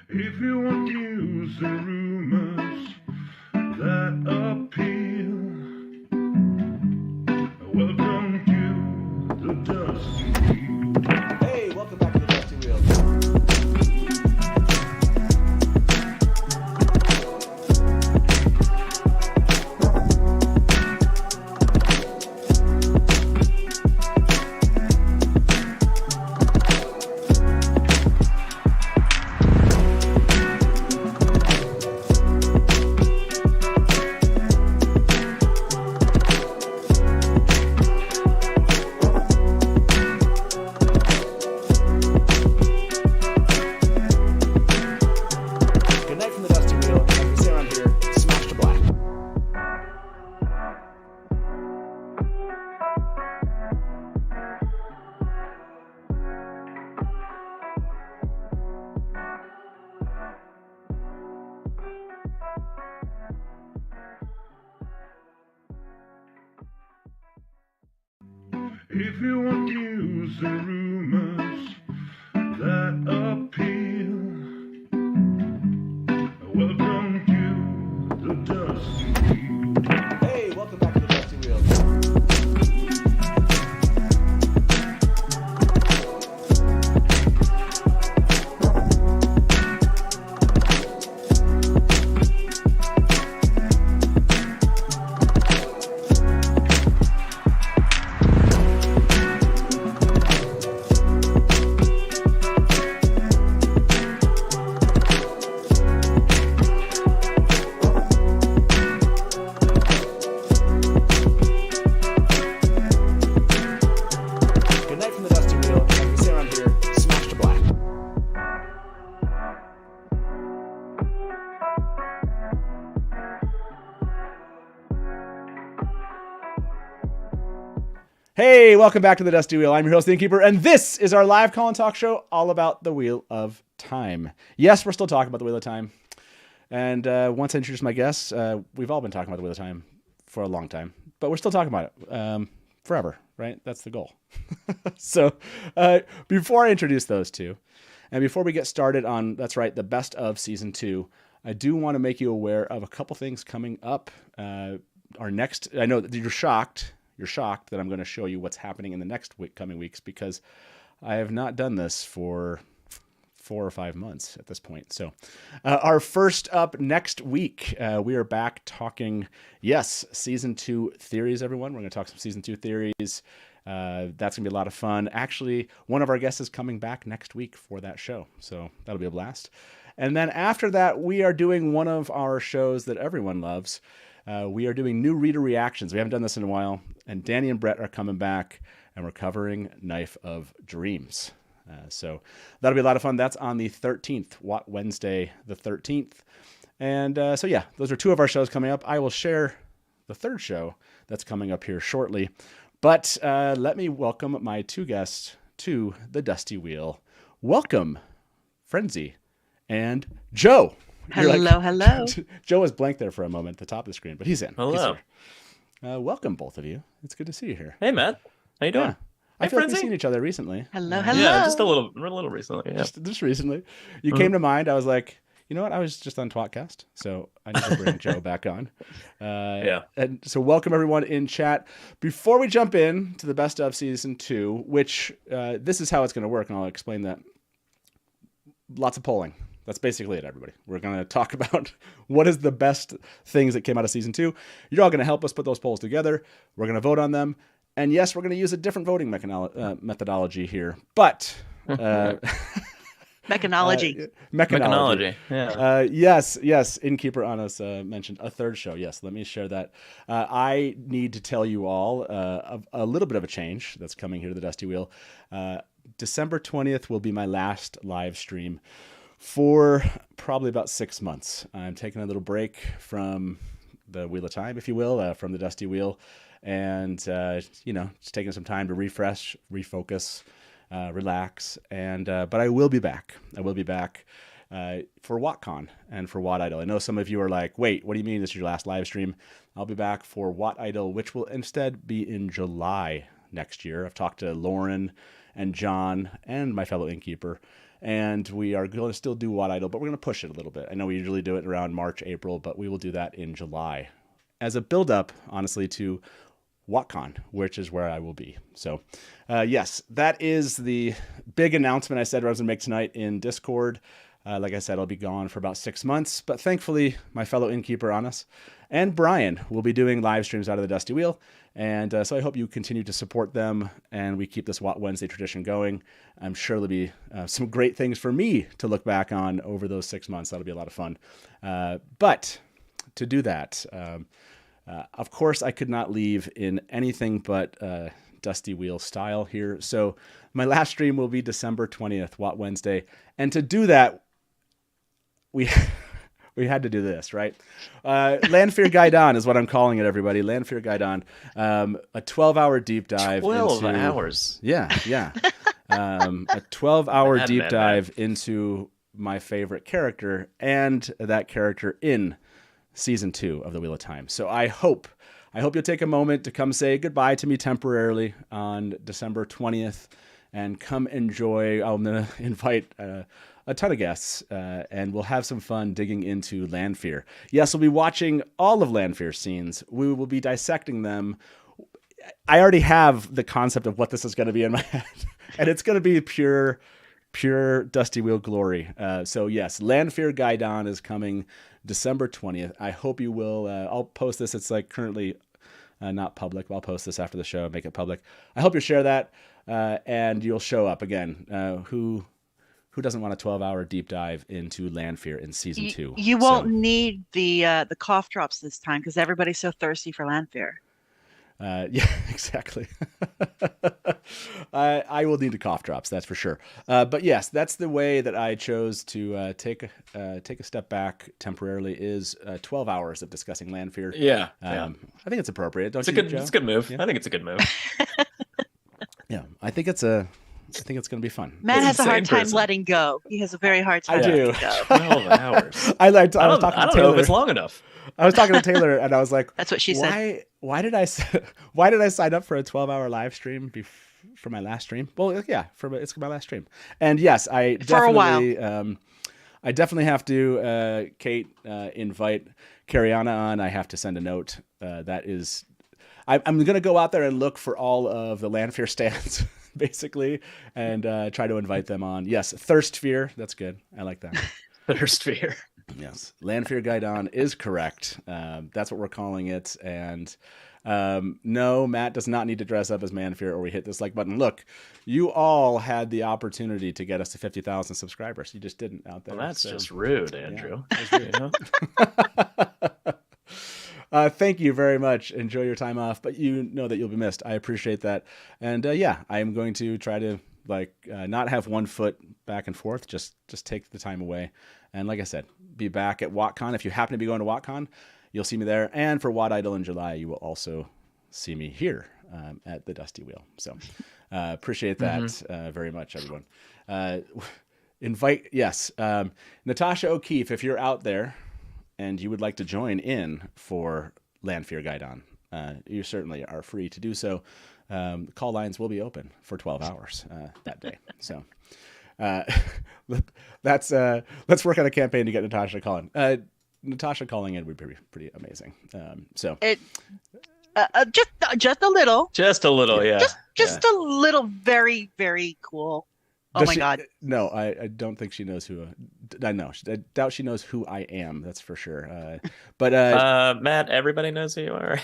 If you want news and rumors that appeal, welcome to the Dusty Wheel. Hey, welcome back to the Dusty Wheel. Good night from the Dusty Wheel. Like we say around here, smash to black. If you want news and rumors that appeal, welcome to the Dusty Wheel. Hey, welcome back to the Dusty Wheel. Good night from the Dusty Wheel. Like we say around here, smash to black. Hey, welcome back to the Dusty Wheel. I'm your host, Innkeeper, and this is our live call and talk show all about the Wheel of Time. Yes, we're still talking about the Wheel of Time. And once I introduce my guests, we've all been talking about the Wheel of Time for a long time, but we're still talking about it forever, right? That's the goal. So before I introduce those two, and before we get started on, that's right, the best of season 2, I do want to make you aware of a couple things coming up. Our next, I know that you're shocked that I'm going to show you what's happening in the next coming weeks, because I have not done this for 4 or 5 months at this point. So our first up next week, we are back talking, yes, season 2 theories, everyone. We're going to talk some season 2 theories. That's going to be a lot of fun. Actually, one of our guests is coming back next week for that show. So that'll be a blast. And then after that, we are doing one of our shows that everyone loves. We are doing new reader reactions. We haven't done this in a while. And Danny and Brett are coming back, and we're covering Knife of Dreams. So that'll be a lot of fun. That's on the 13th, Wednesday the 13th. And so, yeah, those are 2 of our shows coming up. I will share the 3rd show that's coming up here shortly. But let me welcome my 2 guests to the Dusty Wheel. Welcome, Frenzy and Joe. Hello. Joe was blank there for a moment at the top of the screen, but he's in. Hello. He's here. Welcome, both of you. It's good to see you here. Hey, Matt. How you doing? Yeah. I feel like we've Frenzy. seen each other recently. Hello. Yeah, just a little recently. Yeah. Just recently. You came to mind. I was like, you know what? I was just on Twatcast, so I need to bring Joe back on. Yeah. And so welcome everyone in chat. Before we jump in to the best of season 2, which this is how it's going to work, and I'll explain that. Lots of polling. That's basically it, everybody. We're going to talk about what is the best things that came out of season 2. You're all going to help us put those polls together. We're going to vote on them. And yes, we're going to use a different voting methodology here. But Mechanology. Mechanology. Yeah. Yes. Innkeeper on us mentioned a 3rd show. Yes, let me share that. I need to tell you all a little bit of a change that's coming here to the Dusty Wheel. December 20th will be my last live stream for probably about 6 months. I'm taking a little break from the Wheel of Time, if you will, from the Dusty Wheel, and just taking some time to refresh, refocus, relax, and but I will be back. For WattCon and for Watt Idol. I know some of you are like, wait, what do you mean this is your last live stream? I'll be back for Watt Idol, which will instead be in July next year. I've talked to Lauren and John and my fellow Innkeeper, and we are going to still do Wat Idle, but we're going to push it a little bit. I know we usually do it around March, April, but we will do that in July as a build-up, honestly, to WatCon, which is where I will be. So, yes, that is the big announcement I said I was going to make tonight in Discord. Like I said, I'll be gone for about 6 months, but thankfully, my fellow Innkeeper on us and Brian will be doing live streams out of the Dusty Wheel. And so I hope you continue to support them and we keep this Wat Wednesday tradition going. I'm sure there'll be some great things for me to look back on over those 6 months. That'll be a lot of fun. But to do that, of course, I could not leave in anything but Dusty Wheel style here. So my last stream will be December 20th, Wat Wednesday. And to do that, we had to do this, right? Landfear Gaidon is what I'm calling it, everybody. Landfear Gaidon. A 12-hour deep dive. 12 hours. Yeah. A 12-hour deep dive into my favorite character and that character in Season 2 of The Wheel of Time. So I hope you'll take a moment to come say goodbye to me temporarily on December 20th and come enjoy. I'm going to invite a ton of guests, and we'll have some fun digging into Landfear. Yes, we'll be watching all of Landfear's scenes. We will be dissecting them. I already have the concept of what this is going to be in my head, and it's going to be pure Dusty Wheel glory. So yes, Landfear Gaidon is coming December 20th. I hope you will. I'll post this. It's like currently not public. I'll post this after the show and make it public. I hope you share that, and you'll show up again. Who doesn't want a 12-hour deep dive into Landfear in Season 2? You won't need the cough drops this time because everybody's so thirsty for Landfear. Yeah, exactly. I will need the cough drops, that's for sure. But yes, that's the way that I chose to take a step back temporarily. Is 12 hours of discussing Landfear. Yeah, I think it's appropriate. Don't it's you? It's a good move. Yeah. I think it's a good move. Yeah, I think it's going to be fun. Matt has a hard time person. letting go. He has a very hard time I do. letting go. 12 hours. I was talking I to don't Taylor. know if it's long enough. I was talking to Taylor, and I was like, That's what she said. Why did I sign up for a 12-hour live stream for my last stream? Well, yeah, it's my last stream. And yes, I definitely have to, Kate, invite Cariana on. I have to send a note. I'm going to go out there and look for all of the Landfear stands, basically, and try to invite them on. Yes, Thirst Fear. That's good. I like that. Thirst Fear. Yes, Landfear Gaidon is correct. That's what we're calling it. And no, Matt does not need to dress up as Manfear or we hit this like button. Look, you all had the opportunity to get us to 50,000 subscribers. You just didn't out there. Well, that's just rude, Andrew. Yeah, thank you very much. Enjoy your time off, but you know that you'll be missed. I appreciate that. And yeah, I am going to try to not have one foot back and forth. Just take the time away. And like I said, be back at WatCon. If you happen to be going to WatCon, you'll see me there. And for Wat Idle in July, you will also see me here at the Dusty Wheel. So appreciate that very much, everyone. Natasha O'Keefe, if you're out there and you would like to join in for Landfear Gaidon, you certainly are free to do so. Call lines will be open for 12 hours that day. So let's work on a campaign to get Natasha calling. Natasha calling in would be pretty amazing. Just a little. Just a little, yeah. Just a little, very, very cool. Oh my God. No, I don't think she knows who. I know. I doubt she knows who I am. That's for sure. But Matt, everybody knows who you are.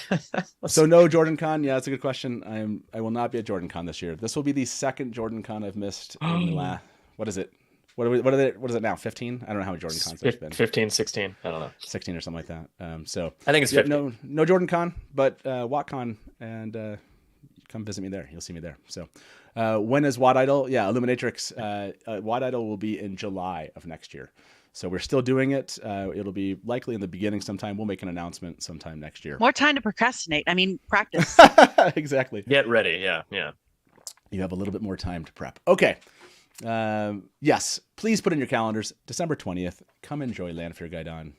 So no Jordan Con. Yeah, that's a good question. I will not be at Jordan Con this year. This will be the second Jordan Con I've missed in the last. What is it? What is it now? 15? I don't know how many Jordan Cons there's been. 15, 16. I don't know. 16 or something like that. So I think it's 15. No Jordan Con, but WatCon, and come visit me there. You'll see me there. So when is Wat Idle? Yeah, Illuminatrix. Wat Idle will be in July of next year. So we're still doing it. It'll be likely in the beginning sometime. We'll make an announcement sometime next year. More time to procrastinate. I mean, practice. Exactly. Get ready. Yeah. You have a little bit more time to prep. Okay. Yes, please put in your calendars, December 20th, come enjoy Landfear Gaidon.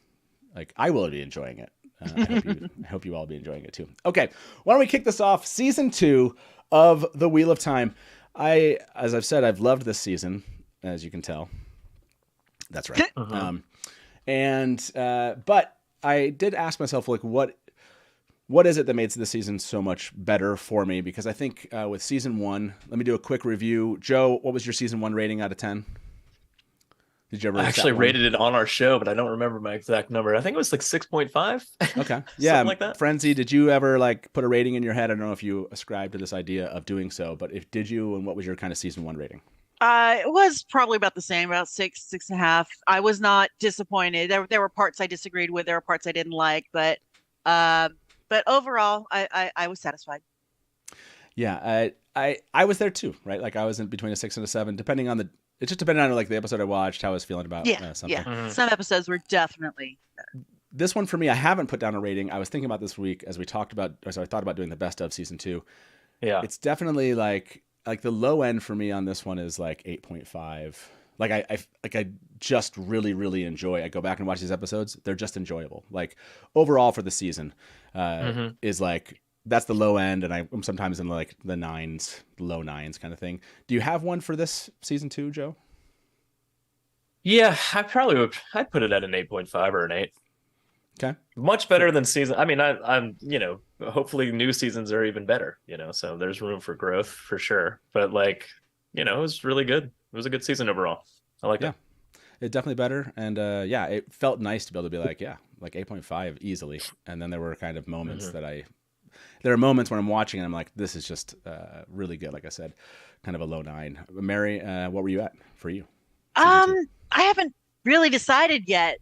I will be enjoying it. I hope you all be enjoying it too. Okay. Why don't we kick this off? Season 2 of The Wheel of Time. As I've said, I've loved this season. as you can tell. That's right. Mhm. But I did ask myself, like, what is it that makes this season so much better for me? Because I think with season 1, let me do a quick review. Joe, what was your season 1 rating out of 10? Did you ever I set actually one? rated it on our show, but I don't remember my exact number. I think it was like 6.5. Okay. Yeah. Something like that. Frenzy, did you ever like put a rating in your head? I don't know if you ascribed to this idea of doing so, but if did you, and what was your kind of season 1 rating? It was probably about the same, about 6.5. I was not disappointed. There were parts I disagreed with. There were parts I didn't like, but overall, I was satisfied. Yeah, I was there too, right? Like I was in between a 6 and a 7, depending on it just depended on like the episode I watched, how I was feeling about Yeah, something. yeah. Mhm. Some episodes were definitely. This one for me, I haven't put down a rating. I was thinking about this week as we talked about, or so I thought about doing the best of season 2. Yeah. It's definitely like the low end for me on this one is like 8.5. Like I just really enjoy. I go back and watch these episodes. They're just enjoyable. Like overall for the season, Mhm. is like that's the low end, and I'm sometimes in like the nines, low nines kind of thing. Do you have one for this season 2, Joe? Yeah, I probably would. I'd put it at an 8.5 or an 8. Okay. Much better than season. I mean, I'm, hopefully new seasons are even better, so there's room for growth for sure. But like, it was really good. It was a good season overall. I like Yeah. it. It's definitely better, and yeah, it felt nice to be able to be like, yeah, like 8.5 easily. And then there were kind of moments Mhm. there are moments when I'm watching and I'm like, this is just really good. Like I said, kind of a low 9. Mary, what were you at for you? Season 2. I haven't really decided yet.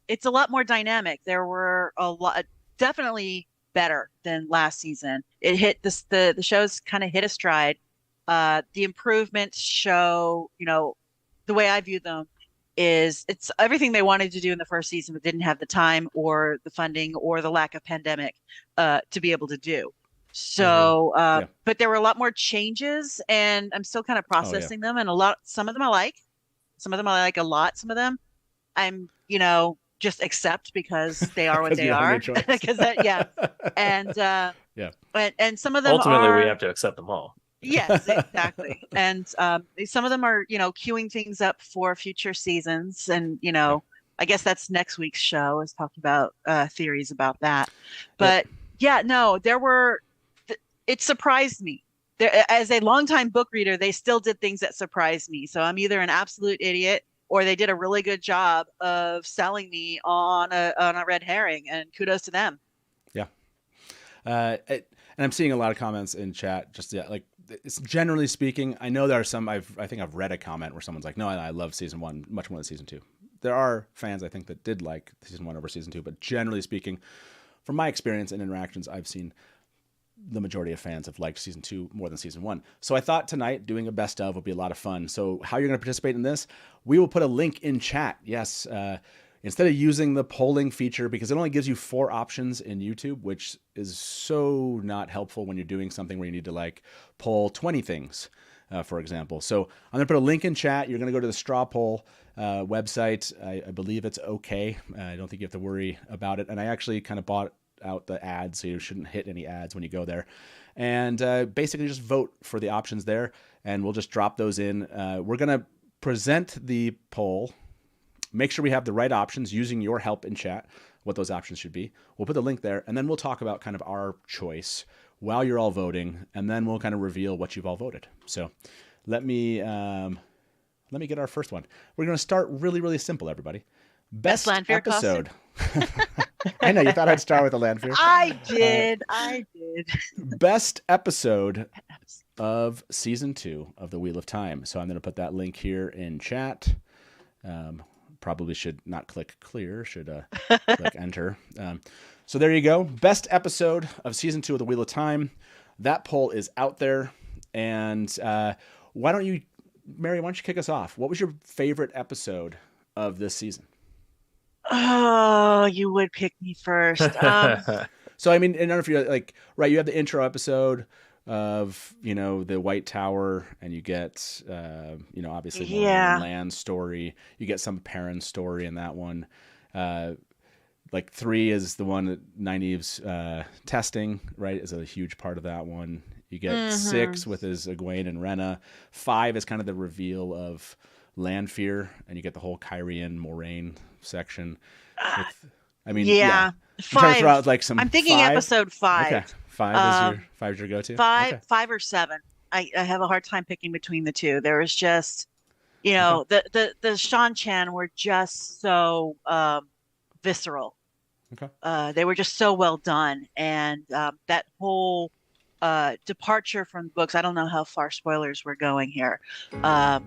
It's a lot more dynamic. There were a lot, definitely better than last season. It hit this, the show's kind of hit a stride. The improvements show, the way I view them is it's everything they wanted to do in the first season, but didn't have the time or the funding or the lack of pandemic to be able to do. So, Yeah. but there were a lot more changes, and I'm still kind of Oh, yeah. processing them. And some of them I like. Some of them I like a lot. Some of them I'm, just accept because they are what 'Cause they you don't have are. any choice. Because yeah, and Yeah. and some of them Ultimately, we are have to accept them all. yes, exactly. And some of them are, queuing things up for future seasons, and Yeah. I guess that's next week's show is talking about theories about that. Yep. But yeah, no, it surprised me. There, as a longtime book reader, they still did things that surprised me. So I'm either an absolute idiot or they did a really good job of selling me on a red herring, and kudos to them. Yeah. And I'm seeing a lot of comments in chat. Just like it's generally speaking, I know there are some. I think I've read a comment where someone's like, "No, I love season 1 much more than season 2." There are fans I think that did like season 1 over season 2, but generally speaking, from my experience and interactions, I've seen the majority of fans have liked season 2 more than season 1. So I thought tonight doing a best of would be a lot of fun. So how you're going to participate in this? We will put a link in chat. Yes. Instead of using the polling feature, because it only gives you 4 options in YouTube, which is so not helpful when you're doing something where you need to like poll 20 things, for example. So I'm going to put a link in chat. You're going to go to the straw poll website. I believe it's okay. I don't think you have to worry about it. And I actually kind of bought out the ads, so you shouldn't hit any ads when you go there. And basically just vote for the options there, and we'll just drop those in. We're going to present the poll. Make sure we have the right options using your help in chat, what those options should be. We'll put the link there, and then we'll talk about kind of our choice while you're all voting, and then we'll kind of reveal what you've all voted. So let me get our first one. We're going to start really simple, everybody. Best Landfear episode. I know you thought I'd start with a Landfear. I did. Best episode of season 2 of The Wheel of Time. So I'm going to put that link here in chat. Probably should not click clear, should click enter. So there you go. Best episode of season 2 of The Wheel of Time. That poll is out there. And why don't you, Mary, why don't you kick us off? What was your favorite episode of this season? Oh, you would pick me first. So, I mean, I don't know if you're like, right, you have the intro episode of, the White Tower, and you get, obviously more Yeah. Land's story. You get some Perrin's story in that one. Like 3 is the one that Nynaeve's testing, right, is a huge part of that one. You get 6 with his Egwene and Rhaena. 5 is kind of the reveal of Lanfear, and you get the whole Kyrian Moraine section. I mean, Yeah. I'm trying to throw 5. out like some. I'm thinking 5. episode 5. Okay, 5 is your go-to. 5, Okay. 5 or 7. I have a hard time picking between the two. There was just, Okay. the Shan Chan were just so visceral. Okay. They were just so well done, and that whole departure from books. I don't know how far spoilers we're going here. Yeah,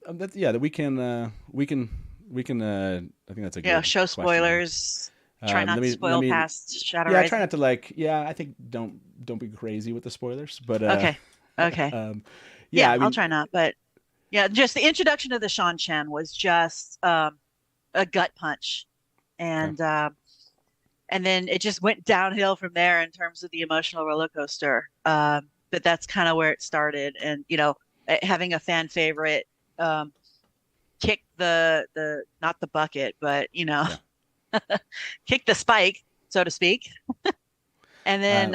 that we can. I think that's a good Show question. spoilers. Try not to spoil past Shadow Yeah, Rising. try not to like. Yeah, I think don't be crazy with the spoilers. But Okay. yeah, I mean, I'll try not. But yeah, just the introduction of the Shan Chan was just a gut punch, and then it just went downhill from there in terms of the emotional roller coaster. But that's kind of where it started, and having a fan favorite kick the not the bucket, but kick the spike, so to speak. And then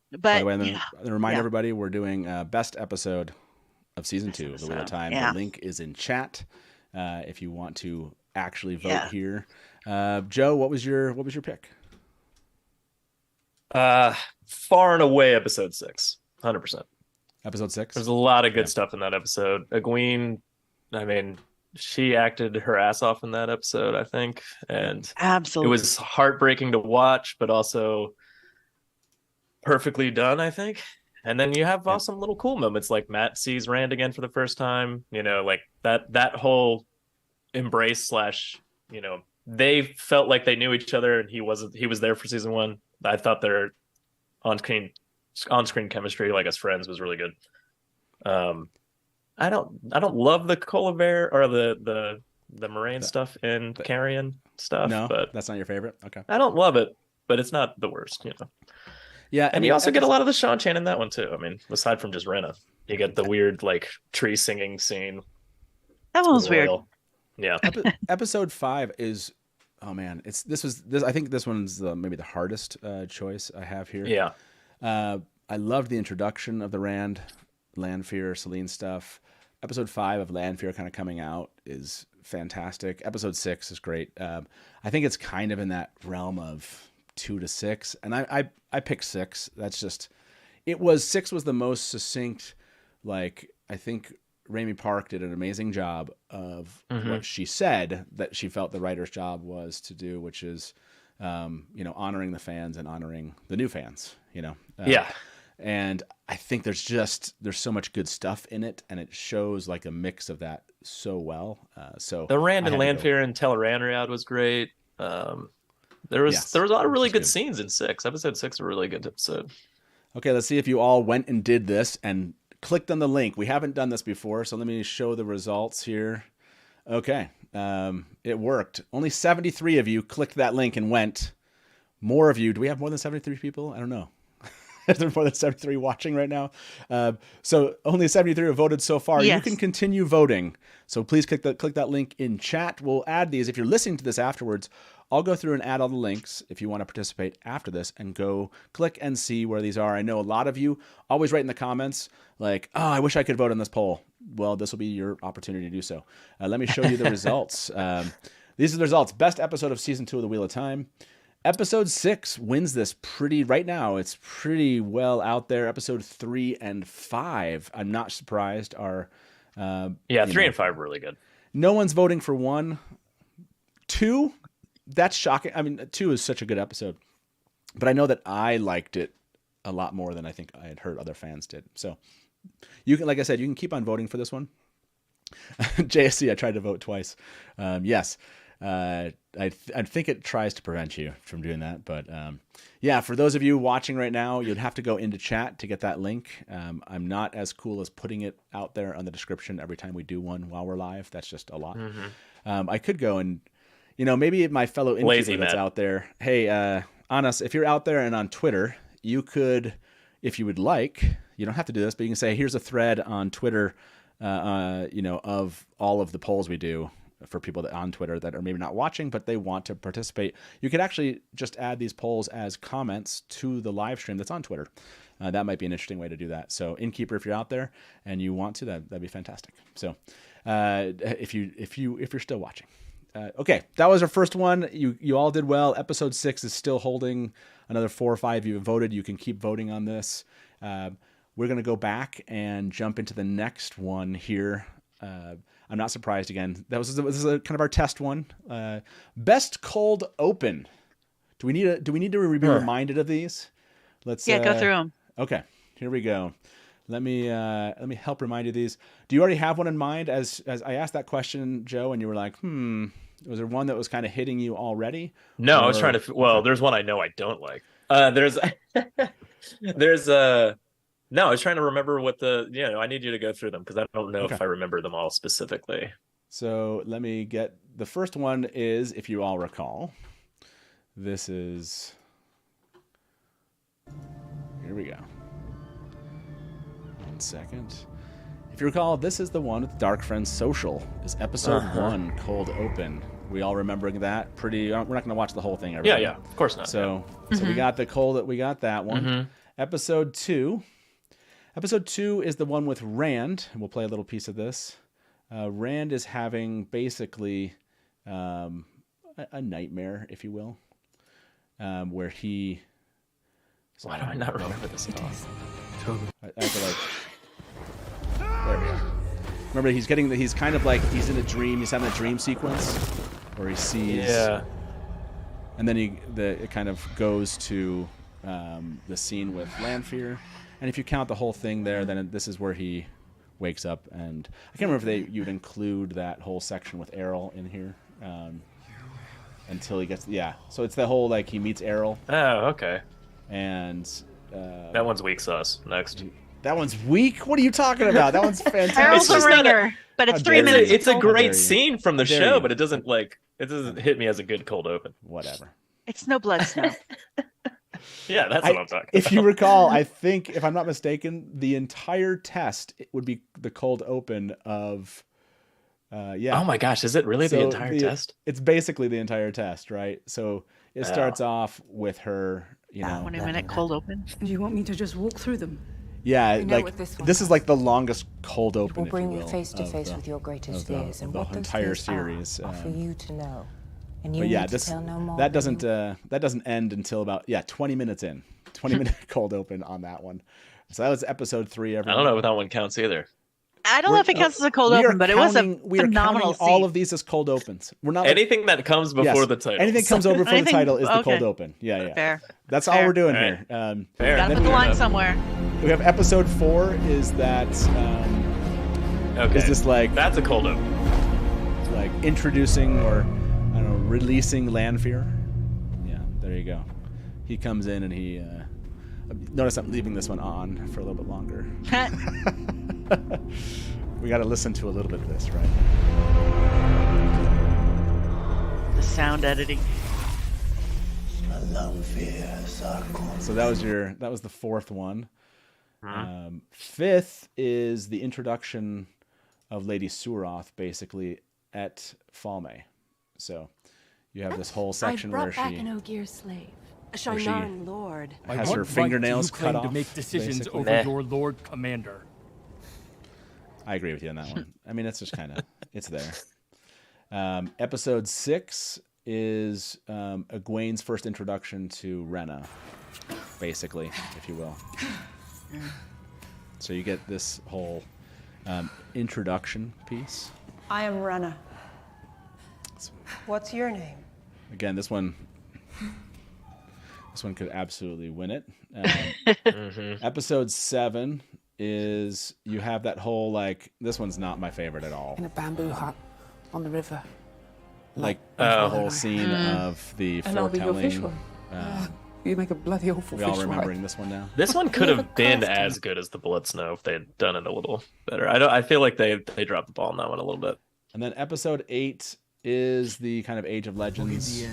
but by the way, remind everybody we're doing best episode of season 2 of The Wheel of Time. Yeah. The link is in chat if you want to actually vote here. Joe, what was your pick? Far and away episode 6, 100%. Episode 6. There's a lot of good stuff in that episode. Egwene, I mean, she acted her ass off in that episode, I think, and absolutely, it was heartbreaking to watch, but also perfectly done, I think. And then you have some little cool moments, like Matt sees Rand again for the first time. Like that whole embrace / they felt like they knew each other, and he was there for season 1. I thought their on-screen chemistry, like as friends, was really good. I don't love the Colivert or the Moraine stuff in Carrion stuff. No, but that's not your favorite. Okay, I don't love it, but it's not the worst. Yeah, and you also get a lot of the Shan Chan in that one too. I mean, aside from just Rhaena, you get the weird like tree singing scene. That one was weird. Yeah. Episode 5 is, oh man, this. I think this one's maybe the hardest choice I have here. Yeah. I loved the introduction of the Lanfear, Selene stuff. Episode 5 of Lanfear kind of coming out is fantastic. Episode 6 is great. I think it's kind of in that realm of 2 to 6, and I picked 6. That's just 6 was the most succinct. Like, I think Raimi Park did an amazing job of what she said that she felt the writer's job was to do, which is honoring the fans and honoring the new fans. Yeah. And I think there's so much good stuff in it, and it shows like a mix of that so well. So the Rand and Lanfear and Tel'aran'rhiod was great. There was a lot of really good scenes in 6. Episode 6 was a really good episode. Okay, let's see if you all went and did this and clicked on the link. We haven't done this before, so let me show the results here. Okay, it worked. Only 73 of you clicked that link and went. More of you. Do we have more than 73 people? I don't know. Is there more than 73 watching right now? So only 73 have voted so far. Yes. You can continue voting. So please click that link in chat. We'll add these. If you're listening to this afterwards, I'll go through and add all the links if you want to participate after this and go click and see where these are. I know a lot of you always write in the comments like, oh, I wish I could vote on this poll. Well, this will be your opportunity to do so. Let me show you the results. These are the results. Best episode of season 2 of The Wheel of Time. Episode 6 wins this right now. It's pretty well out there. Episode 3 and 5, I'm not surprised, are 3 and 5 were really good. No one's voting for 1. 2, that's shocking. I mean, 2 is such a good episode, but I know that I liked it a lot more than I think I had heard other fans did. So you can, like I said, you can keep on voting for this one. JSC, I tried to vote twice. Yes. I think it tries to prevent you from doing that, but for those of you watching right now, you'd have to go into chat to get that link. I'm not as cool as putting it out there on the description every time we do one while we're live. That's just a lot. I could go and maybe my fellow Innkeeper that's out there. Hey, Anas, if you're out there and on Twitter, you could, if you would like, you don't have to do this, but you can say, here's a thread on Twitter, of all of the polls we do. for people that on Twitter that are maybe not watching, but they want to participate. You could actually just add these polls as comments to the live stream that's on Twitter. That might be an interesting way to do that. So Innkeeper, if you're out there and you want to, that'd be fantastic. So if you're still watching. Okay, that was our first one. You all did well. Episode 6 is still holding. Another 4 or 5 of you have voted. You can keep voting on this. We're going to go back and jump into the next one here. I'm not surprised again. This is kind of our test one. Best cold open. Do we need to be reminded of these? Let's go through them. Okay, here we go. Let me help remind you of these. Do you already have one in mind? As I asked that question, Joe, and you were like, was there one that was kind of hitting you already? No, I was trying to. Well, there's one I know I don't like. There's no. I was trying to remember what I need you to go through them because I don't know if I remember them all specifically. So let me get the first one. Is, if you all recall, this is. Here we go. 1 second. If you recall, this is the one with Dark Friends Social. Is episode 1 cold open. We all remembering that? Pretty. We're not going to watch the whole thing. Everybody. Yeah, of course not. So we got the cold. We got that one. Mm-hmm. Episode 2. Episode 2 is the one with Rand, and we'll play a little piece of this. Rand is having basically a nightmare, if you will, where he. Why do I not remember this at all? I feel like. There we go. Remember, he's kind of like he's in a dream. He's having a dream sequence where he sees. Yeah. And then it kind of goes to the scene with Lanfear, and if you count the whole thing there, then this is where he wakes up. And I can't remember if you'd include that whole section with Errol in here until he gets. Yeah. So it's the whole like he meets Errol. Oh, okay. And that one's weak sauce. Next. That one's weak? What are you talking about? That one's fantastic. Errol's a ringer, but it's 3 minutes. It's a great scene from the show, but it doesn't hit me as a good cold open. Whatever. It's no blood snow. Yeah, that's what I'm talking about. If you recall, I think, if I'm not mistaken, the entire test would be the cold open of, Oh my gosh, is it really the entire test? It's basically the entire test, right? So it starts off with her, 20-minute cold open. Do you want me to just walk through them? Yeah, know like what this one this is has. like the longest cold open. Will bring if you you will, face to of face the- with your greatest of the- fears, and of the what those entire fears series. are for you to know. And you But yeah, need to tell no more. that doesn't end until about 20 minutes in. 20-minute cold open on that one. So that was episode 3. I don't know if that one counts either. I don't know if it counts as a cold open, but it was a phenomenal scene. All of these as cold opens. We're not Anything that comes before the title. Anything that comes over before the Anything- title is the cold okay. open. Yeah. Fair. That's all Fair. we're doing All here. Fair. Gotta put the line somewhere. We have episode 4 is that Okay. is this like That's a cold open. like introducing or I don't know, releasing Lanfear. Yeah, there you go. He comes in and he notice I'm leaving this one on for a little bit longer. We got to listen to a little bit of this, right? The sound editing. So that was the 4th one. 5th is the introduction of Lady Suroth, basically at Falme. So you have this whole section where back she an Ogier slave, a where she- Shinar lord. has her fingernails cut off. to make decisions basically. over your Lord Commander. I agree with you on that one. I mean, it's just kind of it's there. Episode 6 is Egwene's first introduction to Rena, basically, if you will. So you get this whole introduction piece. I am Rena. What's your name? Again, this one could absolutely win it. Episode 7 is you have that whole like this one's not my favorite at all. In a bamboo hut on the river. Like the whole scene of the And I'll be your fish foretelling. one. You make a bloody awful We fish all remembering wife. this one now. This one could Never have been cast him. as good as the Blood Snow if they had done it a little better. I feel like they dropped the ball on that one a little bit. And then episode 8 is the kind of Age of Legends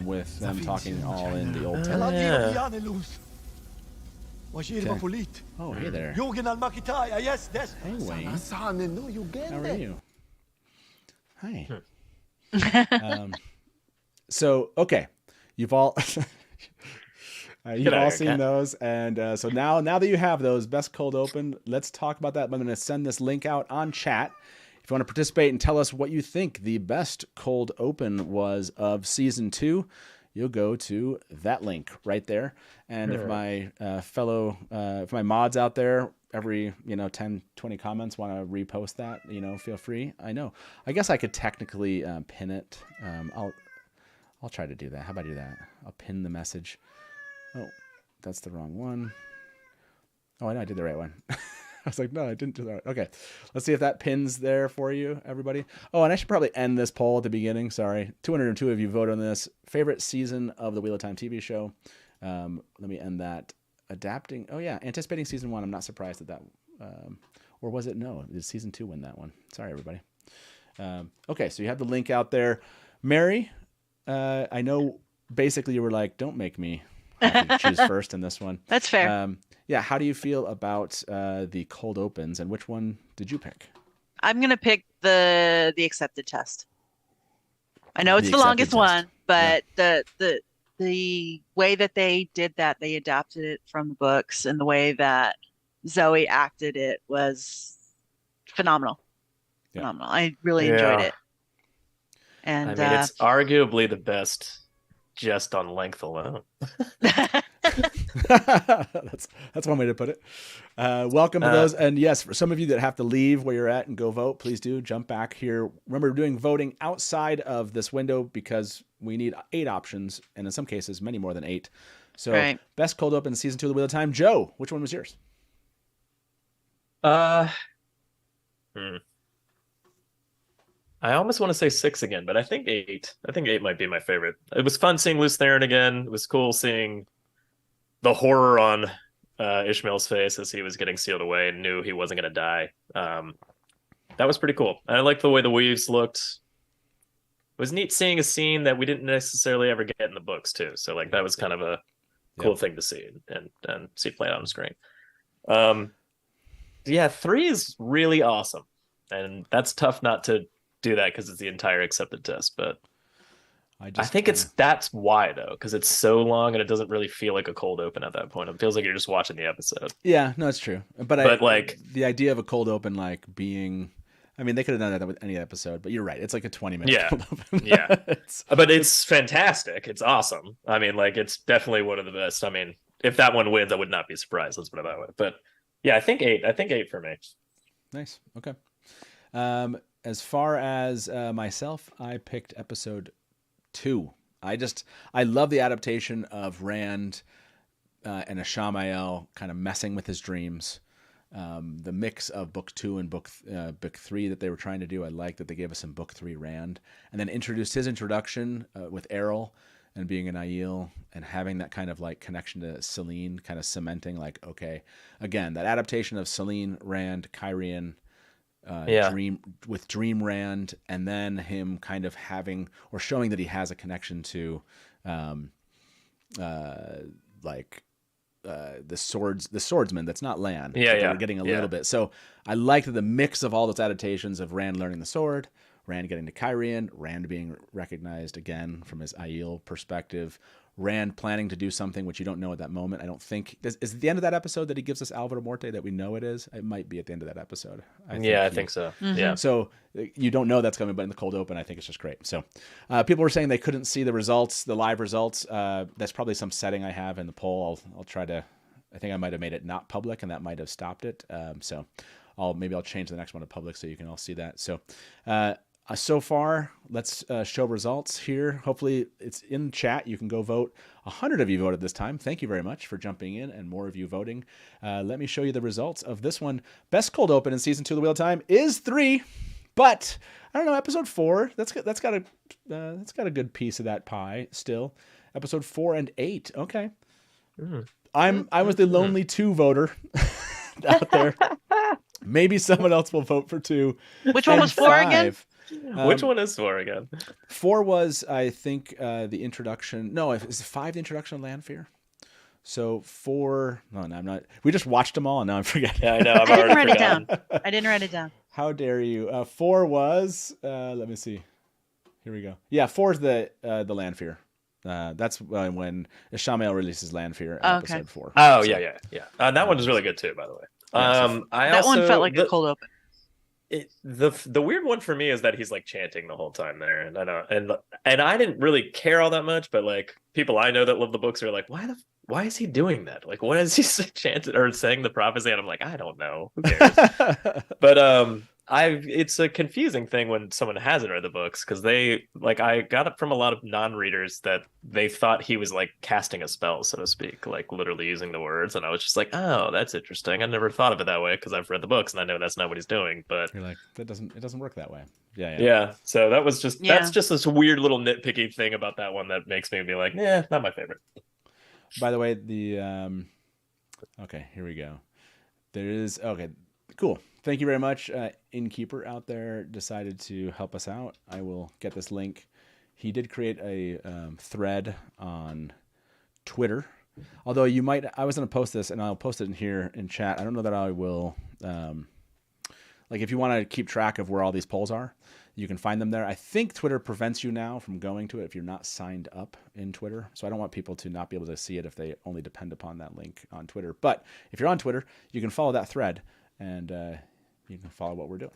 with them talking all in the old time. Yeah. Oh, hey there. Hey, Wayne. How are you? Hi. So okay, you've all you've all seen those, and so now that you have those best cold open, let's talk about that. I'm going to send this link out on chat. If you want to participate and tell us what you think the best cold open was of season 2, you'll go to that link right there. And if my if my mods out there, every 10, 20 comments want to repost that, feel free. I guess I could technically pin it. I'll try to do that. How about I do that? I'll pin the message. Oh, that's the wrong one. Oh, I know I did the right one. I was like, no, I didn't do that. Okay, let's see if that pins there for you, everybody. Oh, and I should probably end this poll at the beginning. Sorry. 202 of you vote on this. Favorite season of the Wheel of Time TV show. Let me end that. Adapting. Oh, yeah. Anticipating season 1. I'm not surprised at that. Or was it? No, did season 2 win that one? Sorry, everybody. Okay, so you have the link out there. Mary, I know basically you were like, don't make me have to choose first in this one. That's fair. Yeah, how do you feel about the cold opens, and which one did you pick? I'm gonna pick the accepted test. I know it's the longest one, but the way that they did that, they adapted it from the books, and the way that Zoe acted it was phenomenal. Yeah. Phenomenal. I really enjoyed it. And I mean, it's arguably the best just on length alone. That's one way to put it. Welcome to those. And yes, for some of you that have to leave where you're at and go vote, please do jump back here. Remember, we're doing voting outside of this window because we need 8 options, and in some cases, many more than 8. So best cold open season 2 of the Wheel of Time. Joe, which one was yours? I almost want to say 6 again, but I think 8. I think 8 might be my favorite. It was fun seeing Luz Theron again. It was cool seeing the horror on Ishmael's face as he was getting sealed away and knew he wasn't going to die. That was pretty cool. I liked the way the weaves looked. It was neat seeing a scene that we didn't necessarily ever get in the books too. So like that was kind of a cool thing to see and see played on the screen. Yeah, 3 is really awesome, and that's tough not to do that because it's the entire accepted test. But I think that's why though, because it's so long and it doesn't really feel like a cold open at that point. It feels like you're just watching the episode. Yeah, no, it's true. But like the idea of a cold open, like being, I mean, they could have done that with any episode, but you're right. It's like a 20-minute cold open. Yeah. But it's fantastic. It's awesome. I mean, like it's definitely one of the best. I mean, if that one wins, I would not be surprised. Let's put it that way. But yeah, I think 8. I think 8 for me. Nice. Okay. As far as myself, I picked episode 2. I love the adaptation of Rand and Ashamael kind of messing with his dreams. The mix of book 2 and book 3 that they were trying to do. I like that they gave us some book 3 Rand, and then introduced his introduction with Errol and being an Aiel and having that kind of like connection to Selene, kind of cementing like, okay, again, that adaptation of Selene, Rand, Kyrian, Dream Rand, and then him kind of having or showing that he has a connection to the swordsman that's not Lan. We're getting a little bit. So I liked the mix of all those adaptations of Rand learning the sword, Rand getting to Kyrian, Rand being recognized again from his Aiel perspective, Rand planning to do something which you don't know at that moment. I don't think is it the end of that episode that he gives us Alvaro Morte that we know it is. It might be at the end of that episode. I think so. Mm-hmm. Yeah. So you don't know that's coming, but in the cold open, I think it's just great. So people were saying they couldn't see the results, the live results. That's probably some setting I have in the poll. I'll try to. I think I might have made it not public, and that might have stopped it. So I'll change the next one to public so you can all see that. So. So far, let's show results here. Hopefully, it's in chat. You can go vote. 100 of you voted this time. Thank you very much for jumping in and more of you voting. Let me show you the results of this one. Best cold open in season 2 of the Wheel of Time is 3, but I don't know. Episode 4. That's got a good piece of that pie still. Episode 4 and 8. Okay, I was the lonely 2 voter out there. Maybe someone else will vote for 2. Which one was 4 again? Which one is 4 again? 4 was, I think, the introduction. No, is 5 the introduction of Lanfear? So 4. No, I'm not. We just watched them all, and now I'm forgetting. Yeah, I know. I didn't write it down. I didn't write it down. How dare you? 4 was. Let me see. Here we go. Yeah, 4 is the Land Fear. That's when Ishamael releases Land Fear in Okay. episode 4. Oh So, yeah. That one is really good too, by the way. Yeah, so I That one also felt like a cold open. the weird one for me is that he's like chanting the whole time there, and I know, and I didn't really care all that much, but like people I know that love the books are like, why is he doing that? Like, what is he chanting or saying the prophecy? And I'm like, I don't know, who cares? But it's a confusing thing when someone hasn't read the books, because I got it from a lot of non-readers that they thought he was like casting a spell, so to speak, like literally using the words, and I was just like, oh, that's interesting. I never thought of it that way because I've read the books and I know that's not what he's doing. But you're like, it doesn't work that way. Yeah. So that's just this weird little nitpicky thing about that one that makes me be like, yeah, not my favorite. By the way, okay, here we go. Okay, cool. Thank you very much. Innkeeper out there decided to help us out. I will get this link. He did create a thread on Twitter. Although I was going to post this, and I'll post it in here in chat. I don't know that I will. Like, if you want to keep track of where all these polls are, you can find them there. I think Twitter prevents you now from going to it if you're not signed up in Twitter. So I don't want people to not be able to see it if they only depend upon that link on Twitter. But if you're on Twitter, you can follow that thread, and you can follow what we're doing.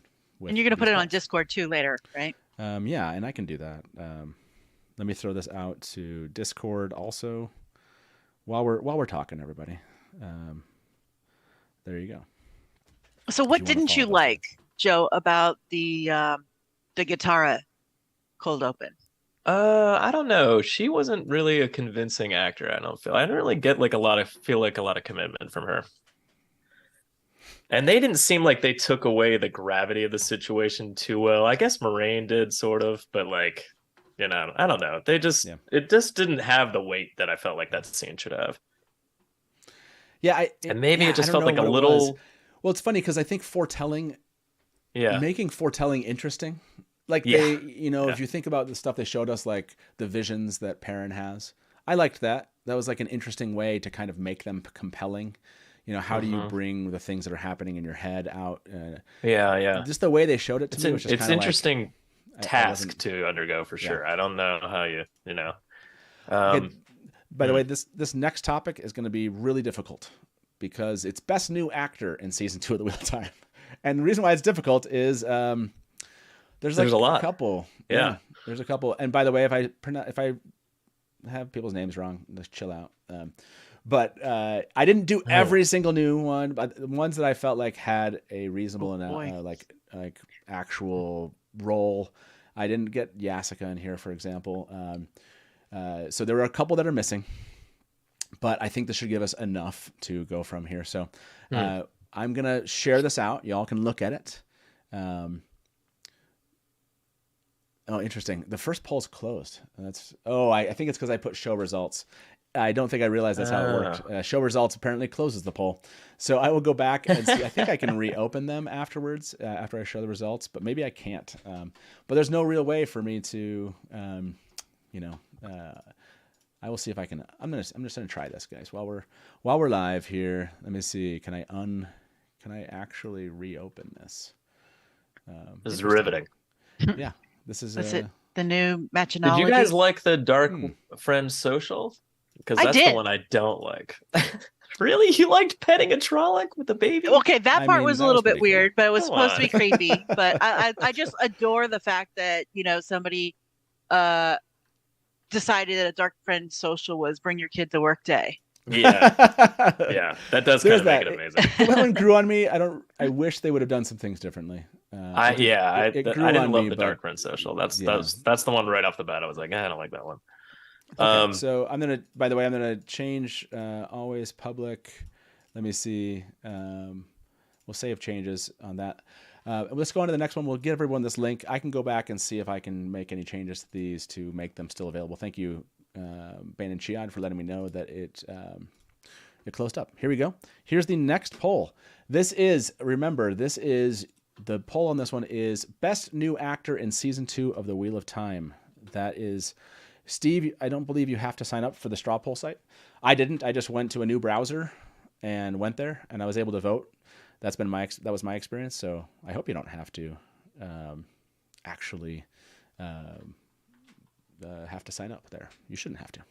And you're going to put it on Discord too later, right? Yeah, and I can do that. Let me throw this out to Discord also while we're talking, everybody. There you go. So what didn't you like, Joe, about the Guitarra cold open? I don't know. She wasn't really a convincing actor. I didn't really get like a lot of commitment from her. And they didn't seem like they took away the gravity of the situation too well. I guess Moraine did sort of, but like, I don't know. It just didn't have the weight that I felt like that scene should have. Yeah, and maybe it just felt like a little. Well, it's funny because I think making foretelling interesting. Like if you think about the stuff they showed us, like the visions that Perrin has, I liked that. That was like an interesting way to kind of make them compelling. How do you bring the things that are happening in your head out? Just the way they showed it to me was just it's interesting task to undergo for sure. I don't know how Okay, by the way, this next topic is going to be really difficult because it's best new actor in season 2 of The Wheel of Time, and the reason why it's difficult is there's a lot. Couple. Yeah, there's a couple. And by the way, if I have people's names wrong, let's chill out. But I didn't do every single new one, but the ones that I felt like had a reasonable like actual role. I didn't get Yasica in here, for example. So there were a couple that are missing, but I think this should give us enough to go from here. So I'm gonna share this out. Y'all can look at it. Oh, interesting. The first poll's closed. I think it's because I put show results. I don't think I realized that's how it worked. Show results apparently closes the poll. So I will go back and see. I think I can reopen them afterwards after I show the results, but maybe I can't. But there's no real way for me to, I will see if I can. I'm just gonna try this, guys. While we're live here, let me see. Can I actually reopen this? This is riveting. Yeah, this is. Is it the new Machinology? Did you guys like the Dark Friends social? Because that's the one I don't like. Really? You liked petting a Trolloc with a baby? Okay, that part was a little bit weird, but it was supposed to be creepy. But I just adore the fact that, somebody decided that a Dark Friend social was bring your kid to work day. Yeah. That does kind of make it amazing. That one grew on me. I wish they would have done some things differently. I didn't love the Dark Friend social. That's the one right off the bat. I was like, I don't like that one. Okay, so I'm gonna change always public. Let me see. We'll save changes on that. Let's go on to the next one. We'll give everyone this link. I can go back and see if I can make any changes to these to make them still available. Thank you, Bane and Chiad, for letting me know that it closed up. Here we go. Here's the next poll. Remember, the poll on this one is best new actor in season 2 of The Wheel of Time. That is. Steve, I don't believe you have to sign up for the straw poll site. I didn't. I just went to a new browser and went there, and I was able to vote. that was my experience. So I hope you don't have to actually have to sign up there. You shouldn't have to.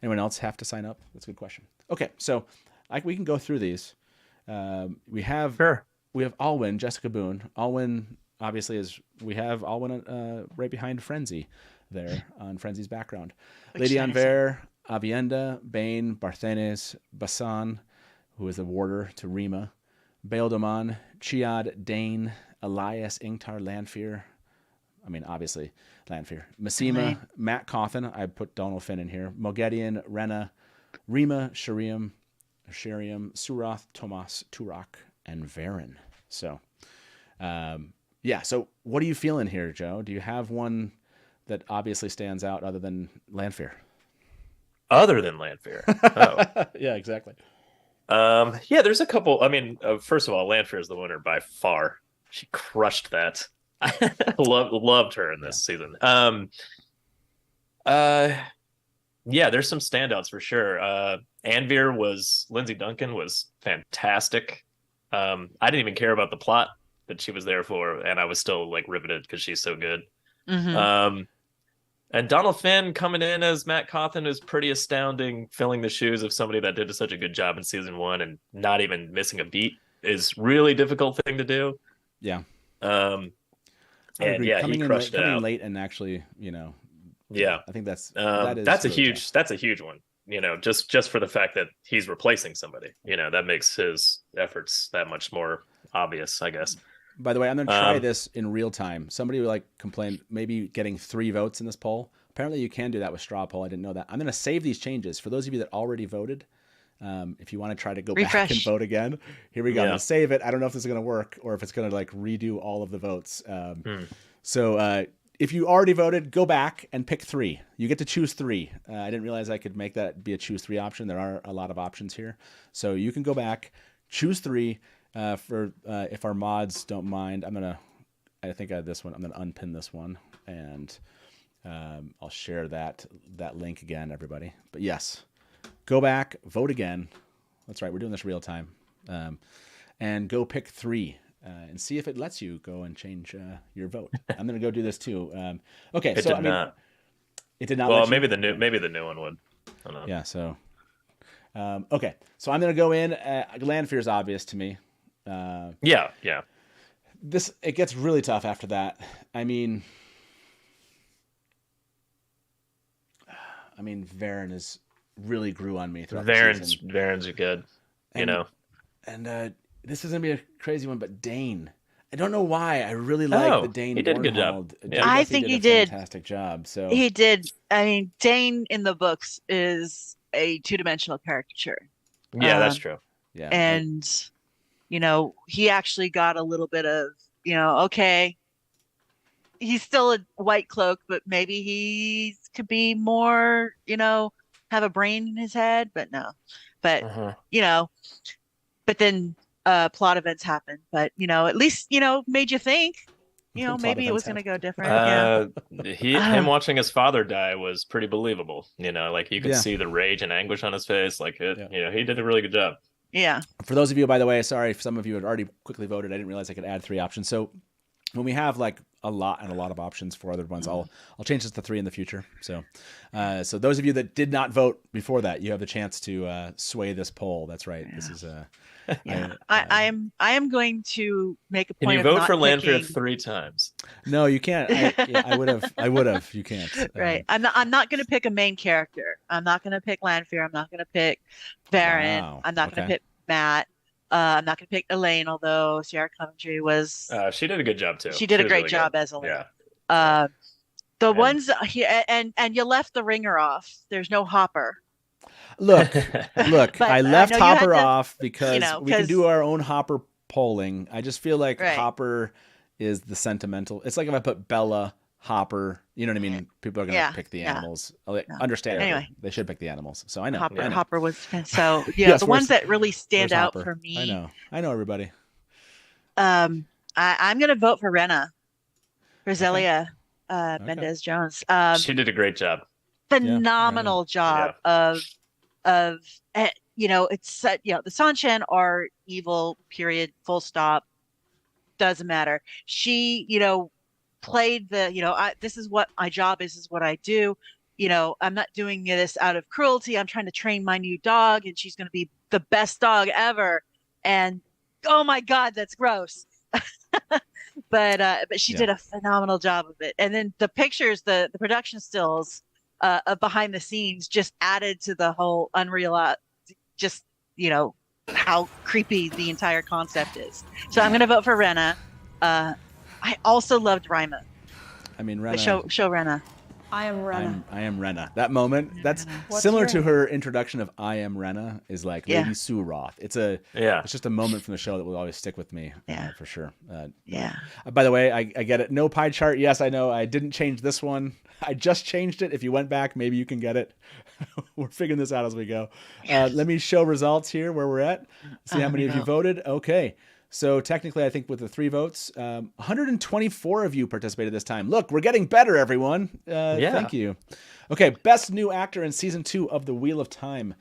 Anyone else have to sign up? That's a good question. Okay, so we can go through these. We have Alwyn, Jessica Boone. Alwyn obviously we have Alwyn right behind Frenzy there on Frenzy's background. Lady Anver, Avienda, Bane, Barthanes, Basan, who is the warder to Rima, Bael'Daman, Chiad, Dane, Elias, Ingtar, Lanfear. I mean, obviously, Lanfear. Massima, Matt Cawthon. I put Donald Finn in here. Mogedion, Rena, Rima, Shariam, Surath, Tomas, Turok, and Varen. So, so what are you feeling here, Joe? Do you have one that obviously stands out other than Lanfear? Other than Lanfear? Oh. Yeah, exactly. There's a couple. I mean, first of all, Lanfear is the winner by far. She crushed that. I loved her in this season. There's some standouts for sure. Lindsay Duncan was fantastic. I didn't even care about the plot that she was there for, and I was still like riveted because she's so good. Mm-hmm. And Donald Finn coming in as Matt Cawthon is pretty astounding. Filling the shoes of somebody that did such a good job in season 1 and not even missing a beat is really difficult thing to do. Yeah. And yeah, he crushed it out. Coming in late and actually, I think that's a huge one. Just for the fact that he's replacing somebody, that makes his efforts that much more obvious, I guess. By the way, I'm going to try this in real time. Somebody complained maybe getting 3 votes in this poll. Apparently you can do that with straw poll. I didn't know that. I'm going to save these changes for those of you that already voted. If you want to try to go back and vote again, here we go. I'm going to save it. I don't know if this is going to work or if it's going to redo all of the votes. So if you already voted, go back and pick 3. You get to choose 3. I didn't realize I could make that be a choose 3 option. There are a lot of options here. So you can go back, choose 3 if our mods don't mind. I think I have this one. I'm going to unpin this one and I'll share that link again, everybody. But yes. Go back, vote again. That's right. We're doing this real time. And go pick 3 and see if it lets you go and change your vote. I'm going to go do this too. Okay. It did not. It did not. Well, maybe the new one would. I don't know. Yeah. So, okay. So I'm going to go in. Lanfear is obvious to me. Yeah. It gets really tough after that. I mean, Varen really grew on me throughout the season. Varen's good, And this is gonna be a crazy one, but Dane. I don't know why. I really like the Dane. He did a good job. Yeah. I think he did a fantastic job. So he did. I mean, Dane in the books is a 2-dimensional caricature. Yeah, that's true. Yeah, and he actually got a little bit of okay. He's still a white cloak, but maybe he could be more, have a brain in his head, but no. But, but then plot events happen. But, at least, made you think, maybe it was going to go different. Him watching his father die was pretty believable. You could see the rage and anguish on his face. He did a really good job. Yeah. For those of you, by the way, sorry if some of you had already quickly voted. I didn't realize I could add 3 options. So when we have a lot of options for other ones, I'll change this to 3 in the future. So those of you that did not vote before that, you have the chance to sway this poll. That's right. Yeah. This is I am going to make a point. Can you of vote not for Lanfear picking... 3 times? No, you can't. I would have. You can't. Right. I'm not going to pick a main character. I'm not going to pick Lanfear. I'm not going to pick Varen. Wow. I'm not going to pick Matt. I'm not going to pick Elaine, although Sierra Coventry was. She did a good job too. She did a great job as Elaine. Yeah. Ones here, and you left the ringer off. There's no Hopper. Look. But, I left Hopper off because we can 'cause- do our own Hopper polling. I just feel like Right. Hopper is the sentimental. It's like if I put Bella, Hopper, you know what I mean? People are going to pick the animals. Understand. Anyway. They should pick the animals. So I know. Hopper was so Yes, the ones that really stand where's out Hopper? for me. I know everybody. I'm going to vote for Rena, Roselia Mendez Jones. She did a great job. Phenomenal job of it's set, the Sanshan are evil, period, full stop, doesn't matter. She, played this is what my job is, what I do. I'm not doing this out of cruelty. I'm trying to train my new dog, and she's going to be the best dog ever. And oh my God, that's gross. But she did a phenomenal job of it. And then the pictures, the production stills of behind the scenes just added to the whole unreal, just, how creepy the entire concept is. So I'm going to vote for Rena. I also loved Rima. I mean, Rena. Show Rena. I am Rena. I am Rena. That moment, that's What's similar your to name? her introduction of I am Rena is like Yeah. Lady Sue Roth. It's just a moment from the show that will always stick with me for sure. Yeah. By the way, I get it. No pie chart. Yes, I know. I didn't change this one. I just changed it. If you went back, maybe you can get it. We're figuring this out as we go. Let me show results here where we're at. See how many of you voted. Okay. So technically, I think with the 3 votes, 124 of you participated this time. Look, we're getting better, everyone. Thank you. Okay, best new actor in season 2 of The Wheel of Time.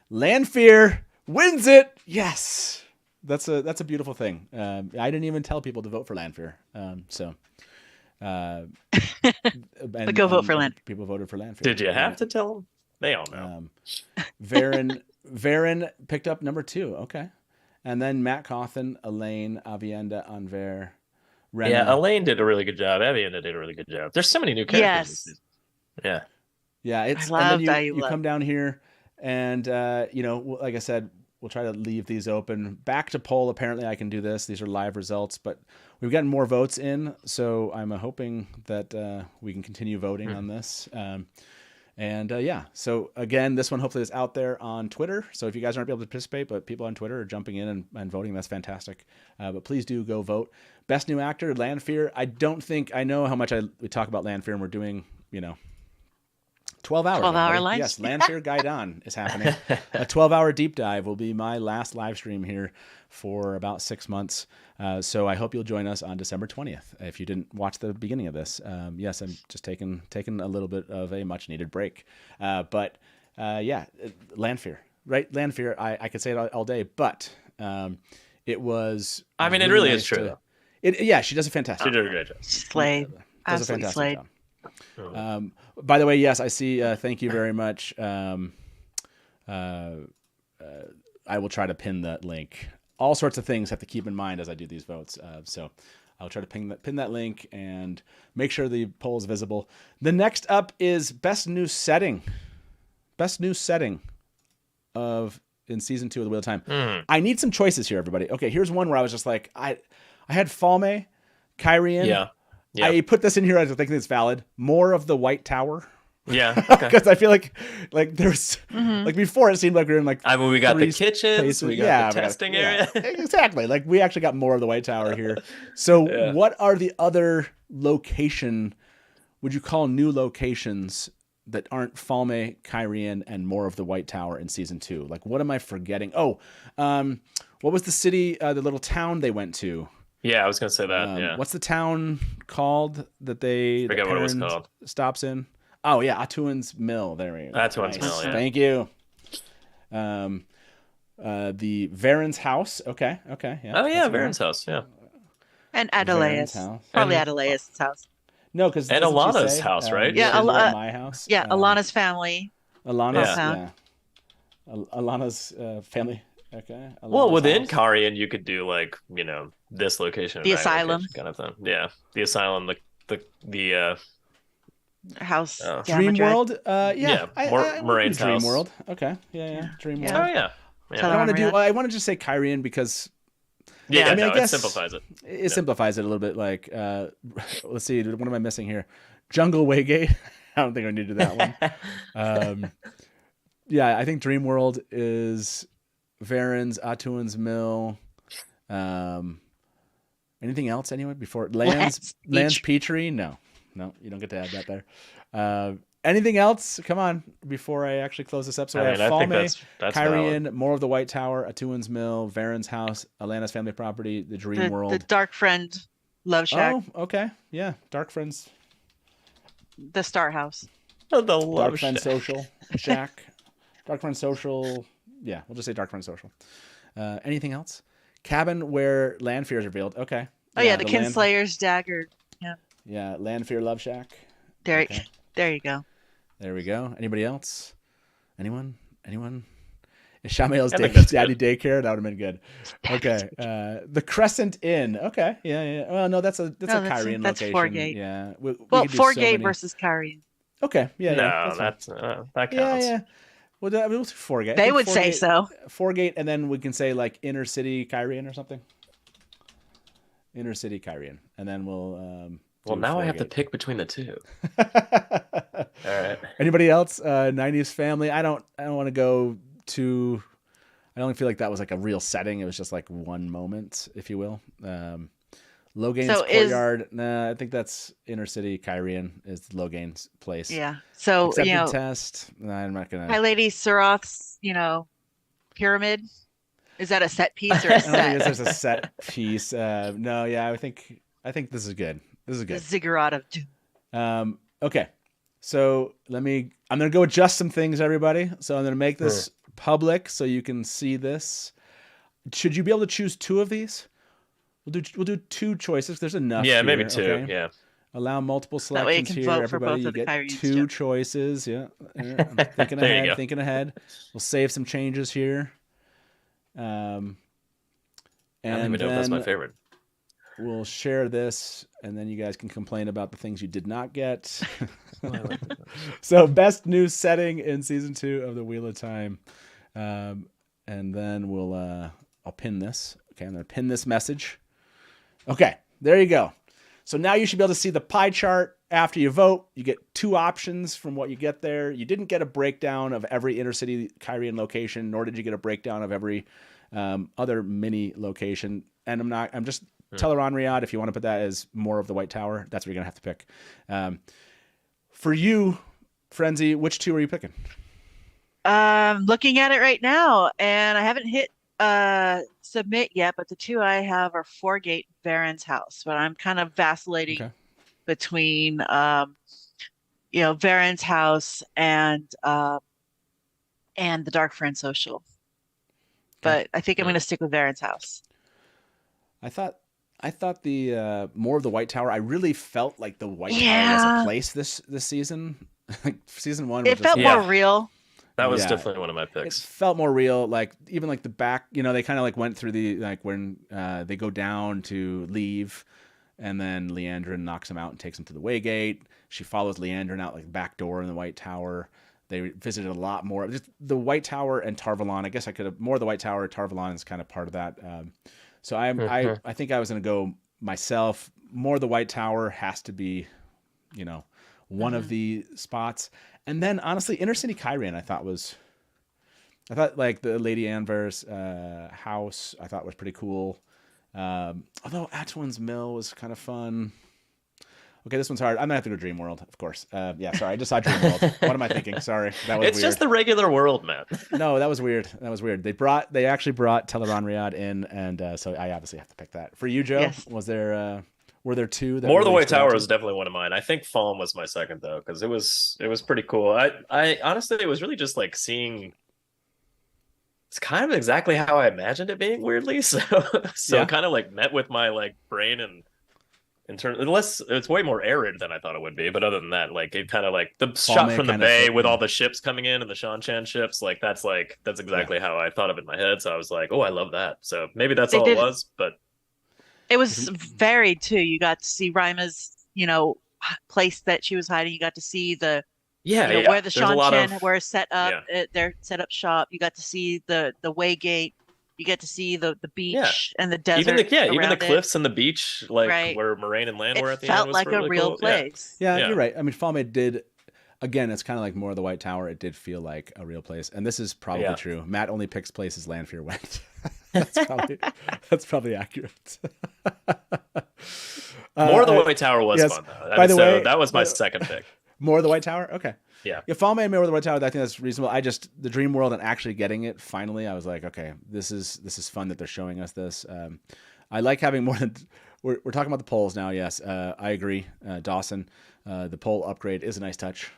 Lanfear wins it. Yes, that's a beautiful thing. I didn't even tell people to vote for Lanfear. But go vote for Lanfear. People voted for Lanfear. Did you have to tell them? They all know. Varen picked up number 2. Okay. And then Matt Cawthon, Elaine, Avienda, Anver, Rena. Yeah, Elaine did a really good job. Avienda did a really good job. There's so many new characters. This season. Yeah. Yeah, I and loved then you Ayula. come down here and, like I said, we'll try to leave these open. Back to poll. Apparently I can do this. These are live results, but we've gotten more votes in, so I'm hoping that we can continue voting on this. So again, this one hopefully is out there on Twitter. So if you guys aren't able to participate, but people on Twitter are jumping in and voting, that's fantastic. But please do go vote. Best new actor, Lanfear. I know how much we talk about Lanfear, and we're doing, 12 hours. 12-hour live Yes, stream. Lanfear Gaidon is happening. A 12-hour deep dive will be my last live stream here for about 6 months. So I hope you'll join us on December 20th. If you didn't watch the beginning of this, yes, I'm just taking a little bit of a much needed break. Lanfear, right? Lanfear. I could say it all day, but it was. I mean, it really nice is true. She does a fantastic. She did a great job. Slayed. Does a Absolutely fantastic slayed. job. By the way, yes, I see. Thank you very much. I will try to pin that link. All sorts of things have to keep in mind as I do these votes. So I'll try to pin that link and make sure the poll is visible. The next up is best new setting. Best new setting in season 2 of The Wheel of Time. I need some choices here, everybody. Okay, here's one where I was just like, I had Falme, Kyrian. Yeah. I put this in here. I was thinking it's valid. More of the White Tower. Yeah. Okay. Because I feel like there's like before it seemed like we were in like. I mean, we got the 3 kitchens, places. we got the testing yeah, area. exactly. Like we actually got more of the White Tower here. So what are the other location? Would you call new locations that aren't Falme, Kyrian, and more of the White Tower in season 2? Like what am I forgetting? Oh, what was the city, the little town they went to? Yeah, I was gonna say that. Yeah. What's the town called that Forget what it was called. Stops in? Oh yeah, Atuan's Mill. There we go. Atuan's Mill, yeah. Thank you. The Varen's house. Okay. Yeah. Oh yeah, Varen's house. Yeah. And Varen's Adelaeus. house. Probably And- Adelaeus' house. No, because And Alana's house, right? Yeah, my house. Yeah, Alana's family. Alana's. Yeah. Alana's family. Okay. Well, Alana's within house. Kyrian, you could do like this location, and The that asylum. location kind of thing. Yeah, the asylum, the House. Oh. Dream Damodred. World. Yeah. Moraine's Dream house. World. Okay. Yeah. Dream Yeah. World. Oh yeah. So I want to Marriott. I want to just say Kyrian because Yeah, I mean, I no, guess it simplifies it. it simplifies it a little bit. Like, let's see, what am I missing here? Jungle Waygate. I don't think I need to do that one. Yeah, I think Dream World is Varen's, Atuan's Mill. Anything else? Anyone before Land's Peachtree? No, you don't get to add that there. Anything else? Come on, before I actually close this up. So I have I think Falme, that's Kyrian, valid. more of the White Tower, Atuan's Mill, Varen's house, Alana's family property, the Dream World. The Dark Friend Love Shack. Oh, okay. Yeah. Dark Friends. The Star House. The Dark love Friend shack. Social Shack. Dark Friend Social Yeah, we'll just say Dark Friend Social. Anything else? Cabin where Lanfear is revealed. Okay. Oh yeah, the Kinslayer's dagger. Yeah. Yeah, Lanfear Love Shack. There, Okay. there you go. There we go. Anybody else? Anyone? Shamael's I think that's daddy good. daycare. That would have been good. Okay. The Crescent Inn. Okay. Yeah. Well, no, that's a Kyrian that's location. Foregate. Yeah. We Well, could do so Foregate many- versus Kyrian. Okay. Yeah. No, fine. that counts. Yeah. We'll do Foregate. I They think would say so. Foregate, and then we can say like Inner City Kyrian or something. Inner City Kyrian, and then we'll. Well, do now I have to Foregate. pick between the two. All right. Anybody else? 90s family. I don't want to go too. I don't feel like that was like a real setting. It was just like one moment, if you will. Logain's So courtyard. Nah, I think that's Inner City Kyrian is Logain's place. Yeah. So Accepted test. Nah, I'm not gonna. High Lady Serath's, pyramid. Is that a set piece or a I don't think set? there's a set piece. No, yeah, I think this is good. This is The good. ziggurat of doom. Okay, so I'm gonna go adjust some things, everybody. So I'm gonna make this public so you can see this. Should you be able to choose two of these? We'll do two choices. There's enough. Yeah, here, maybe two. okay? Yeah. Allow multiple That way you selections can here, vote for everybody. both You of the get Kyrians, two Joe. choices. Yeah, I'm thinking There you ahead. go. Thinking ahead. We'll save some changes here. And I don't even know if that's my favorite. we'll share this, and then you guys can complain about the things you did not get. So, best new setting in season 2 of the Wheel of Time, and then I'll pin this. Okay, I'm gonna pin this message. Okay, there you go. So now you should be able to see the pie chart after you vote. You get two options from what you get there. You didn't get a breakdown of every inner city Kyrian location, nor did you get a breakdown of every other mini location. And I'm just Teleron Riyadh. If you want to put that as more of the White Tower, that's what you're gonna have to pick. For you, Frenzy, which two are you picking? Looking at it right now, and I haven't hit submit yet, but the two I have are Foregate and Varen's house. But I'm kind of vacillating between Varen's house and the Dark Friend Social. But I think I'm going to stick with Varen's house. I thought the more of the White Tower. I really felt like the White Tower was a place this season. Like season 1 was It felt more real. That was Yeah. definitely one of my It picks. felt more real. Like even like the back, they kind of like went through the like when they go down to leave, and then Leandrin knocks him out and takes him to the Waygate. She follows Leandrin out like the back door in the White Tower. They visited a lot more. Just the White Tower and Tarvalon. I guess I could have more of the White Tower. Tarvalon is kind of part of that. So I think I was going to go myself. More of the White Tower has to be, one of the spots. And then honestly, Inner City Kyrian I thought like the Lady Anver's house I thought was pretty cool. Although Atuan's Mill was kind of fun. Okay, this one's hard. I'm gonna have to go Dream World, of course. Yeah, sorry, I just saw Dream World. What am I thinking? Sorry, that was It's weird. just the regular world, man. No, that was weird. They actually brought Teleron Riyadh in, and so I obviously have to pick that. For you, Joe, Yes. was there were there two? That More of the really White stood out Tower to was you? definitely one of mine. I think Falm was my second though, because it was pretty cool. I honestly, it was really just like seeing. It's kind of exactly how I imagined it being, weirdly. So Yeah. kind of like met with my like brain and in terms, unless it's way more arid than I thought it would be. But other than that, like it kind of like the shot May from the kind of bay fit, with yeah. all the ships coming in and the Shan-Chan ships, that's exactly how I thought of it in my head. So I was like, oh, I love that. So maybe that's They all did- it was, but. It was varied too. You got to see Rima's, place that she was hiding. You got to see the Yeah, where the There's a lot Shan-Chan of- were set up, their set up shop. You got to see the Waygate. You get to see the beach and the desert. Even the around it. cliffs and the beach, like Right. where Moraine and Land were It at the end. felt Was like a really real cool. place. Yeah, Yeah. you're right. I mean, Falme did. Again, it's kind of like more of the White Tower. It did feel like a real place, and this is probably Yeah. true. Matt only picks places Lanfear went. that's probably accurate. More of the White Tower was yes. fun though. By the way, that was my second pick. More of the White Tower? Okay. Yeah. Yeah, Falme and more of the White Tower, I think that's reasonable. The Dream World and actually getting it finally, I was like, okay, this is fun that they're showing us this. I like having more than we're talking about the polls now, yes. I agree. Dawson, the poll upgrade is a nice touch.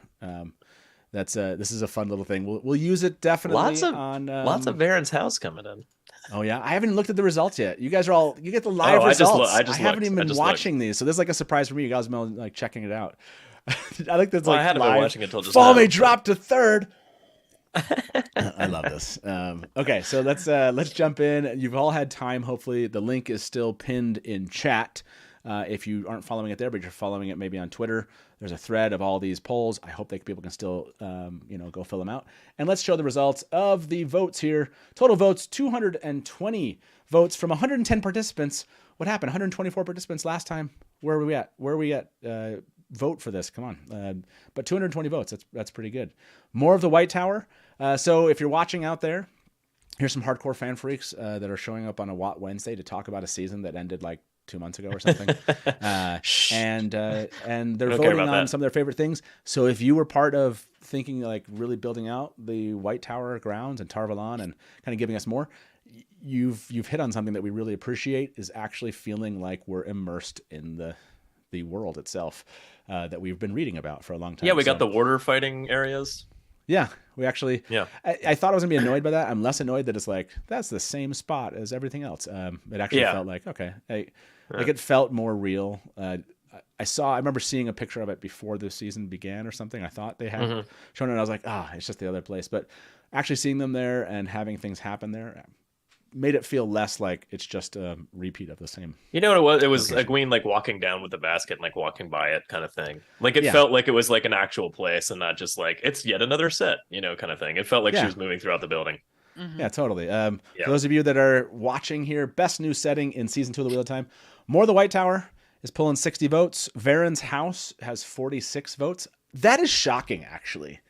this is a fun little thing. We'll use it definitely on lots of Varen's house coming in. Oh yeah, I haven't looked at the results yet. You guys are you get the live results. I haven't even been watching these, so this is like a surprise for me. You guys have been like checking it out. I think that's like I hadn't live. been watching it until just Fall now. May dropped to third. I love this. Okay, so let's jump in. You've all had time. Hopefully, the link is still pinned in chat. If you aren't following it there, but you're following it maybe on Twitter, there's a thread of all these polls. I hope that people can still, go fill them out. And let's show the results of the votes here. Total votes, 220 votes from 110 participants. What happened? 124 participants last time. Where are we at? Vote for this. Come on. But 220 votes. That's pretty good. More of the White Tower. So if you're watching out there, here's some hardcore fan freaks that are showing up on a Watt Wednesday to talk about a season that ended like 2 months ago or something. And they're voting on some of their favorite things. So if you were part of thinking like really building out the White Tower grounds and Tar Valon and kind of giving us more, you've hit on something that we really appreciate, is actually feeling like we're immersed in the world itself that we've been reading about for a long time. Yeah, we got the water fighting areas. Yeah, we actually. Yeah, I thought I was gonna be annoyed by that. I'm less annoyed that it's like that's the same spot as everything else. It actually felt like okay, like it felt more real. I remember seeing a picture of it before the season began or something. I thought they had shown it. And I was like, it's just the other place. But actually seeing them there and having things happen there made it feel less like it's just a repeat of the same. You know what it was? It was Egwene like walking down with the basket and like walking by it kind of thing. Like it felt like it was like an actual place and not just like it's yet another set, kind of thing. It felt like she was moving throughout the building. Mm-hmm. Yeah, totally. For those of you that are watching here, best new setting in season 2 of the Wheel of Time. More of the White Tower is pulling 60 votes. Varen's house has 46 votes. That is shocking, actually.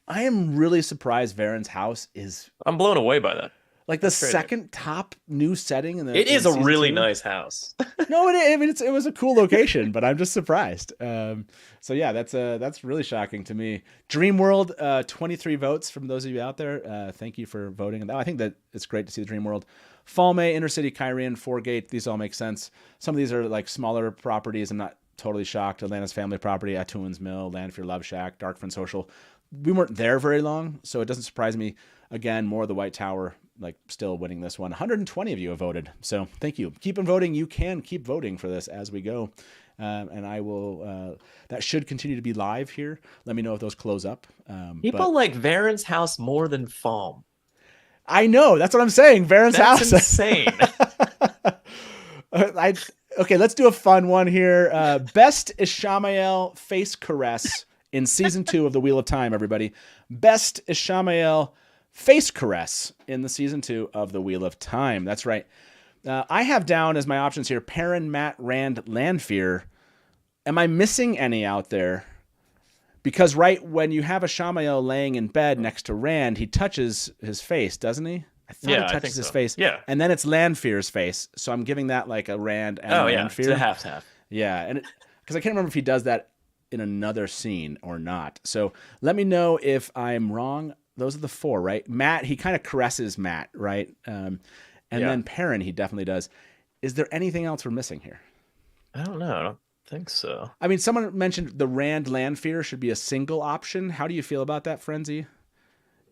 I am really surprised Varen's house is... I'm blown away by that. Like the second top new setting in the. It is a really nice house. No, it was a cool location, but I'm just surprised. So yeah, that's really shocking to me. Dream World, 23 votes from those of you out there. Thank you for voting. I think that it's great to see the Dream World. Fall May, Intercity, Kyrian, Foregate. These all make sense. Some of these are like smaller properties. I'm not totally shocked. Atlanta's Family Property, Atuan's Mill, Landfear Love Shack, Darkfront Social. We weren't there very long, so it doesn't surprise me. Again, more of the White Tower. Like still winning this one. 120 of you have voted. So thank you. Keep on voting. You can keep voting for this as we go. And I will, that should continue to be live here. Let me know if those close up. People like Varen's house more than Falm. I know. That's what I'm saying. Varen's house. That's insane. Okay, let's do a fun one here. Best Ishamael face caress in season 2 of the Wheel of Time, everybody. Best Ishamael face caress in the season 2 of the Wheel of Time. That's right. I have down as my options here Perrin, Mat, Rand, Landfear. Am I missing any out there? Because right when you have a Ishamael laying in bed next to Rand, he touches his face, doesn't he? I thought he touches his face. Yeah. And then it's Landfear's face. So I'm giving that like a Rand and Landfear. It's a half. Yeah. And because I can't remember if he does that in another scene or not. So let me know if I'm wrong. Those are the 4, right? Mat, he kind of caresses Mat, right? And then Perrin, he definitely does. Is there anything else we're missing here? I don't know. I don't think so. I mean, someone mentioned the Rand Landfear should be a single option. How do you feel about that, Frenzy?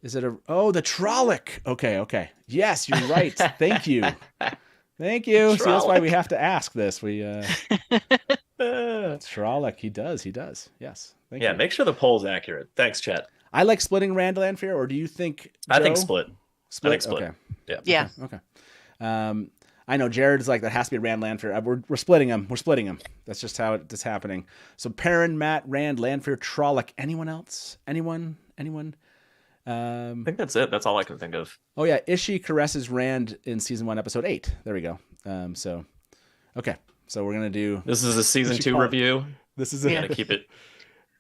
Is it the Trolloc? Okay. Yes, you're right. Thank you. Thank you. See, that's why we have to ask this. Trolloc, he does. Yes. Thank you. Make sure the poll's accurate. Thanks, chat. I like splitting Rand Landfear, or do you think Joe? I think split. Split? I think split. Okay. Yeah. Okay. I know Jared is like, that has to be Rand Landfear. We're splitting them. We're splitting them. That's just how it's happening. So Perrin, Mat, Rand, Landfear, Trolloc. Anyone else? Anyone? I think that's it. That's all I can think of. Oh yeah, Ishi caresses Rand in season 1, episode 8. There we go. Okay. So we're gonna do. This is a season 2 review. This is gonna keep it.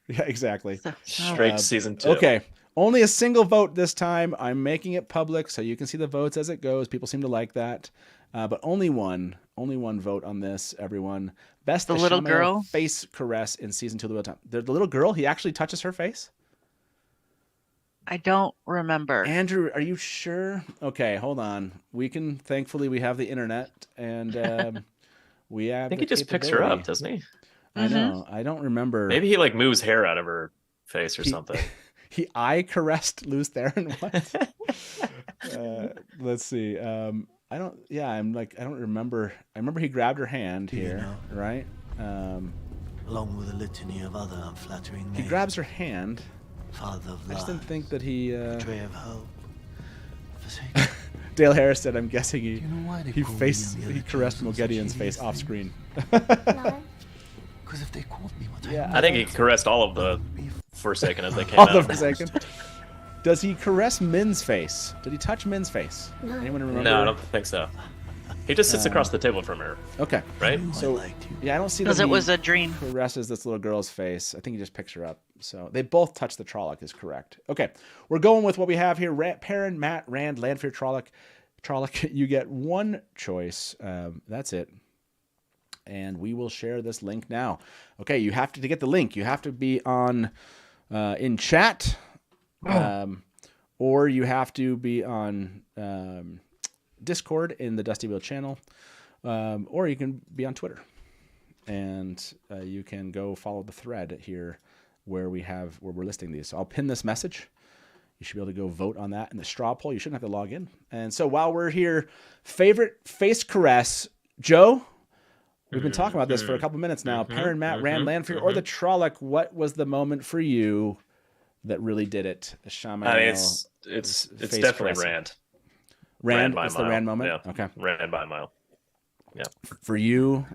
Yeah, exactly. Straight to season 2. Okay. Only a single vote this time. I'm making it public so you can see the votes as it goes. People seem to like that. But only one vote on this, everyone. Best the little girl face caress in season 2 of the Wheel of Time. The little girl, he actually touches her face? I don't remember. Andrew, are you sure? Okay, hold on. Thankfully we have the internet and we have I think he just picks her up, doesn't he? I know. I don't remember. Maybe he like moves hair out of her face or something. He eye caressed Luz Theron. What? Let's see. I don't. Yeah, I'm like I don't remember. I remember he grabbed her hand here, right? Along with a litany of other unflattering names. He grabs her hand. Father of I just didn't lies, think that he. Betrayer of hope. Forsaken. Dale Harris said, "I'm guessing Do you know why they he call faced me on the he other caressed terms of such Mogedian's face hideous off things? screen." Because if they called me what Yeah, I I think he caressed all of the Forsaken as they came All out. the Forsaken. Does he caress Min's face? Did he touch Min's face? Anyone remember? No, I don't think so. He just sits across the table from her, Okay. right? So yeah, I don't see that Because it he was a dream. caresses this little girl's face. I think he just picks her up. So they both touch the Trolloc is correct. Okay, we're going with what we have here. Perrin, Matt, Rand, Lanfear, Trolloc. Trolloc, you get one choice. That's it. And we will share this link now. Okay, you have to get the link. You have to be on in chat, or you have to be on Discord in the Dusty Wheel channel, or you can be on Twitter, and you can go follow the thread here where we're listing these. So I'll pin this message. You should be able to go vote on that in the straw poll. You shouldn't have to log in. And so while we're here, favorite face caress, Joe. We've been talking about this for a couple minutes now. Perrin, Matt, Rand, Lanfear, or the Trolloc. What was the moment for you that really did it? Shaman. I mean, it's definitely Rand. Rand by is a the mile. Rand moment. Yeah. Okay. Rand by a mile. Yeah. For you,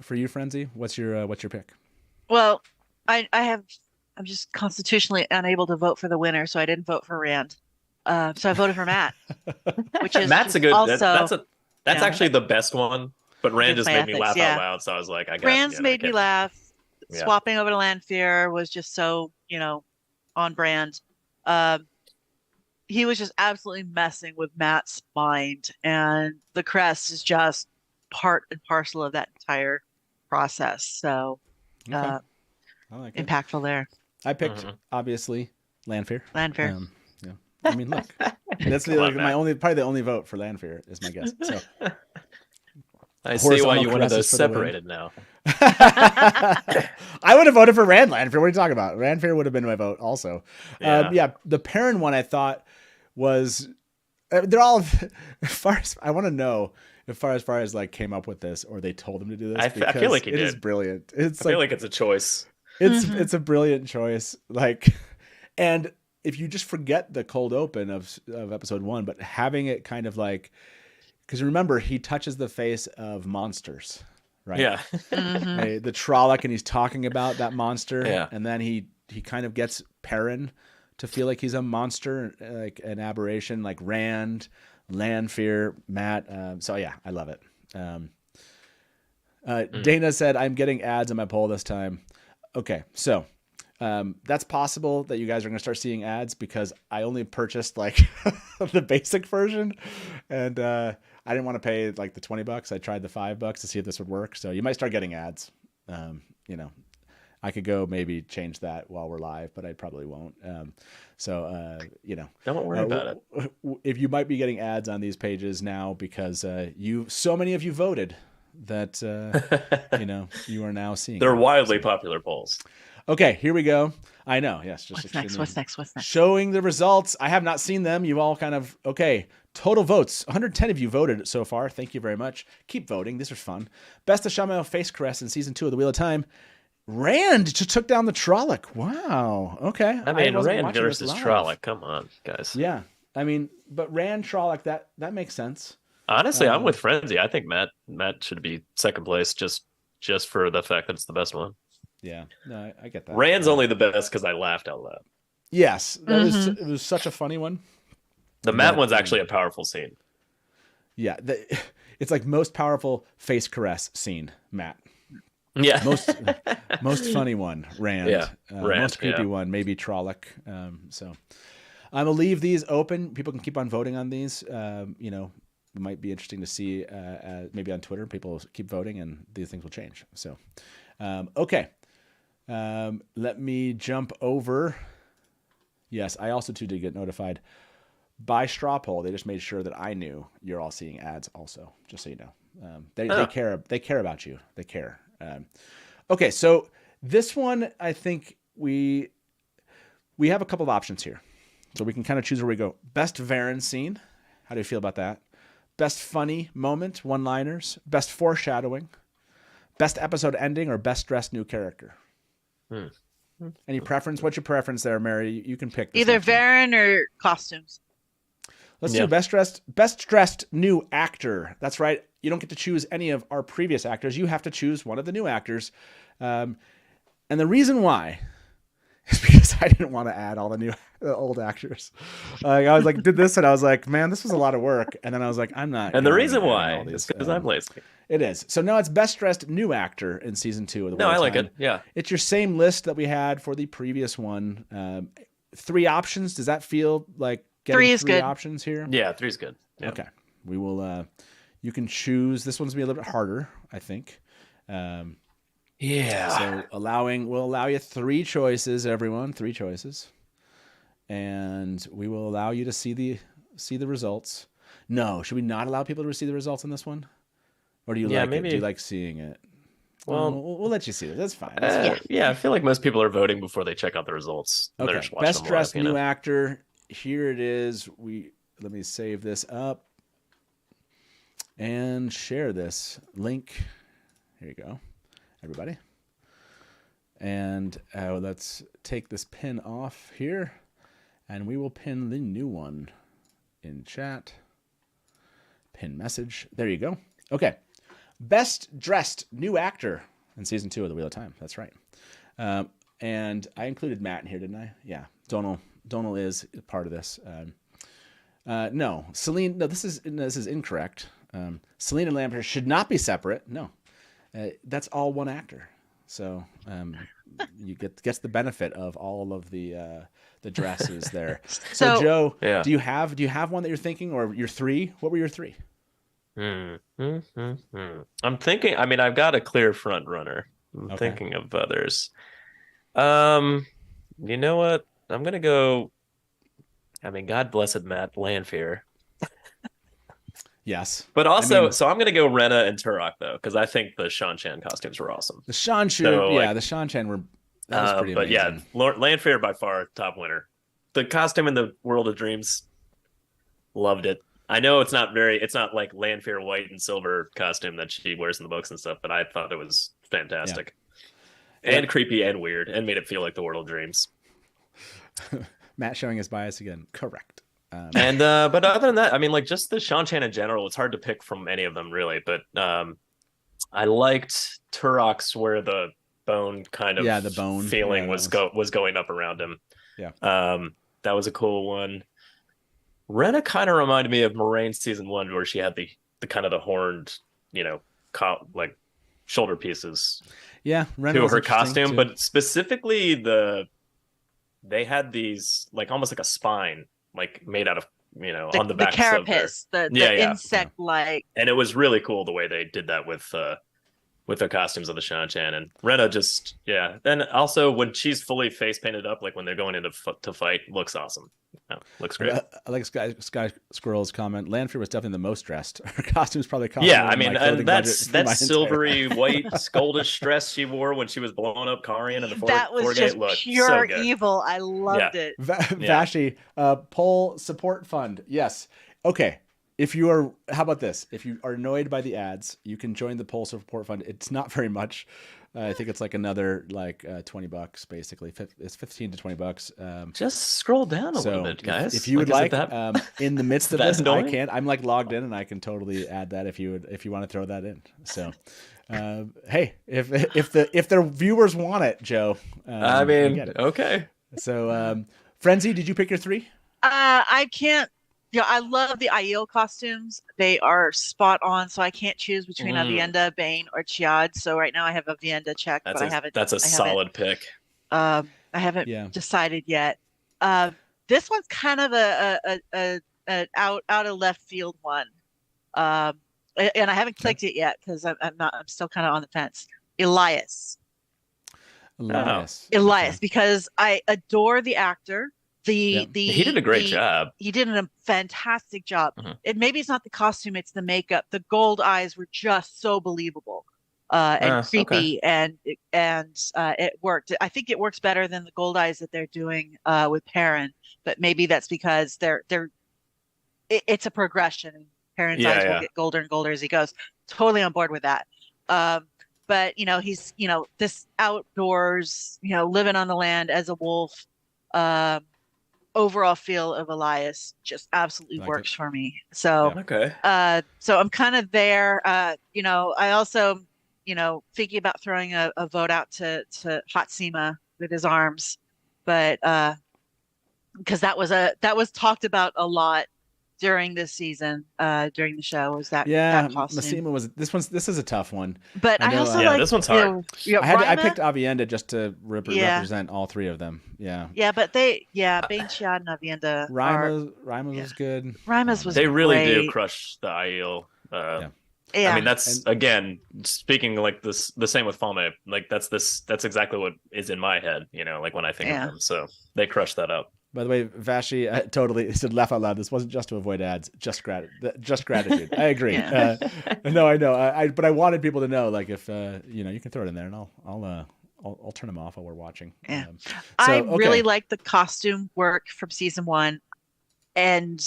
Frenzy, what's your pick? Well, I'm just constitutionally unable to vote for the winner, so I didn't vote for Rand. So I voted for Matt, which is Matt's a good. also, That's yeah. actually the best one. But Rand Against just my made me ethics, laugh yeah. out loud, so I was like, I got. Rand's made me laugh. Yeah. Swapping over to Lanfear was just so, on brand. He was just absolutely messing with Matt's mind, and the crest is just part and parcel of that entire process. So, Okay. I like it. impactful there. I picked obviously Lanfear. Lanfear. Yeah. I mean, look, that's probably the only vote for Lanfear is my guess. So I see why horizontal you wanted caresses those for the win. separated now. I would have voted for Rand Lanfear. What are you talking about? Lanfear would have been my vote also. Yeah. The Perrin one I thought was they're all as far as I want to know as far as like came up with this or they told him to do this. I feel like he it did. is brilliant. I feel like it's a choice. It's a brilliant choice. Like, and if you just forget the cold open of episode 1, but having it kind of like, because remember he touches the face of monsters, right? Yeah. The Trolloc, and he's talking about that monster, Yeah. and then he kind of gets Perrin to feel like he's a monster, like an aberration, like Rand, Lanfear, Matt. So yeah, I love it. Dana said, "I'm getting ads on my poll this time." Okay, so that's possible that you guys are going to start seeing ads because I only purchased like the basic version, and I didn't want to pay like the $20. I tried the $5 to see if this would work. So you might start getting ads. I could go maybe change that while we're live, but I probably won't. Don't worry about it. If you might be getting ads on these pages now because so many of you voted that you are now seeing. They're wildly popular polls. Okay, here we go. I know. Yes. What's next? What's next? Showing the results. I have not seen them. You've all kind of, okay. Total votes. 110 of you voted so far. Thank you very much. Keep voting. These are fun. Best of Shaman face caress in season 2 of The Wheel of Time. Rand just took down the Trolloc. Wow. Okay. I mean, wasn't Rand watching versus this live. Trolloc. Come on, guys. Yeah. I mean, but Rand Trolloc, that makes sense. Honestly, I'm with Frenzy. I think Matt should be second place just for the fact that it's the best one. Yeah. No, I get that. Rand's only the best because I laughed out loud. Yes. It was such a funny one. The Matt one's actually a powerful scene. Yeah. It's like most powerful face caress scene, Matt. Yeah. Most funny one, Rand. Yeah. Rand, most creepy one, maybe Trolloc. So I'm gonna leave these open. People can keep on voting on these. It might be interesting to see maybe on Twitter. People keep voting, and these things will change. So, okay. Let me jump over. Yes, I also too did get notified by straw poll. They just made sure that I knew you're all seeing ads also, just so you know. They care. They care about you. They care. Okay, so this one, I think we have a couple of options here. So we can kind of choose where we go. Best Varen scene. How do you feel about that? Best funny moment, one-liners. Best foreshadowing. Best episode ending, or best dressed new character. Any preference? What's your preference there, Mary? You can pick this Either next one. Varen or costumes. Let's do best dressed new actor. That's right. You don't get to choose any of our previous actors. You have to choose one of the new actors. And the reason why is because I didn't want to add all the old actors. I was like, did this, and I was like, man, this was a lot of work. And then I was like, I'm not. And the reason all why these, is because I'm lazy. It is. So now it's best dressed new actor in season 2 of the No, Wheel I of like Time. it. Yeah. It's your same list that we had for the previous one. 3 options. Does that feel like getting 3 is 3 good. options here? Yeah, 3's good. Yeah. Okay. We will. You can choose. This one's gonna be a little bit harder, I think. Yeah. So we'll allow you 3 choices, everyone. 3 choices, and we will allow you to see the results. No, should we not allow people to see the results on this one, or do you like it? Do you like seeing it? Well, we'll let you see it. That's fine. Yeah, I feel like most people are voting before they check out the results. They're Okay. just watching Best them dressed live, new actor. Here it is. Let me save this up and share this link. Here you go, everybody. And let's take this pin off here, and we will pin the new one in chat. Pin message. There you go. Okay. Best dressed new actor in season 2 of the Wheel of Time. That's right. And I included Matt in here, didn't I? Yeah. Donal is part of this. No, Celine. No, this is incorrect. Celine and Lambert should not be separate. No, that's all one actor. So you gets the benefit of all of the dresses there. So Joe, do you have one that you're thinking, or your 3? What were your 3? I'm thinking. I mean, I've got a clear front runner. I'm thinking of others. You know what? I'm gonna go. I mean, God blessed Matt Lanfear. Yes, but also, so I'm gonna go Rena and Turok though, because I think the Shan Chan costumes were awesome. The Shan Chan, the Shan Chan were. That was pretty amazing. But yeah, Lanfear by far top winner. The costume in the World of Dreams, loved it. I know it's not like Lanfear white and silver costume that she wears in the books and stuff, but I thought it was fantastic. Yeah. And creepy and weird, and made it feel like the World of Dreams. Matt showing his bias again. Correct. But other than that, I mean, like just the Shan Chan in general, it's hard to pick from any of them really. But I liked Turok's where the bone kind of the bone feeling was going up around him. Yeah. That was a cool one. Rena kind of reminded me of Moraine season 1, where she had the kind of the horned, like shoulder pieces. Yeah, Rena to was her costume, too. But specifically they had these like almost like a spine, like made out of on the back. The carapace, the insect like. And it was really cool the way they did that with the costumes of the Shan Chan and Rena. Just Then also when she's fully face painted up, like when they're going into to fight, looks awesome. Looks great. I like Sky Squirrel's comment. Lanfear was definitely the most dressed. Her costumes probably cost. Yeah, I mean, and that silvery white scoldish dress she wore when she was blowing up Karian in the that was just pure evil. I loved it. Vashi, poll support fund. Yes. Okay. How about this? If you are annoyed by the ads, you can join the poll support fund. It's not very much. I think it's like another $20 basically. It's $15 to $20. Just scroll down a little bit, guys. If you would like, in the midst of this, I can. I'm like logged in, and I can totally add that if you want to throw that in. So, hey, if the viewers want it, Joe, I mean, get it. Okay. So, Frenzy, did you pick your 3? I can't. I love the Aiel costumes. They are spot on, so I can't choose between Avienda, Bane, or Chiad. So right now I have Avienda checked, but I haven't. That's a solid pick. I haven't decided yet. This one's kind of a out of left field one, and I haven't clicked it yet because I'm still kind of on the fence. Elias, because I adore the actor. He did a great job. He did a fantastic job. Maybe it's not the costume, it's the makeup. The gold eyes were just so believable. and Okay. creepy, and it worked. I think it works better than the Gold Eyes that they're doing with Perrin, but maybe that's because it's a progression. Perrin's Yeah, eyes will yeah. get golder and golder as he goes. Totally on board with that. Um, but he's this outdoors, living on the land as a wolf. Um, Overall feel of Elias just absolutely I like it. works for me. So, Yeah. Okay. so I'm kind of there. I also, thinking about throwing a vote out to Hatsima with his arms, but because that was talked about a lot during this season, during the show, was that Yeah, costume. Massimo was this is a tough one. But I I know. also Yeah, like, this one's hard. I Rima. picked Avienda just to Yeah, represent all three of them. Yeah, but Bane Chiad and Avienda are, Rima yeah. was good. Rima's was They really do great. crush the Aiel. Yeah. I Yeah. mean, that's And- again speaking like this. The same with Falme. Like that's exactly what is in my head. Like when I think Yeah. of them. So they crush that up. By the way, Vashi totally said laugh out loud. This wasn't just to avoid ads, just gratitude. I agree. Yeah. No, I know. But I wanted people to know, like, if you can throw it in there, and I'll turn them off while we're watching. Yeah. So, I okay. really like the costume work from season 1, and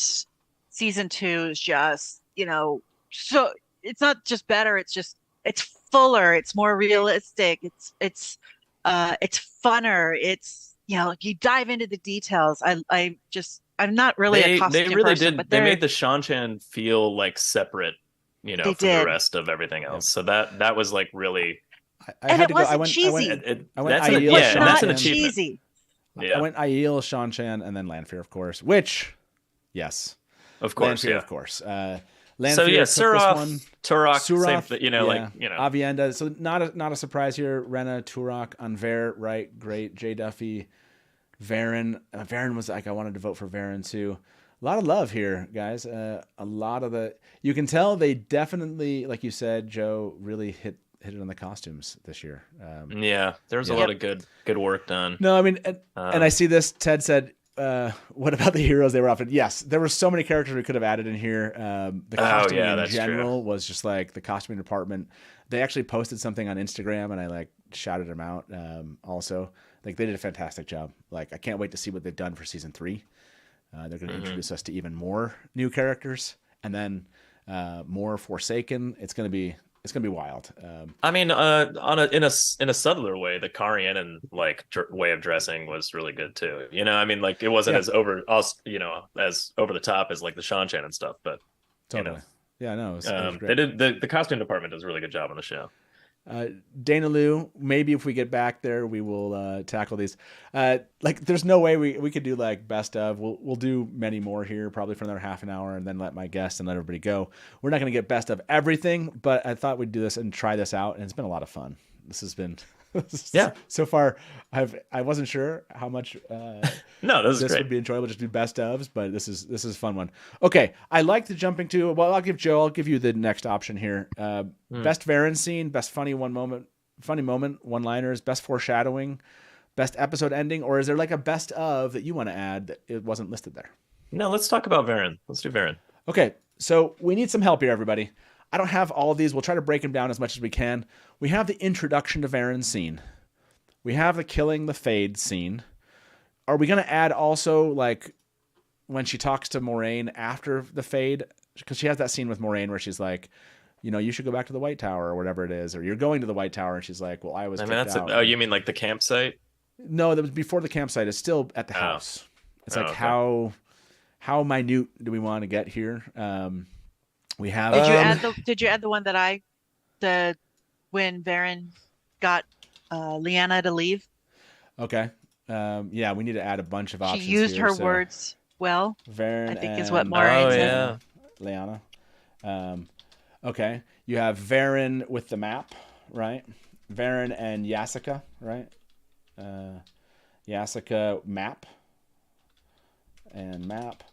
season 2 is just, so it's not just better, it's fuller, it's more realistic, it's funner, it's you dive into the details. I'm not really a They costume really person, did. but They made the Shanchan feel like separate. They From the did. rest of everything else. So that was like really. I and had it to go. I wasn't went. cheesy. I went That's an, Aiel, It was yeah, not that's an Shanchan. achievement. cheesy. Yeah, I went Aiel, Shanchan, and then Lanfear, of course. Which, yes, of course, Lanfear, yeah. of course. So Lanfear yeah, took this Suroth, one. Turok, same, Suroth, like Avienda. So not a surprise here. Rena, Turok, Anver, right? Great. Jay Duffy, Varen. Varen was like, I wanted to vote for Varen too. A lot of love here, guys. A lot of you can tell they definitely, like you said, Joe, really hit it on the costumes this year. Yeah, there was a lot of good work done. No, I mean, and I see this. Ted said, "What about the heroes they were offered?" Yes, there were so many characters we could have added in here. The costuming in that's general was just like the costuming department. They actually posted something on Instagram, and I like shouted them out. Also, like they did a fantastic job. Like I can't wait to see what they've done for season 3. They're going to introduce us to even more new characters, and then more Forsaken. It's going to be wild. I mean, in a subtler way, the Karianan way of dressing was really good too. I mean, like it wasn't as as over the top as like the Shanchan and stuff, but Totally. Yeah, no, it was they great. did the costume department does a really good job on the show. Dana Lou, maybe if we get back there, we will tackle these. Like, there's no way we could do like best of. We'll do many more here, probably for another half an hour, and then let my guests and let everybody go. We're not going to get best of everything, but I thought we'd do this and try this out, and it's been a lot of fun. This has been so far. I wasn't sure how much no, this is great. would be enjoyable, just do best ofs, but this is a fun one. Okay, I like the jumping to. Well, I'll give you the next option here. Best Varen scene, best funny moment, one-liners, best foreshadowing, best episode ending, or is there like a best of that you want to add that it wasn't listed there? No, let's talk about Varen. Let's do Varen. Okay, so we need some help here, everybody. I don't have all of these. We'll try to break them down as much as we can. We have the introduction to Varen's scene. We have the killing the Fade scene. Are we going to add also, like, when she talks to Moraine after the Fade? Because she has that scene with Moraine where she's like, you should go back to the White Tower or whatever it is. Or you're going to the White Tower. And she's like, well, I was kicked out. Oh, you mean like the campsite? No, that was before the campsite. It's still at the house. It's like, okay. how minute do we want to get here? We have. Did you add the one that when Varen got Lyanna to leave? Okay. Yeah, we need to add a bunch of options. She used here, her words well. Varen, I think is what Moraine oh said. yeah, Lyanna. Okay, you have Varen with the map, right? Varen and Yasika, right? Yasika map and map.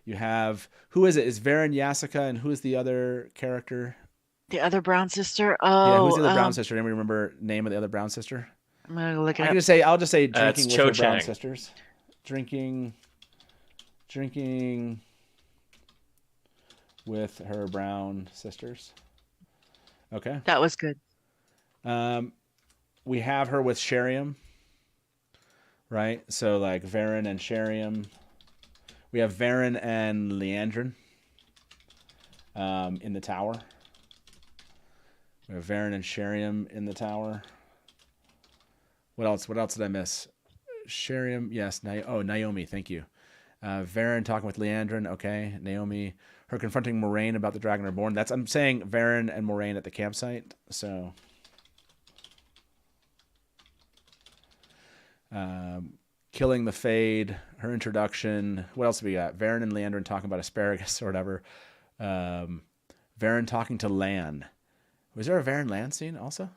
You have, who is it? Is Varen Yasika, and who is the other character? The other brown sister. Oh, yeah, who's the other brown sister? Anybody remember the name of the other brown sister? I'm gonna look it up. I'll just say drinking with Cho her brown Chang. sisters. Drinking with her brown sisters. Okay. That was good. We have her with Sheriam, right? So like Varen and Sheriam. We have Varen and Leandrin in the tower. We have Varen and Sheriam in the tower. What else? What else did I miss? Sheriam, yes. Naomi, thank you. Varen talking with Leandrin, okay. Naomi, her confronting Moraine about the Dragon Reborn. I'm saying Varen and Moraine at the campsite. So, killing the Fade, her introduction. What else do we got? Varen and Leandrin talking about asparagus or whatever. Varen talking to Lan. Was there a Varen Lan scene also?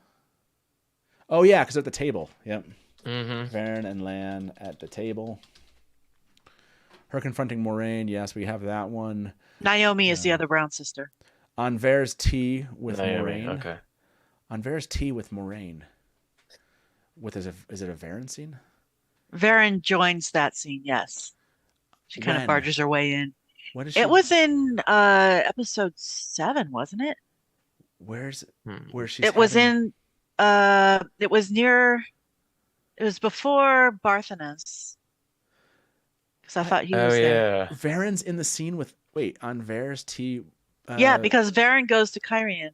Oh yeah, because at the table. Yep. Mm-hmm. Varen and Lan at the table. Her confronting Moraine. Yes, we have that one. Naomi is the other brown sister. On Ver's tea with Naomi, Moraine. okay. On Ver's tea with Moraine. Is it a Varen scene? Varen joins that scene, yes. She kind When? of barges her way in. When is she? It was in episode 7, wasn't it? Where's she? It was it was before Barthanas. Because I thought he was there. Yeah. Varen's in the scene with on Ver's tea. Yeah, because Varen goes to Kyrian.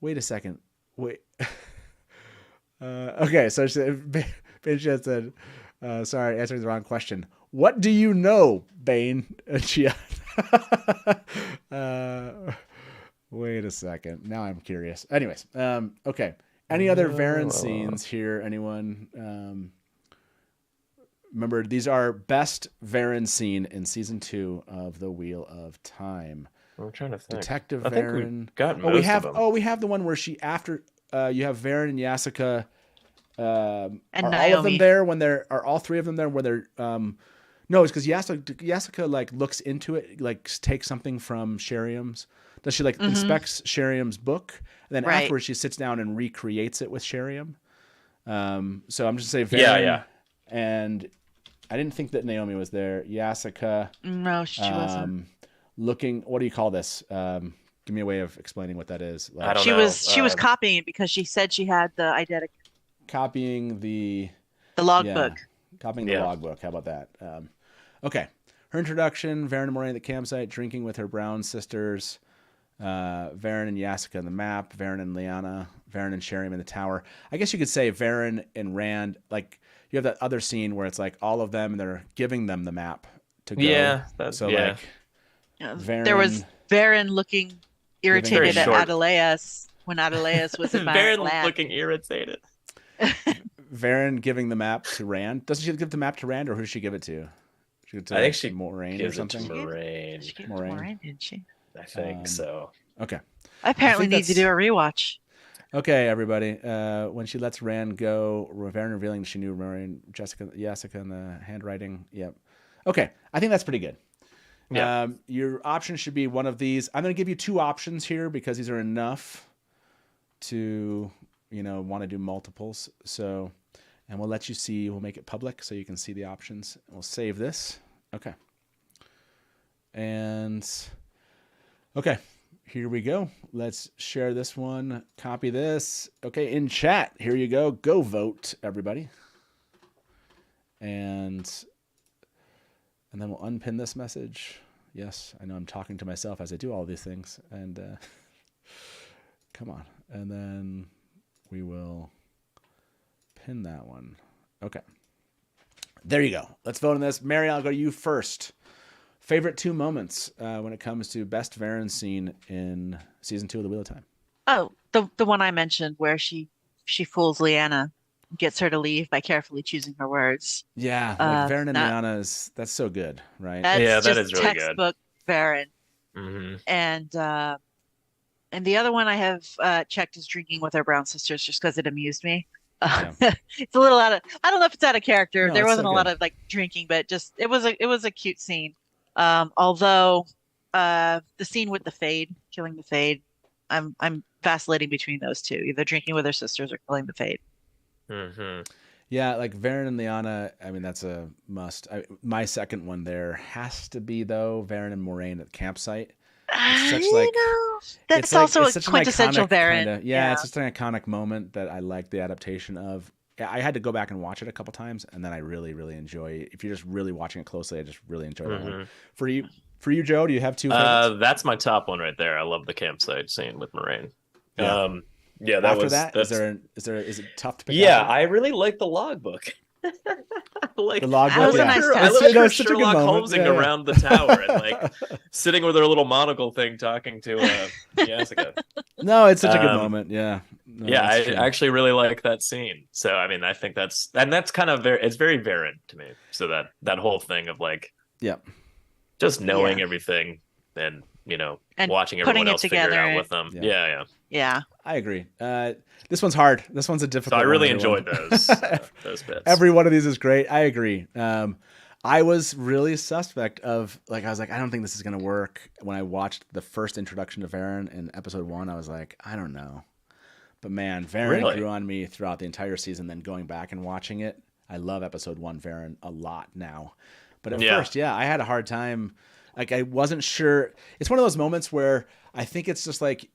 Wait a second. Wait. Okay, so Bane just said, sorry, answering the wrong question. What do you know, Bane? And she, wait a second. Now I'm curious. Anyways, okay. Any other Varen scenes here? Anyone? Remember, these are best Varen scene in season 2 of The Wheel of Time. I'm trying to think. Detective I think Varen. we got most of them. We have the one where she after you have Varen and Yasika. And are Naomi. all of them there when are all three of them there when they're no, it's because Yasika like looks into it, like takes something from Sheriam's. Does she inspects Sheriam's book, and then Right. afterwards she sits down and recreates it with Sheriam. So I'm just saying Varen, Yeah. and I didn't think that Naomi was there. Yasika. No, she wasn't. Looking, what do you call this? Give me a way of explaining what that is. Like, I don't She know. was copying it because she said she had the eidetic, copying the logbook. Copying the logbook. How about that? Okay. Her introduction, Varen and Moraine at the campsite, drinking with her brown sisters, Varen and Yasika on the map, Varen and Lyanna, Varen and Sheriam in the tower. I guess you could say Varen and Rand, like you have that other scene where it's like all of them and they're giving them the map to go. Yeah. Like Varen, There was Varen looking irritated at short. Adeleas when Adeleas was admiring Varen Lan. looking irritated. Varen giving the map to Rand. Doesn't she give the map to Rand, or who does she give it to? She gives it to I think she Moraine or gives it something. to Moraine. She gave it to Moraine. Moraine, didn't she? I think so. Okay. I apparently think need to do a rewatch. Okay, everybody. When she lets Rand go, Varen revealing she knew Moraine, Yasika, and the handwriting. Yep. Okay, I think that's pretty good. Yeah. Your option should be one of these. I'm going to give you 2 options here because these are enough to, want to do multiples. So, and we'll let you see. We'll make it public so you can see the options. We'll save this. Okay. And okay. Here we go. Let's share this one. Copy this. Okay, in chat, here you go. Go vote, everybody. And then we'll unpin this message. Yes, I know I'm talking to myself as I do all these things. And come on. And then we will pin that one. Okay. There you go. Let's vote on this. Mary, I'll go to you first. Favorite 2 moments when it comes to best Varen scene in season 2 of The Wheel of Time? Oh, the one I mentioned where she fools Lyanna, gets her to leave by carefully choosing her words. Yeah, like Varen and Lyanna that's so good, right? That's Yeah, that just is really good. textbook Varen. Mm-hmm. And the other one I have checked is drinking with her brown sisters just because it amused me. It's a little I don't know if it's out of character. No, there it's wasn't so a lot good. of like drinking, but just it was a cute scene. Although the scene with the Fade, killing the Fade, I'm vacillating between those two, either drinking with her sisters or killing the Fade. Mm-hmm. Yeah, like Varen and Lyanna, I mean, that's a must. My second one there has to be, though, Varen and Moraine at the campsite. It's such You like know, that's it's like also it's a such an quintessential iconic Varen. kinda, yeah, it's just an iconic moment that I like the adaptation of. Yeah, I had to go back and watch it a couple times, and then I really, really enjoy. If you're just really watching it closely, I just really enjoy that one. For you, Joe, do you have two favorites? That's my top one right there. I love the campsite scene with Moraine. Yeah. Yeah, After that, that's is it tough to pick? yeah. After? I really like the logbook. Like The That logbook, was a yeah. nice I touch. like her It's such a good Sherlock moment. Holmesing Yeah, yeah. around the tower and like sitting with her little monocle thing, talking to Jessica. No, it's such a good Um, moment. Yeah. No, Yeah, I that's true. actually really like that scene. So I mean, I think that's kind of it's very Varen to me. So that whole thing of like Yeah. just knowing Yeah. everything and And watching putting everyone it else figure it together. out with them. Yeah. Yeah. Yeah. I agree. This one's hard. This one's a So difficult I really one, everyone. enjoyed those bits. Every one of these is great. I agree. I was really suspect of I was like, I don't think this is gonna work. When I watched the first introduction to Varen in episode 1, I was like, I don't know. But man, Varen Really? grew on me throughout the entire season. Then going back and watching it, I love episode 1 Varen a lot now. But at first, I had a hard time. Like I wasn't sure. It's one of those moments where I think it's just like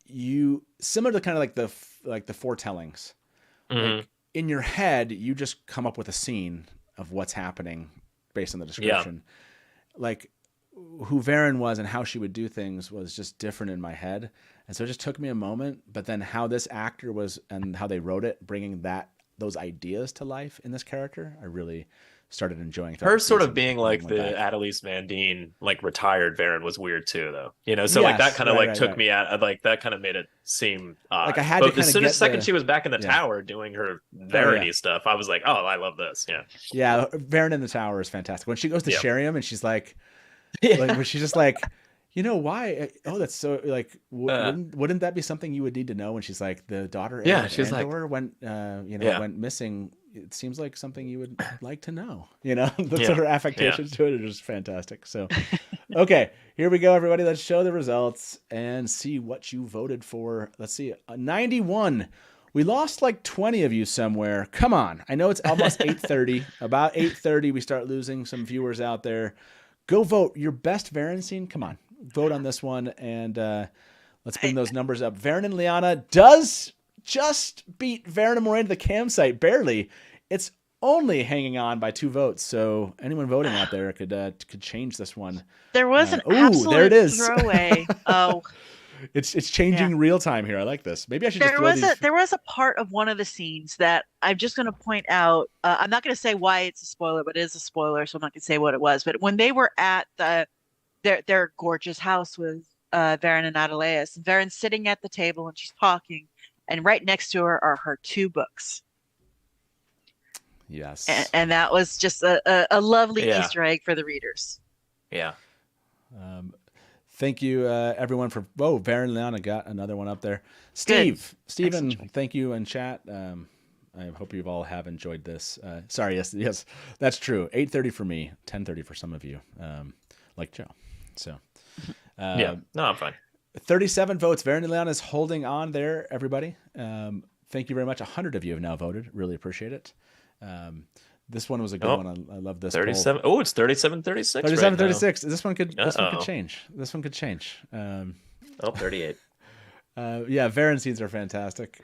similar to kind of like the foretellings. Mhm. Like in your head, you just come up with a scene of what's happening based on the description. Like who Varen was and how she would do things was just different in my head. And so it just took me a moment, but then how this actor was and how they wrote it, bringing those ideas to life in this character, I really started enjoying. Her sort of being like the Annalise Van Dien, like retired Varen was weird too, though. So like that Yes, kind of right, like took right. me out. Like that kind of made it seem odd. Like I had to but kinda as soon get as second the- she was back in the Yeah. tower doing her Varen-y stuff, I was like, oh, I love this. Yeah. Yeah, Varen in the Tower is fantastic. When she goes to Yeah. Sheriam and she's like when she's just like, why? Oh, that's so like. Wouldn't that be something you would need to know? When she's like, the daughter of she's like- Andor went missing. It seems like something you would like to know. That's her affectations to it are just fantastic. So, okay, here we go, everybody. Let's show the results and see what you voted for. Let's see, 91. We lost like 20 of you somewhere. Come on. I know it's almost 8:30. About 8:30, we start losing some viewers out there. Go vote your best Varen scene. Come on, vote on this one, and let's bring those numbers up. Varen and Lyanna does just beat Varen and Moraine to the campsite, barely. It's only hanging on by 2 votes, so anyone voting out there could change this one. There was an Ooh, absolute there it is. throwaway. Oh, It's changing real time here. I like this. Maybe I should just there was a part of one of the scenes that I'm just going to point out. I'm not going to say why it's a spoiler, but it is a spoiler, so I'm not going to say what it was. But when they were at their gorgeous house with Varen and Adelaus, Varen's sitting at the table and she's talking, and right next to her are her 2 books. Yes. And that was just a lovely Yeah. Easter egg for the readers. Yeah. Thank you, everyone, for Varen and Lyanna got another one up there. Stephen, Excellent. thank you in chat. I hope you all have enjoyed this. Sorry, yes, that's true. 8:30 for me, 10:30 for some of you, like Joe. So, No, I'm fine. 37 votes. Varen and Lyanna is holding on there, everybody. Thank you very much. 100 of you have now voted. Really appreciate it. This one was a good one. I love this. 37. Oh, it's 37-36. 37-36. This one could Uh-oh. change. This one could change. 38. Yeah, Varen scenes are fantastic.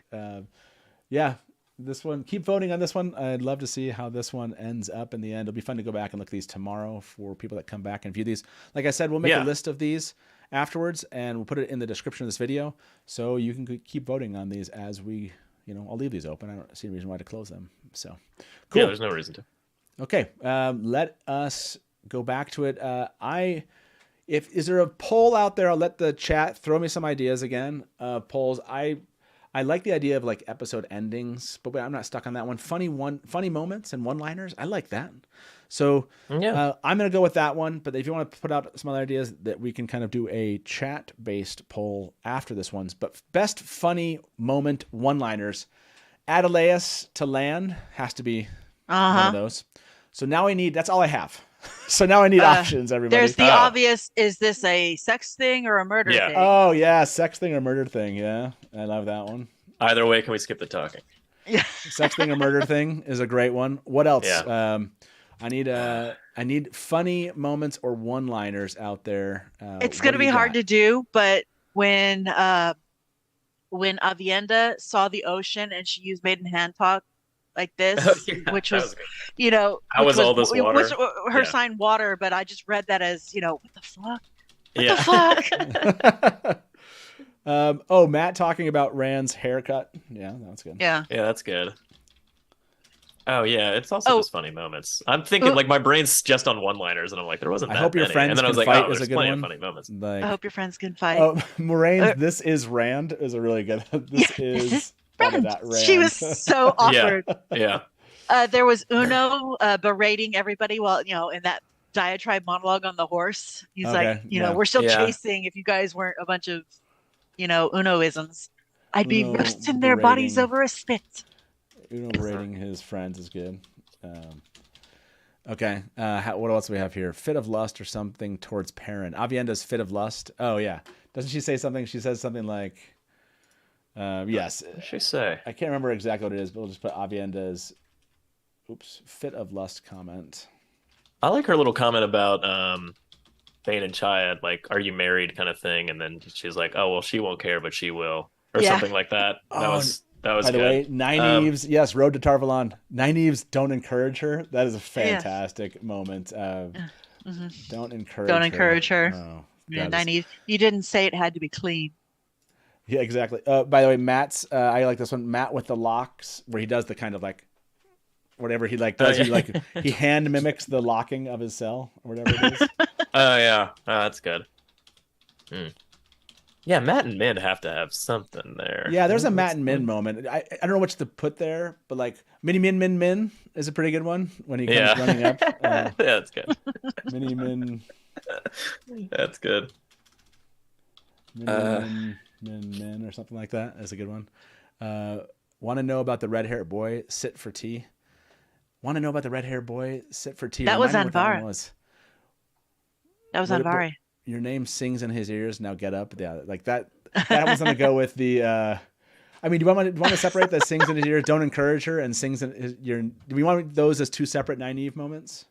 Yeah, this one. Keep voting on this one. I'd love to see how this one ends up in the end. It'll be fun to go back and look at these tomorrow for people that come back and view these. Like I said, we'll make a list of these afterwards, and we'll put it in the description of this video, so you can keep voting on these as we. I'll leave these open. I don't see any reason why to close them. So, cool. Yeah, there's no reason to. Okay, let us go back to it. Is there a poll out there? I'll let the chat throw me some ideas again. Polls. I like the idea of like episode endings, but I'm not stuck on that one. Funny moments and one-liners. I like that. So I'm gonna go with that one. But if you want to put out some other ideas, that we can kind of do a chat-based poll after this one's. But best funny moment one-liners. Adelaus to Lan has to be one of those. So now that's all I have. So now I need options, everybody. There's the obvious, is this a sex thing or a murder thing? Oh, yeah, sex thing or murder thing. Yeah, I love that one. Either way, can we skip the talking? Yeah. Sex thing or murder thing is a great one. What else? Yeah. I need funny moments or one-liners out there. It's going to be hard to do, but when Avienda saw the ocean and she used maiden hand talk like this, which was, how was all this water? Which, her sign water, but I just read that as, what the fuck? What the fuck? Matt talking about Rand's haircut. Yeah, that's good. Yeah, that's good. Oh yeah, it's also just funny moments. I'm thinking like my brain's just on one-liners, and I'm like, there wasn't. I hope your friends can fight is a good one. Funny moments. Like, I hope your friends can fight. Oh, Moraine's "This is Rand" is a really good. This is Rand. She was so awkward. Yeah. There was Uno berating everybody while in that diatribe monologue on the horse. He's like, we're still chasing. If you guys weren't a bunch of, Unoisms, I'd be roasting their bodies over a spit. Uno berating his friends is good. Okay. What else do we have here? Fit of lust or something towards Perrin. Avienda's fit of lust. Oh yeah. Doesn't she say something? She says something like, yes. What does she say? I can't remember exactly what it is, but we'll just put Avienda's fit of lust comment. I like her little comment about Bane and Chaya, like, are you married kind of thing. And then she's like, oh, well, she won't care, but she will. Or something like that. That was By the good. way, Nynaeve's, yes, Road to Tarvalon. Nynaeve's don't encourage her. That is a fantastic moment. Don't encourage her. Oh, yeah, Nynaeve, you didn't say it had to be clean. Yeah, exactly. By the way, Matt's, I like this one. Matt with the locks, where he does the kind of like, whatever he like does. He hand mimics the locking of his cell, or whatever it is. Oh, yeah. Oh, that's good. Yeah, Matt and Min have to have something there. Yeah, there's a Matt and Min moment. I don't know what to put there, but like Mini Min is a pretty good one when he comes running up. Yeah, that's good. Mini Min. That's good. Min or something like that. That's a good one. Want to know about the red-haired boy? Sit for tea. Want to know about the red-haired boy? Sit for tea. That was Anvara. That was Anvara. Your name sings in his ears. Now get up. Yeah, like that. That was gonna go with the. I mean, do you want to separate the sings in his ears? Don't encourage her and sings in his. Do we want those as two separate Nynaeve moments?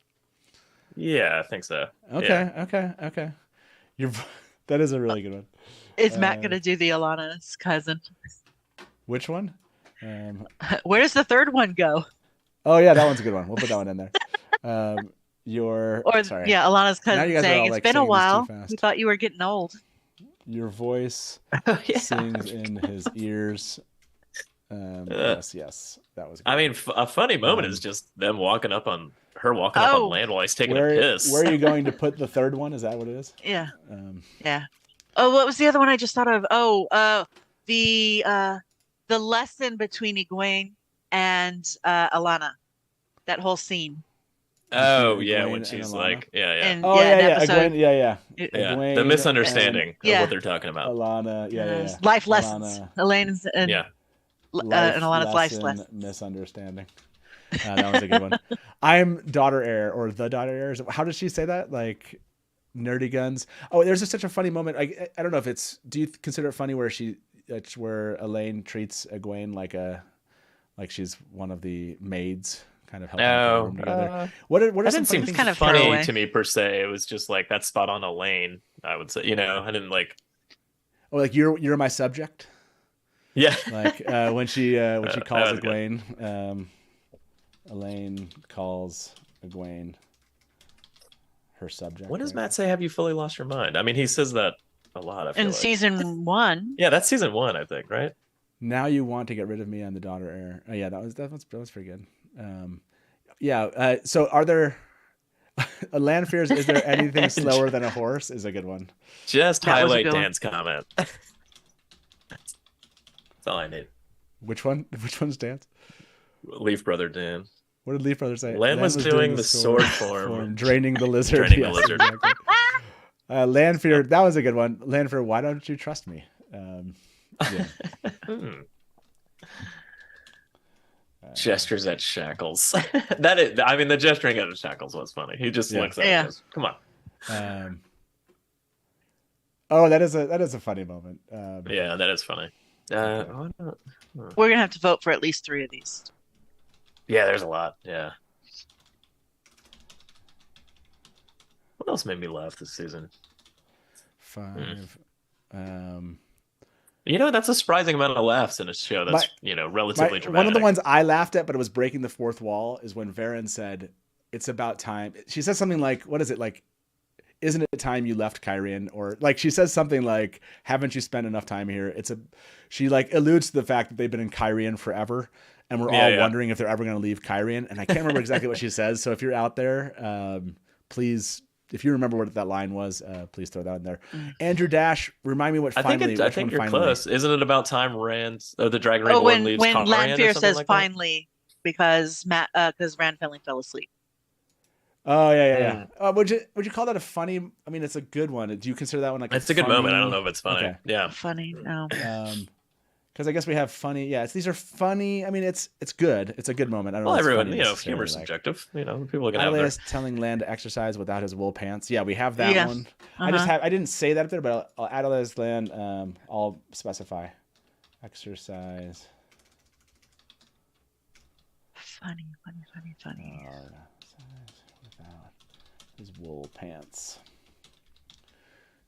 Yeah, I think so. Okay. Yeah. Okay. That is a really good one. Is Matt gonna do the Alana's cousin? Which one? Where does the third one go? Oh yeah, that one's a good one. We'll put that one in there. Alana's cousin saying, "It's been a while. We thought you were getting old." Your voice sings in his ears. Yes, that was good. I mean, a funny moment is just them walking up on land while he's taking a piss. Where are you going to put the third one? Is that what it is? Yeah. Yeah. Oh, what was the other one I just thought of? Oh, the lesson between Egwene and Alana. That whole scene. Oh yeah, when she's like, Egwene, Egwene, the misunderstanding of what they're talking about. Alana, life lessons. Elaine's and Alana's life lesson. Misunderstanding. That was a good one. I'm daughter heir or the daughter heir. How does she say that? Like nerdy guns. Oh, there's such a funny moment. I don't know if it's. Do you consider it funny where where Elaine treats Egwene like she's one of the maids? Kind of helping the room together. What are some seem kind of funny to me per se? It was just like that's spot on Elaine. I would say, I didn't like. Oh, like you're my subject. Yeah. Like when she calls Egwene, Elaine calls Egwene her subject. When does Matt say, "Have you fully lost your mind"? I mean, he says that a lot. I feel like. Season 1. Yeah, that's season 1, I think, right? Now you want to get rid of me? I'm the daughter heir. Oh yeah, that was pretty good. So are there land fears? Is there anything slower than a horse? Is a good one. Just highlight Dan's comment. That's all I need. Which one? Which one's Dan's? Leaf Brother Dan. What did Leaf Brother say? Lan was doing the sword form. Draining the lizard. Draining the lizard. Exactly. Land fear. That was a good one. Land fear. Why don't you trust me? Gestures at Shackles. That is, I mean, the gesturing at Shackles was funny. He just looks at him and goes, "Come on." That is a funny moment. Yeah, that is funny. We're gonna have to vote for at least 3 of these. Yeah, there's a lot. Yeah. else made me laugh this season? 5. You know, that's a surprising amount of laughs in a show that's, relatively dramatic. One of the ones I laughed at, but it was breaking the fourth wall, is when Varen said, "It's about time." She says something like, "What is it like? Isn't it time you left Kyrian?" Or like she says something like, "Haven't you spent enough time here?" She like alludes to the fact that they've been in Kyrian forever, and we're all wondering if they're ever going to leave Kyrian. And I can't remember exactly what she says. So if you're out there, please. If you remember what that line was, please throw that in there. Andrew Dash, remind me what finally. I think you're close. Isn't it about time Rand, the Dragon Reborn leaves when Rand Lanfear says like finally, because Rand finally fell asleep. Oh yeah. Would you call that a funny? I mean, it's a good one. Do you consider that one like? It's a good moment. I don't know if it's funny. Okay. Yeah, funny. No. Because I guess we have funny. Yeah, these are funny. I mean, it's good. It's a good moment. I don't know. Everyone, humor's subjective. People are gonna have their... telling Land to exercise without his wool pants. Yeah, we have that one. I didn't say that up there, but I'll add Alias Land. I'll specify exercise. Funny. Without his wool pants.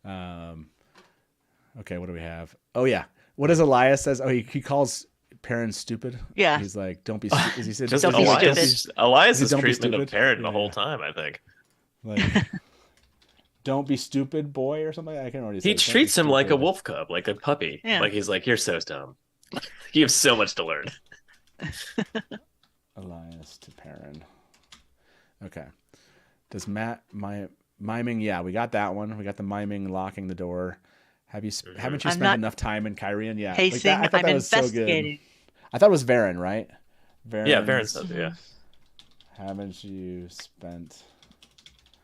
Okay, what do we have? Oh yeah. What does Elias says? Oh, he calls Perrin stupid. Yeah. He's like, "Don't be." Is he said, "Don't be stupid"? Elias's treatment of Perrin the whole time, I think. Like, "Don't be stupid, boy," or something. I can't already say. He treats him like a wolf cub, like a puppy. Yeah. Like he's like, "You're so dumb. You have so much to learn." Elias to Perrin. Okay. Does Matt miming? Yeah, we got that one. We got the miming locking the door. Haven't you spent enough time in Kyrian? Yeah. Pacing. I thought that was investigating. So good. I thought it was Varen, right? Varen says, yeah. Haven't you spent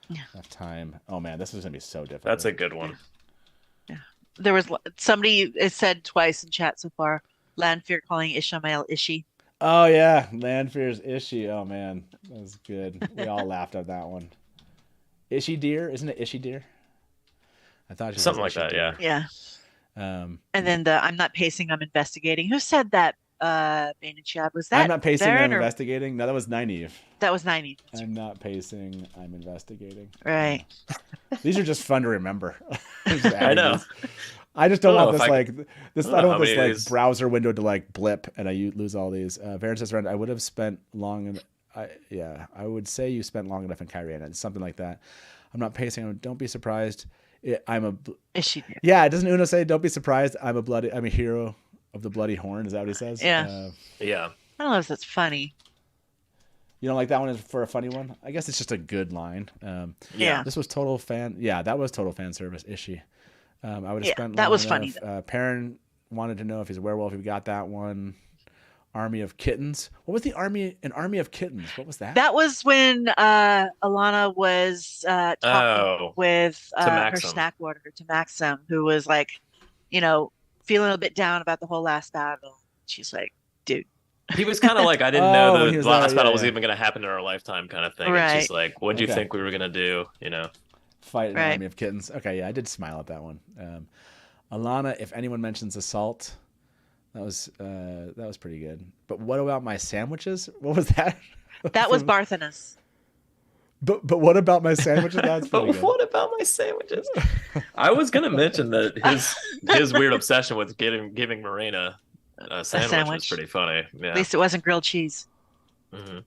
enough time? Oh man, this is gonna be so difficult. That's a good one. Yeah. There was somebody it said twice in chat so far. Lanfear calling Ishamael Ishi. Oh yeah, Lanfear's Ishi. Oh man, that was good. We all laughed at that one. Ishi deer, isn't it Ishi deer? I thought something like that. Deer. Yeah. And then I'm not pacing. I'm investigating. Who said that? Bane and Chad, was that? I'm not pacing. Varen I'm investigating. No, that was Nynaeve. That was Nynaeve. I'm not pacing. I'm investigating. Right. These are just fun to remember. I know. I just don't want this this. I don't want this like browser window to like blip and I lose all these. Varen says, "I would have spent long." I would say you spent long enough in Kyrian and something like that. I'm not pacing. Don't be surprised. Is she there? Yeah, doesn't Una say, "Don't be surprised. I'm a hero of the bloody horn"? Is that what he says? Yeah. Yeah. I don't know if that's funny. You don't like that one for a funny one? I guess it's just a good line. Yeah. This was total fan. Yeah, that was total fan service. Is she? I would have spent. That was enough. funny. Perrin wanted to know if he's a werewolf. We got that one. Army of kittens. What was the army? An army of kittens. What was that? That was when Alana was talking with her snack order to Maxim, who was like, feeling a bit down about the whole last battle. She's like, "Dude." He was kind of like, "I didn't know the last battle was even going to happen in our lifetime," kind of thing. Right. And she's like, "What do you think we were going to do?" Fight an army of kittens. Okay, yeah, I did smile at that one. Alana, if anyone mentions assault. That was pretty good. But what about my sandwiches? What was that? That was Barthanas. But what about my sandwiches? That's pretty good. What about my sandwiches? I was gonna mention that his weird obsession with giving Morena a sandwich was pretty funny. Yeah. At least it wasn't grilled cheese. Mm-hmm.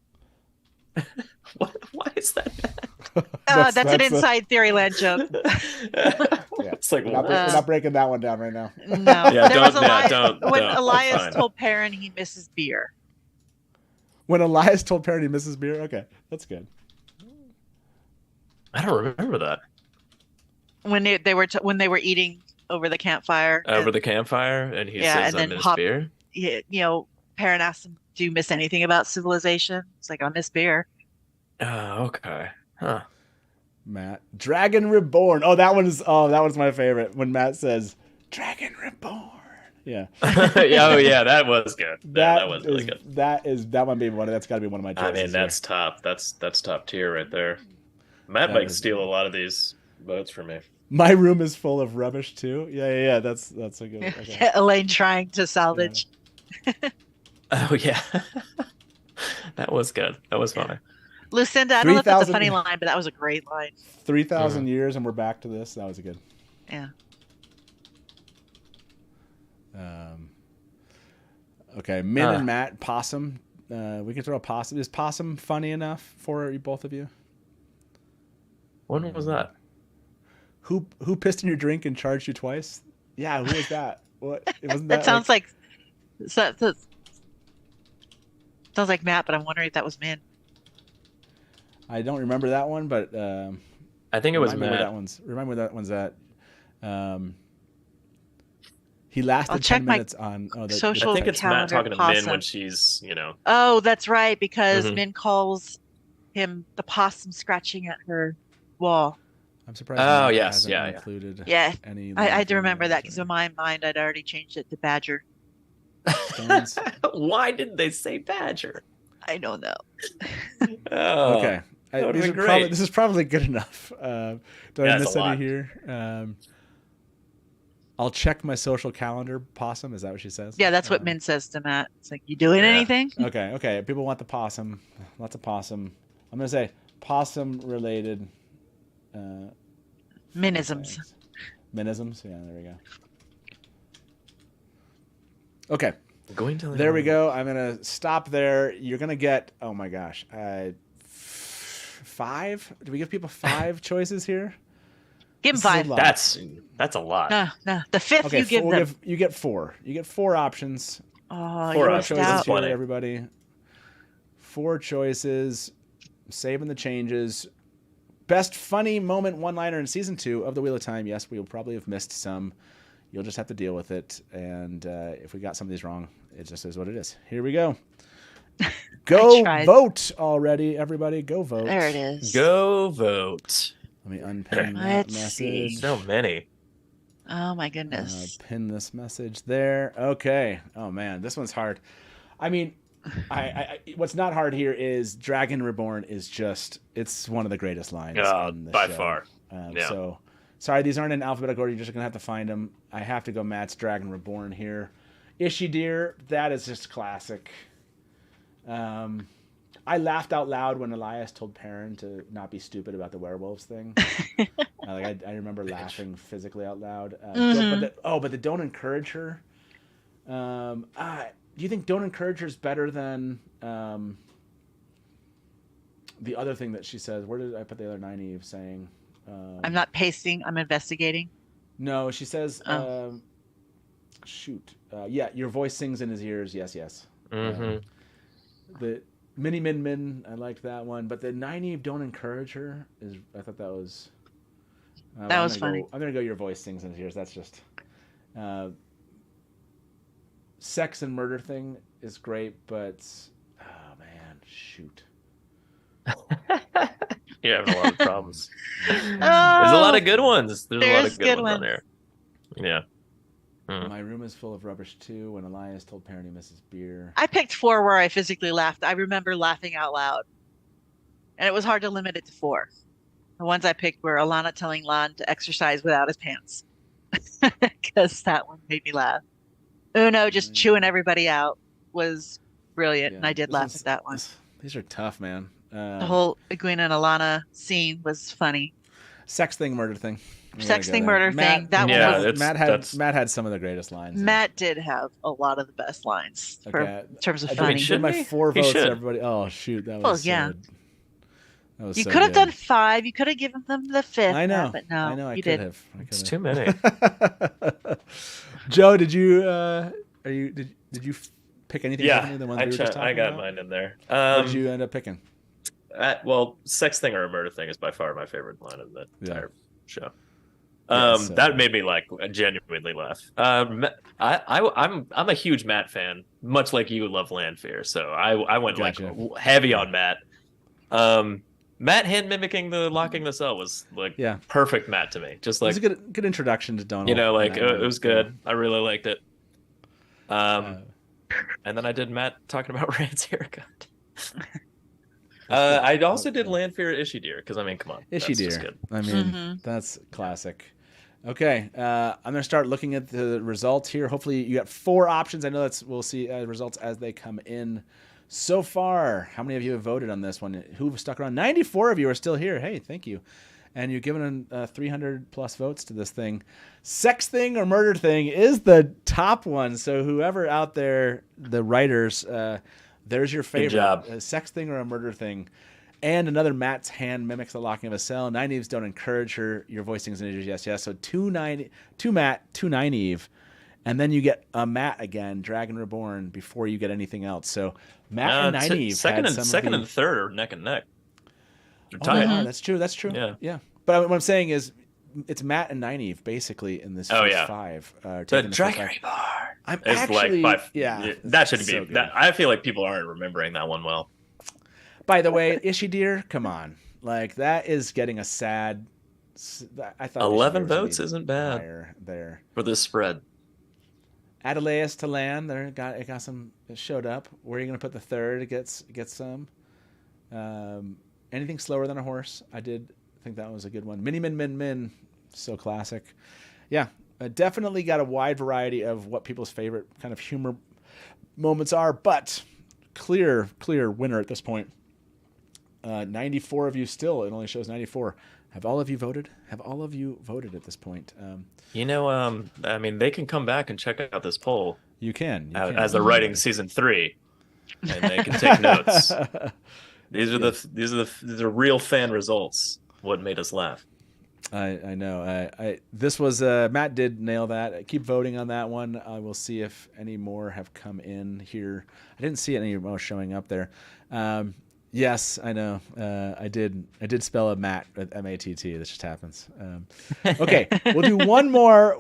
Why is that bad? That's an inside Theoryland joke. It's like we're not breaking that one down right now. No. Yeah, don't. When Elias told Perrin he misses beer. When Elias told Perrin he misses beer? Okay, that's good. I don't remember that. When they were eating over the campfire. And he says, "I miss beer." Perrin asked him, "Do you miss anything about civilization?" It's like, "I miss beer." Oh, okay. Huh. Matt, Dragon Reborn. Oh, that was my favorite. When Matt says, "Dragon Reborn." Yeah. Yeah, that was good. That was really good. That might be that's got to be one of my choices. I mean, that's top. That's top tier right there. Matt might steal a lot of these votes from me. My room is full of rubbish too. Yeah. That's a good. Okay. Elaine trying to salvage. Yeah. Oh yeah. That was good. That was funny. Lucinda, I don't know if that's a 3,000 funny line, but that was a great line. 3,000 years and we're back to this. That was a good. Yeah. Okay, Min and Matt, Possum. We can throw a Possum. Is Possum funny enough for both of you? When was that? Who pissed in your drink and charged you twice? Yeah, who was that? What? It wasn't That sounds like sounds like Matt, but I'm wondering if that was Min. I don't remember that one, but I think it was remind me Matt. Remind me where that one's at. He lasted I'll check 10 my minutes on social I think it's Matt calendar talking to possum. Min when she's, Oh, that's right, because Mhm. Min calls him the possum scratching at her wall. I'm surprised. Oh, Matt yes, hasn't yeah. included Yeah, any. I do remember that because in my mind I'd already changed it to Badger. Stones. Why didn't they say Badger? I don't know. Oh, Okay. that would've These been are great. this is probably good enough. Did I Yeah, it's miss a any lot. here? I'll check my social calendar, Possum. Is that what she says? Yeah, that's what Min says to Matt. It's like, you doing Yeah. anything? Okay. People want the possum. Lots of possum. I'm gonna say possum related. Minisms. things. Minisms. Yeah, there we go. Okay. Going to There we go. I'm gonna stop there. You're gonna get. Oh my gosh. 5? Do we give people 5 choices here? Give him This is a 5. lot. That's a lot. No. The 5th Okay, you give them. you get 4. You get 4 options. Oh, 4 you options. missed Choices out. here, Plenty. everybody. 4 choices. Saving the changes. Best funny moment one-liner in season 2 of The Wheel of Time. Yes, we will probably have missed some. You'll just have to deal with it. And if we got some of these wrong, it just is what it is. Here we go. Go tried. vote already, everybody. Go vote. There it is. Go vote. Let me unpin that Let's see. message. So many. Oh my goodness. Pin this message there. Okay. Oh man, this one's hard. I mean, I what's not hard here is Dragon Reborn is just it's one of the greatest lines in the By show. far. Yeah. So sorry, these aren't in alphabetical order. You're just gonna have to find them. I have to go Matt's Dragon Reborn here. Ishidir, that is just classic. I laughed out loud when Elias told Perrin to not be stupid about the werewolves thing. I remember laughing physically out loud. But the don't encourage her. Do you think don't encourage her is better than the other thing that she says? Where did I put the other Nynaeve saying? I'm not pacing. I'm investigating. No, she says. Oh. Yeah, your voice sings in his ears. Yes. Mm-hmm. The Mini Min, I liked that one, but the Nynaeve don't encourage her is. I thought that was. That was funny. I'm gonna go. Your voice sings in his ears. That's just. Sex and murder thing is great, but oh man, shoot. You're having a lot of problems. There's a lot of good ones. There's a lot of good ones on there. Yeah. My room is full of rubbish too. When Elias told Perrin he misses beer. I picked 4 where I physically laughed. I remember laughing out loud. And it was hard to limit it to 4. The ones I picked were Alana telling Lon to exercise without his pants. Because that one made me laugh. Uno just chewing everybody out was brilliant. And I did laugh at that one. These are tough, man. The whole Egwene and Alana scene was funny. Sex thing, murder thing. Sex thing, murder thing. That one was. Matt had some of the greatest lines. Matt did have a lot of the best lines in terms of funny. I did my 4 votes. Everybody. Oh shoot, that was. Well, yeah. That was You so could have good. done 5. You could have given them the 5th. I know, but no, I know. I you could did. have. It's too many. Joe, did you? Did you pick anything differently Yeah, than the ones we were just talking I got about? mine in there. What did you end up picking? Well, sex thing or a murder thing is by far my favorite line of the entire show. Yes, that made me genuinely laugh. I'm a huge Matt fan, much like you love Landfear. So I went heavy on Matt. Matt hand mimicking the locking the cell was perfect Matt to me. Just like it was a good introduction to Donald. It was good. I really liked it. And then I did Matt talking about Rand's haircut. I also did Landfear Ishidir because I mean, come on, Ishidir. I mean, that's classic. Okay, I'm gonna start looking at the results here. Hopefully, you got 4 options. I know we'll see results as they come in. So far, how many of you have voted on this one? Who've stuck around? 94 of you are still here. Hey, thank you. And you've given 300 plus votes to this thing. Sex Thing or Murder Thing is the top one. So whoever out there, the writers, there's your favorite. Good job. A Sex Thing or a Murder Thing. And another Matt's hand mimics the locking of a cell. 9 Eves don't encourage her. Your voice sings and yes, yes. So 2 Matt, 2 9 Eve. And then you get a Matt again, Dragon Reborn, before you get anything else. So Matt and 9 Eve second had and and third are neck and neck. They're Oh, tied. they are. That's true. That's true. Yeah. But what I'm saying is, it's Matt and 9 Eve basically in this first 5. The taking the Dragon first 5. Reborn. I'm It's actually, that should it's be. so good. That, I feel like people aren't remembering that one well. By the way, Ishidir, come on, like that is getting a sad. I thought 11 Ishidir was votes gonna be isn't bad higher there. for this spread. Adelaus to land there it showed up. Where are you going to put the third? It gets some. Anything slower than a horse? I did think that was a good one. Mini Min, so classic. Yeah, definitely got a wide variety of what people's favorite kind of humor moments are, but clear winner at this point. 94 of you still. It only shows 94. Have all of you voted? Have all of you voted at this point? I mean, they can come back and check out this poll. You can. As they're writing season 3, and they can take notes. These are real fan results. What made us laugh? I know. This was Matt did nail that. Keep voting on that one. I will see if any more have come in here. I didn't see any more showing up there. Yes, I know. I did spell a Matt with M-A-T-T. This just happens. Okay, we'll do one more,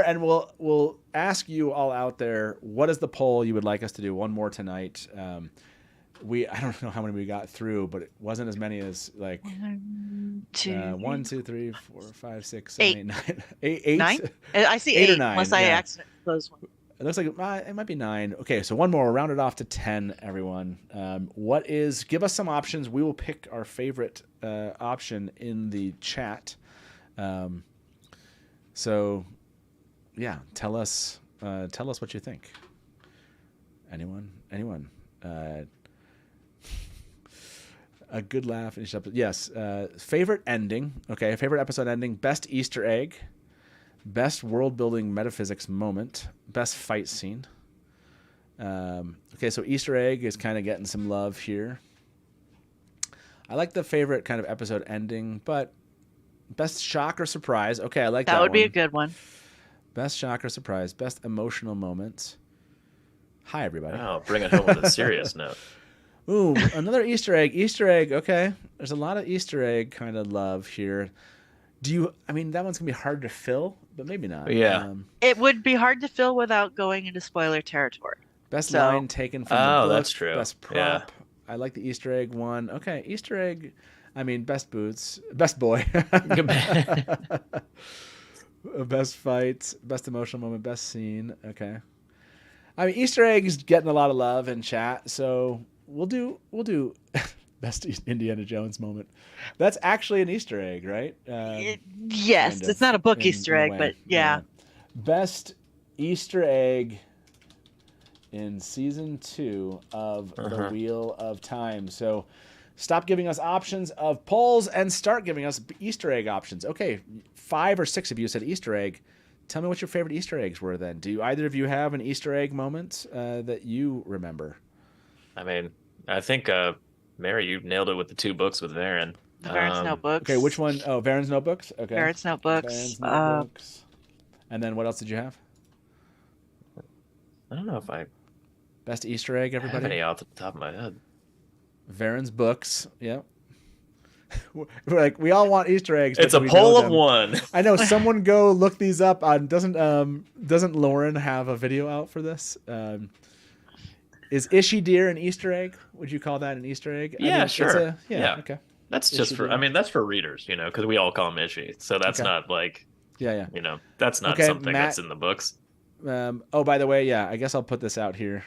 and we'll ask you all out there, what is the poll you would like us to do? One more tonight. I don't know how many we got through, but it wasn't as many as like 1, 2, 3, 4, 5, 6, 7, 8, 9. 9? I see 8 or 9, unless I accidentally closed one. It looks like it might be 9. Okay, so one more. We'll round it off to 10, everyone. Give us some options. We will pick our favorite option in the chat. So, yeah, tell us what you think. Anyone? A good laugh in each episode. Yes. Favorite ending. Okay, favorite episode ending. Best Easter egg. Best world-building metaphysics moment. Best fight scene. Okay, so Easter egg is kind of getting some love here. I like the favorite kind of episode ending, but best shock or surprise. Okay, I like that. That would be one. a good one. Best shock or surprise. Best emotional moment. Hi, everybody. Oh, bring it home with a serious note. Ooh, another Easter egg. Easter egg. Okay, there's a lot of Easter egg kind of love here. That one's gonna be hard to fill, but maybe not. Yeah. It would be hard to fill without going into spoiler territory. Best line taken from the book. That's true. Best prop. Yeah. I like the Easter egg one. Okay, Easter egg. Best boots. Best boy. Best fight. Best emotional moment. Best scene. Okay. Easter egg is getting a lot of love in chat, so we'll do best Indiana Jones moment. That's actually an Easter egg, right? Yes, it's not a book Easter egg, but yeah. Best Easter egg in season 2 of The Wheel of Time. So stop giving us options of polls and start giving us Easter egg options. Okay, 5 or 6 of you said Easter egg. Tell me what your favorite Easter eggs were then. Do either of you have an Easter egg moment that you remember? I think, Mary, you nailed it with the 2 books with Varen. Varen's Notebooks. Okay, which one? Oh, Varen's Notebooks? Okay. Varen's Notebooks. Varen's Notebooks. And then what else did you have? I don't know if I Best Easter egg, everybody? have any off the top of my head. Varen's books. Yep. We all want Easter eggs. It's a poll of 1. I know. Someone go look these up. Doesn't Lauren have a video out for this? Is Ishidir an Easter egg? Would you call that an Easter egg? Yeah, sure. Yeah. Okay. That's just that's for readers, because we all call him Ishi. So that's not like, yeah. That's not something that's in the books. By the way, yeah, I guess I'll put this out here.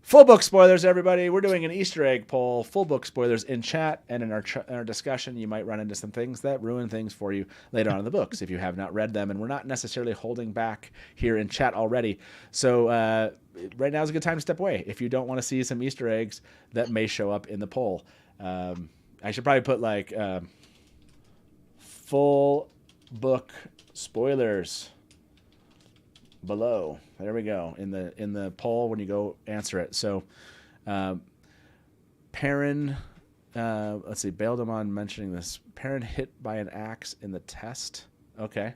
Full book spoilers, everybody. We're doing an Easter egg poll. Full book spoilers in chat and in our discussion. You might run into some things that ruin things for you later on in the books if you have not read them. And we're not necessarily holding back here in chat already. So right now is a good time to step away if you don't want to see some Easter eggs that may show up in the poll. I should probably put like full book spoilers below. There we go in the poll when you go answer it. So, Perrin, let's see, Baildamon mentioning this. Perrin hit by an axe in the test. Okay.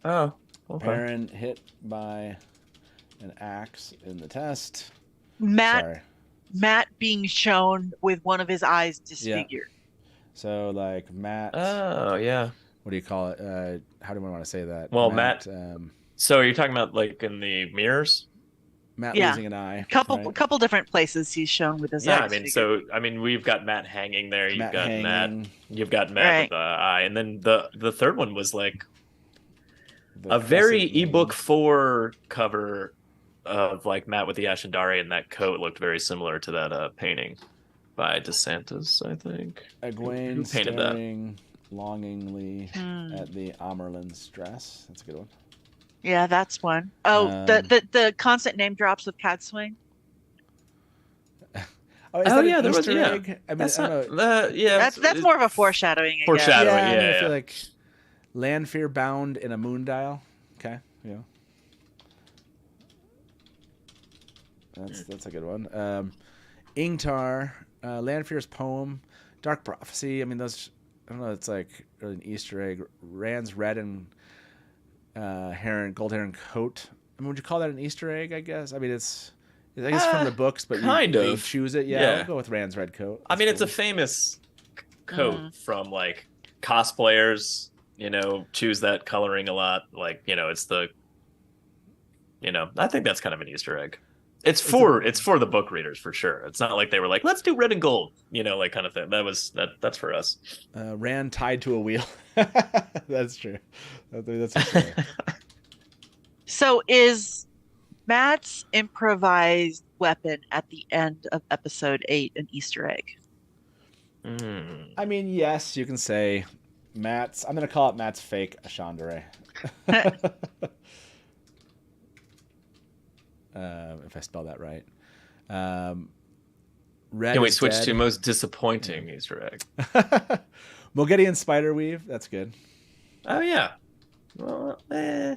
Oh, okay. Perrin hit by an axe in the test. Matt being shown with one of his eyes disfigured. So like Matt. Oh yeah. What do you call it? How do we want to say that? Well, Matt. So are you talking about like in the mirrors? Matt losing an eye. Couple different places he's shown with his eye. I mean, we've got Matt hanging there. You've got hanging. Matt. You've got Matt with the eye, and then the third one was like a very ebook 4 cover of like Matt with the Ashendari, and that coat looked very similar to that painting by DeSantis, I think. Egwene painted staring longingly at the Amerlin's dress. That's a good one. Yeah, that's one. Oh, the constant name drops with Cadswing. There was egg? I mean, that's that's more of a foreshadowing. Foreshadowing, I feel like Lanfear bound in a moon dial. Okay, yeah. That's a good one. Ingtar, Lanfear's poem, Dark Prophecy. I mean, those. I don't know. It's like an Easter egg. Rand's red and gold heron coat. I mean, would you call that an Easter egg? I guess. I mean, it's from the books, but you choose it. Yeah, I'll go with Rand's red coat. I mean, it's a famous coat from like cosplayers. You know, choose that coloring a lot. Like, you know, it's the. You know, I think that's kind of an Easter egg. It's for the book readers for sure. It's not like they were like, let's do red and gold, you know, like kind of thing. That's for us. Rand tied to a wheel. That's true. That's true. So is Matt's improvised weapon at the end of episode 8 an Easter egg? I mean, yes, you can say Matt's. I'm going to call it Matt's fake Ashandare. If I spell that right. Red Can we switch to most disappointing Easter egg? Mogedian Spiderweave. That's good. Oh, yeah. Well, I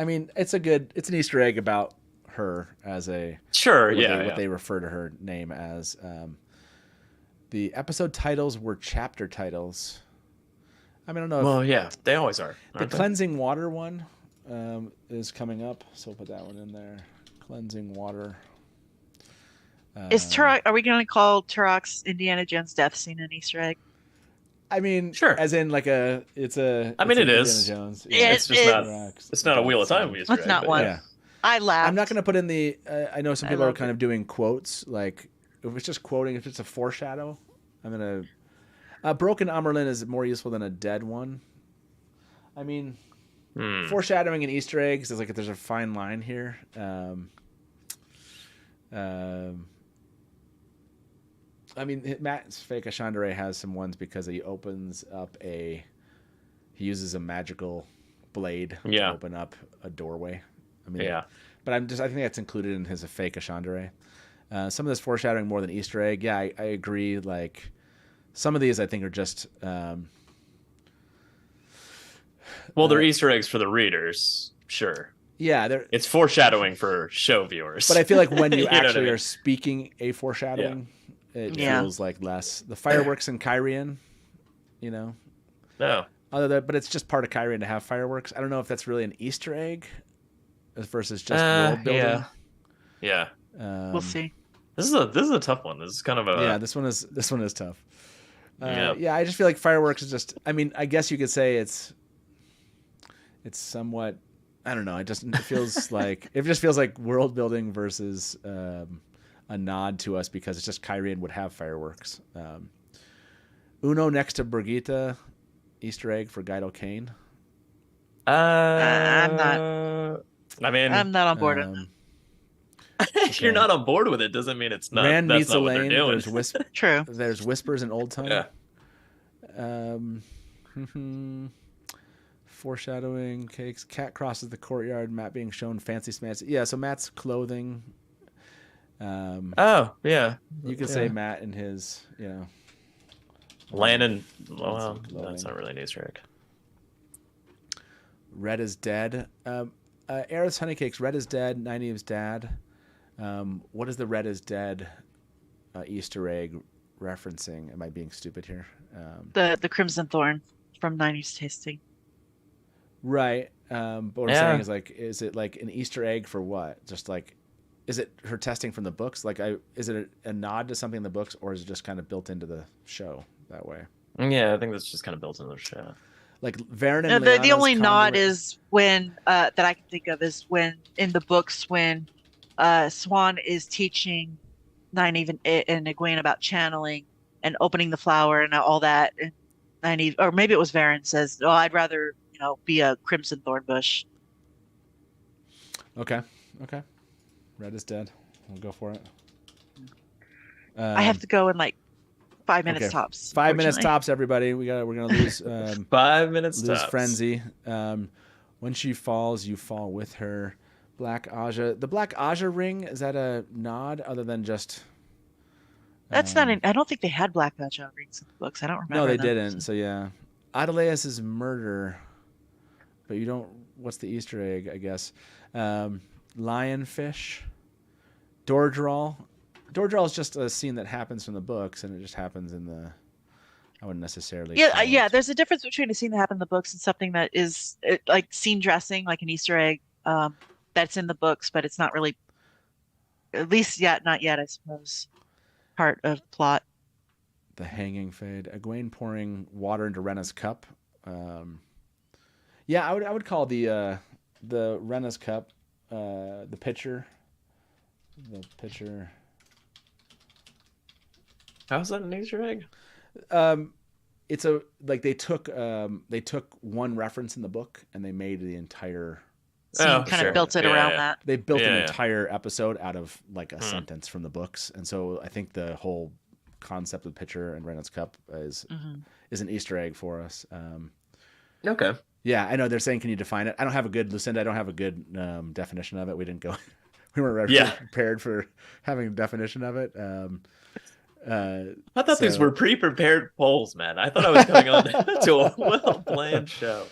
mean, it's an Easter egg about her as a... Sure, what they refer to her name as. The episode titles were chapter titles. I mean, I don't know. Well, yeah, they always are. The Cleansing Water one is coming up, so we'll put that one in there. Cleansing Water. Is Turok? Are we going to call Turok's Indiana Jones death scene an Easter egg? I mean, sure. As in, like it's I mean, it is. Jones. Yeah, it's just not. It's not a Wheel of Time Easter egg. That's not one. Yeah. I laughed. I'm not going to put in the. I know some people are kind of doing quotes, like if it's just quoting, if it's a foreshadow, I'm gonna. Broken Amerlin is more useful than a dead one. I mean, foreshadowing and Easter eggs is like if there's a fine line here. I mean, Matt's fake Ashandare has some ones because he opens up he uses a magical blade to open up a doorway. I mean, but I think that's included in his fake Ashandare. Some of this foreshadowing more than Easter egg. Yeah, I agree. Like some of these, I think are just. Well, they're Easter eggs for the readers, sure. Yeah, it's foreshadowing for show viewers. But I feel like when you actually are speaking a foreshadowing. It feels like less. The fireworks in Kyrian, you know. No. But it's just part of Kyrian to have fireworks. I don't know if that's really an Easter egg versus just world building. Yeah. We'll see. This is a tough one. This is kind of a this one is tough. Yeah, I just feel like fireworks is just. I mean, I guess you could say it's somewhat. I don't know. It feels like world building versus. A nod to us because it's just Kyrian would have fireworks. Uno next to Brigitte, Easter egg for Guido Kane. I'm not on board on that. If you're not on board with it, doesn't mean it's not. Rand That's meets not what they're Elaine. doing. True. There's whispers in Old Time. Yeah. Foreshadowing cakes. Cat crosses the courtyard. Matt being shown fancy smancy. Yeah, so Matt's clothing. Oh yeah. You could say Matt and his, Landon. Well, clothing. that's not really an Easter egg. Red is dead. Aerith's Honeycakes. Red is dead. Nynaeve's dad. What is the Red is dead Easter egg referencing? Am I being stupid here? The Crimson Thorn from 90s Tasting. Right. But what I'm saying is, like, is it like an Easter egg for what? Just like, is it her testing from the books? Like, is it a nod to something in the books, or is it just kind of built into the show that way? Yeah, I think that's just kind of built into the show. Like Varen and The Lyanna's only nod conduit- is when that I can think of is when in the books when Swan is teaching Nynaeve and Egwene about channeling and opening the flower and all that, and Nynaeve, or maybe it was Varen, says, "Oh, I'd rather be a crimson thorn bush." Okay. Red is dead. We'll go for it. I have to go in like 5 minutes okay. tops. 5 minutes unfortunately. tops, everybody. We're gonna lose 5 minutes lose tops. Frenzy. When she falls, you fall with her. Black Aja. The Black Aja ring, is that a nod other than just That's not. I don't think they had Black Aja rings in the books. I don't remember. No, they them. didn't. So yeah. Adelaus's murder. But you don't what's the Easter egg, I guess? Lionfish. Dordral. Dordral is just a scene that happens from the books, and it just happens in the. I wouldn't necessarily. Yeah, call yeah. it- There's a difference between a scene that happened in the books and something that is like scene dressing, like an Easter egg, that's in the books, but it's not really. At least yet, not yet, I suppose. Part of the plot. The hanging fade. Egwene pouring water into Renna's cup. Yeah, I would call the Renna's cup the pitcher. The pitcher. How's that an Easter egg? It's a like they took one reference in the book and they made the entire Scene kind sure. of built it Yeah, around yeah. that. they built an Yeah. entire episode out of like a sentence from the books, and so I think the whole concept of the pitcher and Renna's cup is an Easter egg for us. Okay. Yeah, I know they're saying, can you define it? I don't have a good Lucinda. I don't have a good definition of it. We didn't go. We weren't prepared for having a definition of it. I thought these were pre-prepared polls, man. I thought I was going on to a well-planned show.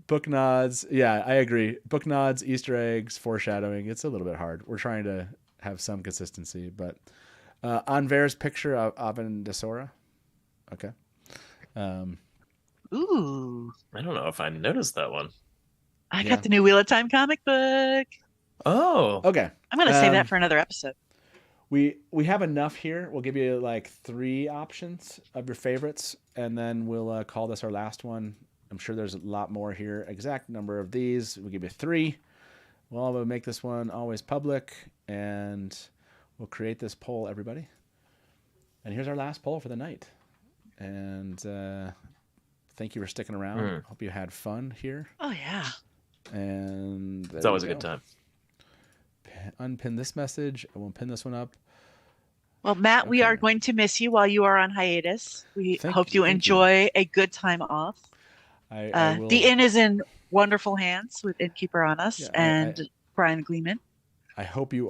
Book nods. Yeah, I agree. Book nods, Easter eggs, foreshadowing. It's a little bit hard. We're trying to have some consistency, but Anver's picture of Avan Desora. Okay. Ooh, I don't know if I noticed that one. I Yeah. got the new Wheel of Time comic book. Oh. Okay. I'm gonna save that for another episode. We have enough here. We'll give you like 3 options of your favorites, and then we'll call this our last one. I'm sure there's a lot more here. Exact number of these. We'll give you 3. We'll make this one always public, and we'll create this poll, everybody. And here's our last poll for the night. And thank you for sticking around. Hope you had fun here. Oh yeah. And It's always a good time. Unpin this message. I won't pin this one up. Well, Matt, we Okay. are going to miss you while you are on hiatus. We Thank hope you, you thank enjoy a good time off. I will, The inn is in wonderful hands with Innkeeper on us Yeah, and Brian Gleeman. I hope you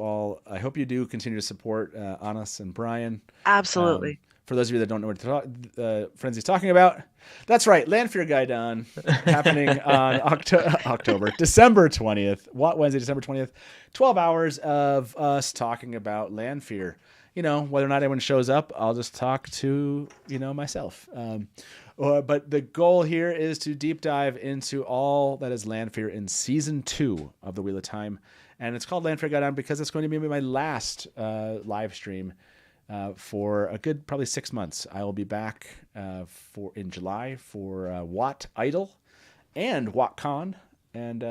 do continue to support Anas and Brian. Absolutely. For those of you that don't know what Frenzy's talking about, that's right, Landfear Gaidon happening on December 20th, Wednesday, December 20th, 12 hours of us talking about Landfear. Whether or not anyone shows up, I'll just talk to, myself. But the goal here is to deep dive into all that is Landfear in season 2 of the Wheel of Time. And it's called Landfear Gaidon because it's going to be my last live stream for a good probably 6 months. I will be back in July for Wat Idol and WatCon, and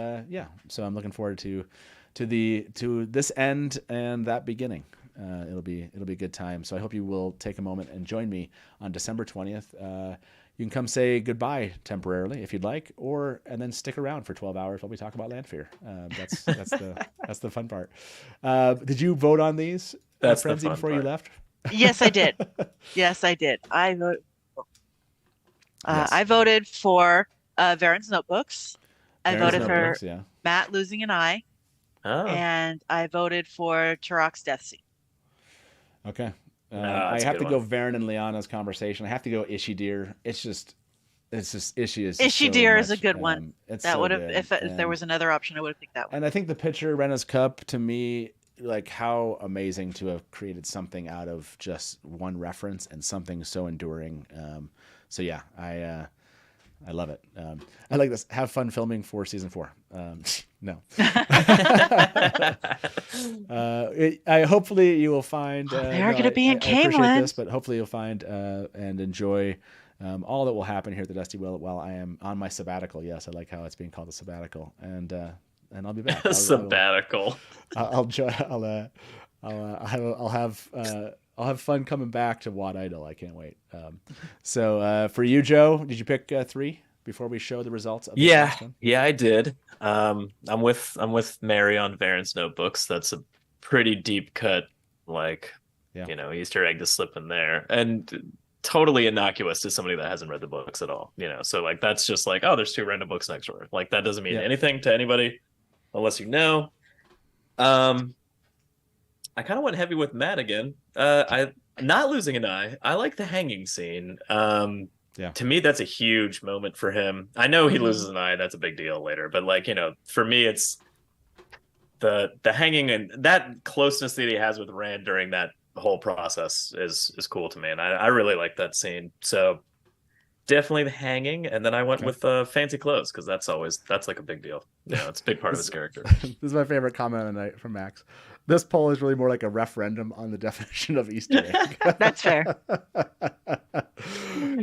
so I'm looking forward to this end and that beginning. It'll be a good time. So I hope you will take a moment and join me on December 20th. you can come say goodbye temporarily if you'd like, and then stick around for 12 hours while we talk about Landfear. That's the fun part. Did you vote on these, That's the Frenzy, fun before part. you left? Yes, I did. Yes, I did. Yes. I voted for Varen's Notebooks. I Aaron's voted Notebooks, for yeah. Matt losing an eye, Oh, and I voted for Turok's death scene. Okay. That's I a have good to go one. Varen and Liana's conversation. I have to go Ishidir. It's just Ishi is just Ishidir so is a much, good one. It's That so would have, good. if there And- was another option, I would have picked that one. And I think the picture, Rena's Cup, to me, like how amazing to have created something out of just one reference and something so enduring. So yeah, I love it. I like this. Have fun filming for season 4. No. I hopefully you will find. They are going to be in I appreciate Caneland. this, but hopefully you'll find and enjoy all that will happen here at the Dusty Wheel while I am on my sabbatical. Yes, I like how it's being called a sabbatical, and I'll be back. Sabbatical. I'll have fun coming back to Wad Idol. I can't wait. So for you, Joe, did you pick 3 before we show the results? Of the last one? Yeah, I did. I'm with Mary on Varen's Notebooks. That's a pretty deep cut, like Easter egg to slip in there, and totally innocuous to somebody that hasn't read the books at all. So like that's just like, oh, there's 2 random books next door. Like that doesn't mean anything to anybody unless you know. I kind of went heavy with Matt again. I not losing an eye. I like the hanging scene. To me, that's a huge moment for him. I know he loses an eye. That's a big deal later. But like, for me, it's the hanging and that closeness that he has with Rand during that whole process is cool to me. And I really like that scene. So definitely the hanging. And then I went with fancy clothes because that's like a big deal. It's a big part of his character. This is my favorite comment of the night from Max. This poll is really more like a referendum on the definition of Easter egg. That's fair.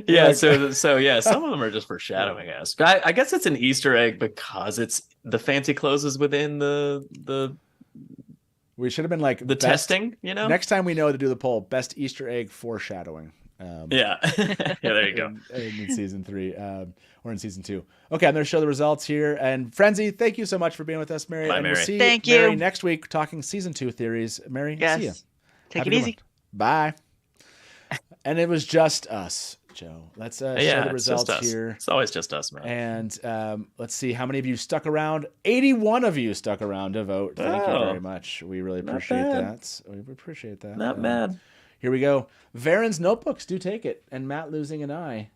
Yeah, so yeah, some of them are just foreshadowing us. I guess it's an Easter egg because it's the fancy clothes is within the We should have been like the testing, Next time we know to do the poll, best Easter egg foreshadowing. Yeah, there you go. In season 3, or in season 2. Okay, I'm going to show the results here. And Frenzy, thank you so much for being with us, Mary. Bye, and Mary. We'll see Thank Mary you. next week talking season 2 theories. Mary, Yes. see you. Take Have a it good easy. one. Bye. And it was just us, Joe. Let's show the results here. It's always just us, man. And let's see how many of you stuck around. 81 of you stuck around to vote. Thank you Oh. very much. We really appreciate that. We appreciate that. Not bad. Here we go. Varen's Notebooks, do take it. And Matt losing an eye.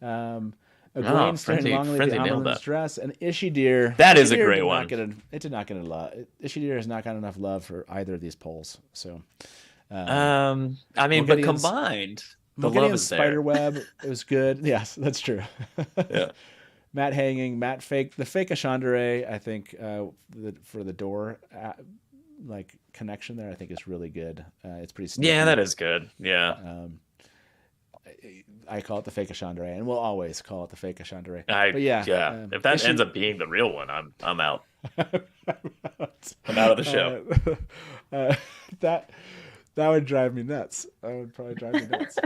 Egwene staring Frenzy longingly at nailed Amerlin's that. dress. And Ishidir. That is a Ishidir great did not one. it did not get a lot. Ishidir has not got enough love for either of these polls. So, I mean, but Morgedian's- combined, the love Morgedian's is there. Spiderweb, it was good. Yes, that's true. Yeah. Matt hanging, Matt fake. The fake Ashandere, I think, for the door, connection there, I think is really good. It's pretty sneaky. Yeah, that is good. Yeah. I call it the fake Ashandere, and we'll always call it the fake Ashandere. If that ends up being the real one, I'm out. I'm out of the show. That would drive me nuts. That would probably drive me nuts.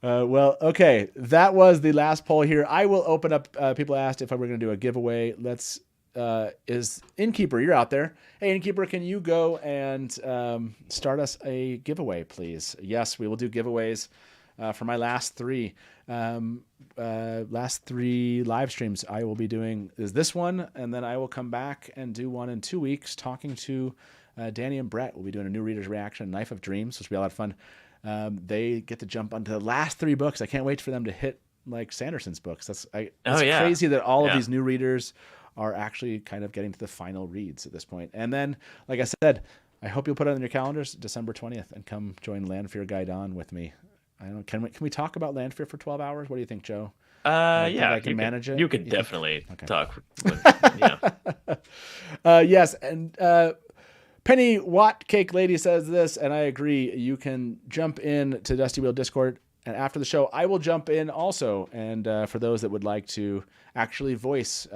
Well, okay. That was the last poll here. I will open up. People asked if I were going to do a giveaway. Is Innkeeper, you're out there. Hey, Innkeeper, can you go and start us a giveaway, please? Yes, we will do giveaways for my last 3. Last 3 live streams I will be doing is this one, and then I will come back and do one in 2 weeks talking to Danny and Brett. We'll be doing a new reader's reaction, Knife of Dreams, which will be a lot of fun. They get to jump onto the last 3 books. I can't wait for them to hit like Sanderson's books. It's crazy that all of these new readers are actually kind of getting to the final reads at this point. And then, like I said, I hope you'll put it on your calendars, December 20th, and come join Landfear Gaidon with me. I don't know, can we talk about Landfear for 12 hours? What do you think, Joe? Yeah, I can manage it. You could definitely talk. Yes, and Penny Watt Cake Lady says this, and I agree. You can jump in to Dusty Wheel Discord, and after the show, I will jump in also. And for those that would like to actually voice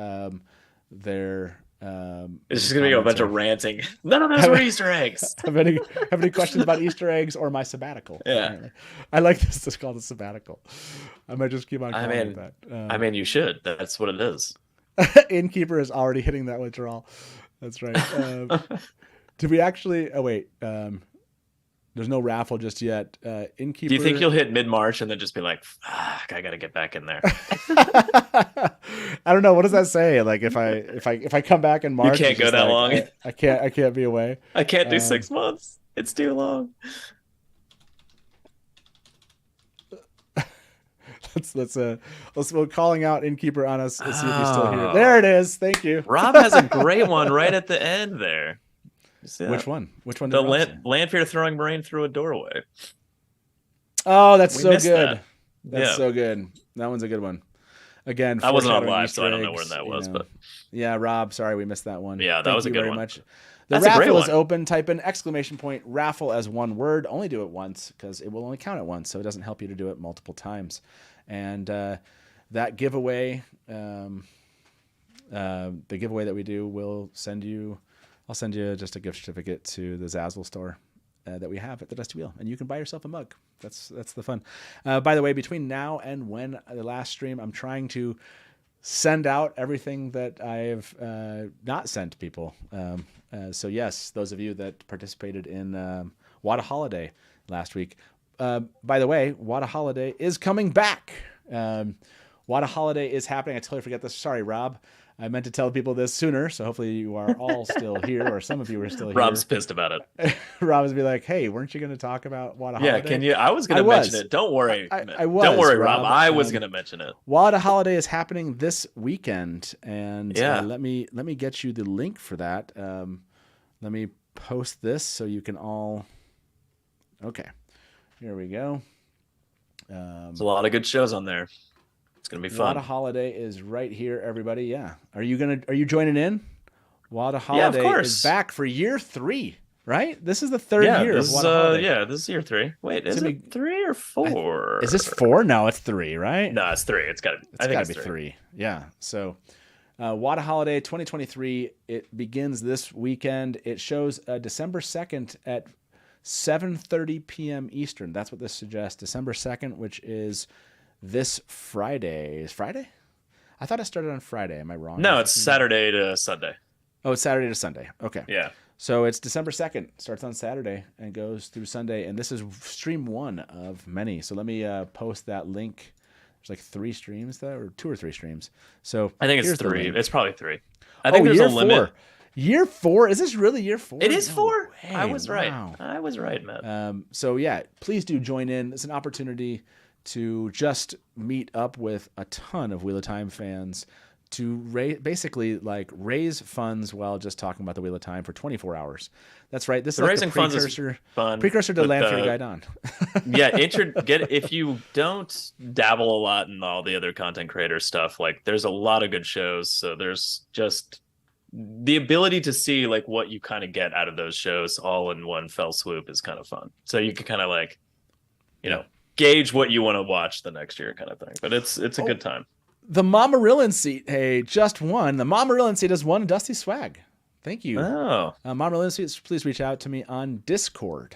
their It's just gonna be a bunch of ranting. None of those were Easter eggs. have any questions about Easter eggs or my sabbatical? Yeah. Apparently. I like this. It's called a sabbatical. I might just keep on calling it that. I mean, you should. That's what it is. Innkeeper is already hitting that withdrawal. That's right. Did we actually? Oh wait. There's no raffle just yet. Innkeeper. Do you think you'll hit mid-March and then just be like, "Fuck, I gotta get back in there"? I don't know. What does that say? Like if I come back in March, You can't go that long. I can't be away. I can't do 6 months. It's too long. We're calling out Innkeeper on us. Let's see if he's still here. There it is. Thank you. Rob has a great one right at the end there. Which one? Which one? The Lanfear throwing Moraine through a doorway. Oh, that's so good. That. That's so good. That one's a good one. Again, I wasn't on foreshadowing live, Easter so I don't know eggs, where that was. But yeah, Rob, sorry we missed that one. Yeah, that Thank was a you good very one. much. The That's a great raffle is one. open. Type in !raffle as one word. Only do it once because it will only count it once, so it doesn't help you to do it multiple times. And that giveaway, the giveaway that we do, will send you. I'll send you just a gift certificate to the Zazzle store that we have at the Dusty Wheel, and you can buy yourself a mug. That's the fun. By the way, between now and when the last stream, I'm trying to send out everything that I've not sent people. So yes, those of you that participated in Wada Holiday last week. By the way, Wada Holiday is coming back. Wada Holiday is happening. I totally forget this. Sorry, Rob. I meant to tell people this sooner, so hopefully you are all still here, or some of you are still here. Rob's pissed about it. Rob would be like, "Hey, weren't you going to talk about Wada Yeah, Holiday?" can you? I was going to mention it. Don't worry. I was. Don't worry, Rob. Rob. I was going to mention it. Wada Holiday is happening this weekend, and Yeah. let me get you the link for that. Let me post this so you can all. Okay, here we go. There's a lot of good shows on there. It's gonna be fun. Wada Holiday is right here, everybody. Yeah, are you joining in? Wada Holiday course. is back for year 3, right? This is the third year this of Wada Holiday. this is year 3. Wait, is gonna it 3 or 4? Is this 4? No, it's 3, right? No, it's 3. It's gotta be 3. Yeah. So, Wada Holiday 2023. It begins this weekend. It shows December 2nd at 7:30 p.m. Eastern. That's what this suggests. December 2nd, which is this Friday. Is Friday? I thought it started on Friday. Am I wrong? No, it's Saturday to Sunday. Oh, it's Saturday to Sunday. Okay. Yeah. So it's December 2nd. Starts on Saturday and goes through Sunday. And this is stream 1 of many. So let me post that link. There's like 3 streams there, or 2 or 3 streams. So I think here's it's the 3. link. It's probably 3. I think there's year a limit. 4. Year 4? Is this really year 4? It is No 4. way. I was right. Wow. I was right, Matt. So yeah, please do join in. It's an opportunity to just meet up with a ton of Wheel of Time fans to basically like raise funds while just talking about the Wheel of Time for 24 hours. That's right. This is like raising funds is fun. Precursor to Lanfear Guidon. Yeah, if you don't dabble a lot in all the other content creator stuff, like there's a lot of good shows. So there's just the ability to see like what you kind of get out of those shows all in one fell swoop is kind of fun. So you can kind of like, gauge what you want to watch the next year kind of thing. But it's a good time. The Mamarillan seat, hey, just won. The Mamarillan seat has won Dusty Swag. Thank you. Oh. Mamarillan seats, please reach out to me on Discord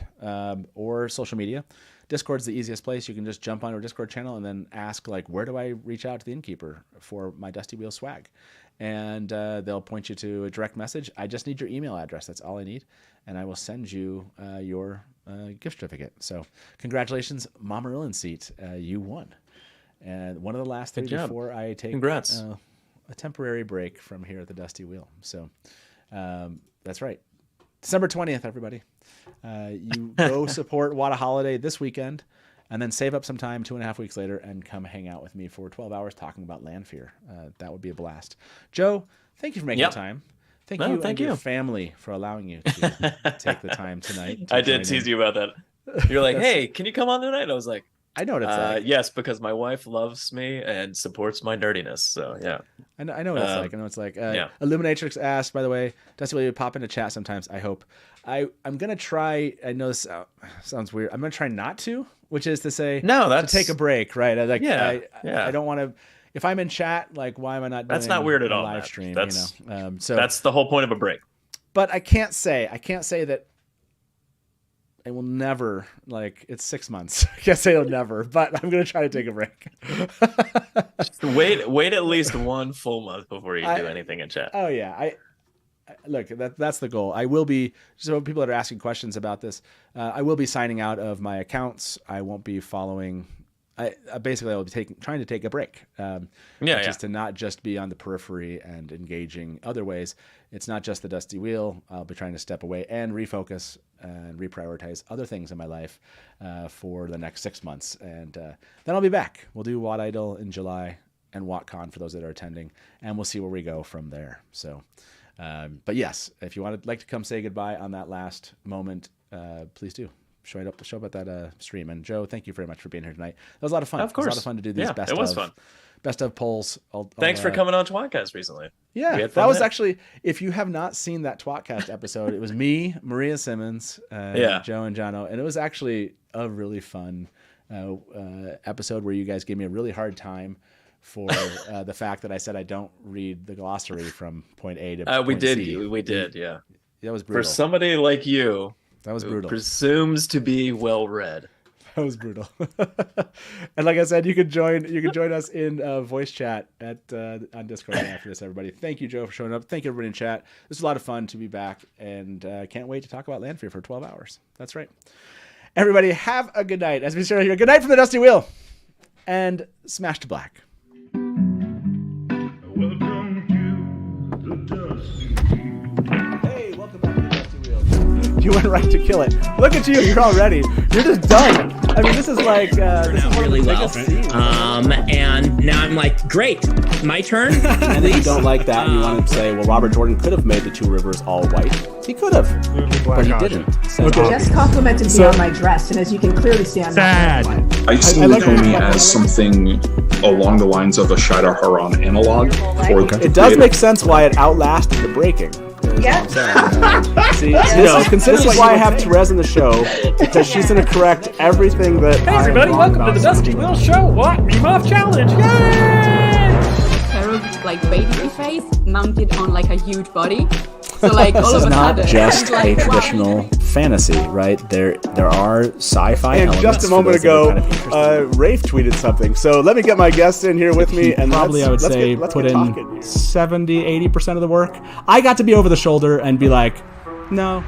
or social media. Discord's the easiest place. You can just jump on our Discord channel and then ask, like, where do I reach out to the Innkeeper for my Dusty Wheel swag? And they'll point you to a direct message. I just need your email address. That's all I need. And I will send you your gift certificate. So congratulations, Mamarillan seat. You won. And one of the last 3 before I take a temporary break from here at the Dusty Wheel. So that's right. December 20th, everybody. You go support Wada Holiday this weekend, and then save up some time 2.5 weeks later and come hang out with me for 12 hours talking about Lanfear. That would be a blast. Joe, thank you for making the time. Thank you and your family for allowing you to take the time tonight. I did tease you about that. You're like, hey, can you come on tonight? I was like, I know what it's like. Yes, because my wife loves me and supports my nerdiness. So yeah, I know what it's like. I know what it's like. Illuminatrix asked, by the way, Dusty, will you pop into chat sometimes? I hope. I'm gonna try. I know this sounds weird. I'm gonna try not to, which is to say, no, that's to take a break, right? I I don't want to. if I'm in chat, like, why am I not doing That's not weird at a all, live Matt. stream? That's So that's the whole point of a break. but I can't say that it will never, like, it's 6 months. I can't say it'll never, but I'm going to try to take a break. Just wait at least 1 full month before you do anything in chat. Oh yeah. I look, that's the goal. I will be, so people that are asking questions about this, I will be signing out of my accounts. I won't be following. I basically, I will be trying to take a break. Just to not just be on the periphery and engaging other ways. It's not just the Dusty Wheel. I'll be trying to step away and refocus and reprioritize other things in my life for the next 6 months. And then I'll be back. We'll do Watt Idol in July and WattCon for those that are attending, and we'll see where we go from there. So, but yes, if you like to come say goodbye on that last moment, please do. Show up at that stream. And Joe, thank you very much for being here tonight. That was a lot of fun. Of course. It was a lot of fun to do these best of polls. Thanks for coming on Twatcast recently. Yeah, that was actually, if you have not seen that Twatcast episode, it was me, Maria Simmons, Joe and Jono, and it was actually a really fun episode where you guys gave me a really hard time for the fact that I said I don't read the glossary from point A to point C. We did, yeah. That was brutal. For somebody like you, that was brutal. Presumes to be well read. That was brutal. And like I said, you can join us in voice chat on Discord after this, everybody. Thank you, Joe, for showing up. Thank you, everybody in chat. This is a lot of fun to be back, and can't wait to talk about Landfear for 12 hours. That's right. Everybody, have a good night. As we start here, good night from the Dusty Wheel, and smash to black. Hey, welcome back to the Dusty Wheel. You went right to kill it. Look at you, you're all ready. You're just done. I mean, this is like this is really well. And now I'm like, great, my turn. And if you don't like that and you want to say, well, Robert Jordan could have made the two rivers all white. He could have, but he didn't. So Just complimented me on my dress, and as you can clearly see, I'm not white. I see Lukumi as something along the lines of a Shida Haran analog. It does make sense why it outlasted the breaking. Yeah. See, this is why I have Therese in the show, because she's going to correct everything that. Hey everybody, welcome to the Dusty Wheel Show. What? Meme Off Challenge. Yay! Like baby face mounted on like a huge body. So like all of a sudden, this is not just like, a traditional fantasy, right? There are sci-fi and elements. Just a moment ago, Rafe tweeted something. So let me get my guest in here with me. And probably, I would say, put in 70, 80% of the work. I got to be over the shoulder and be like, no,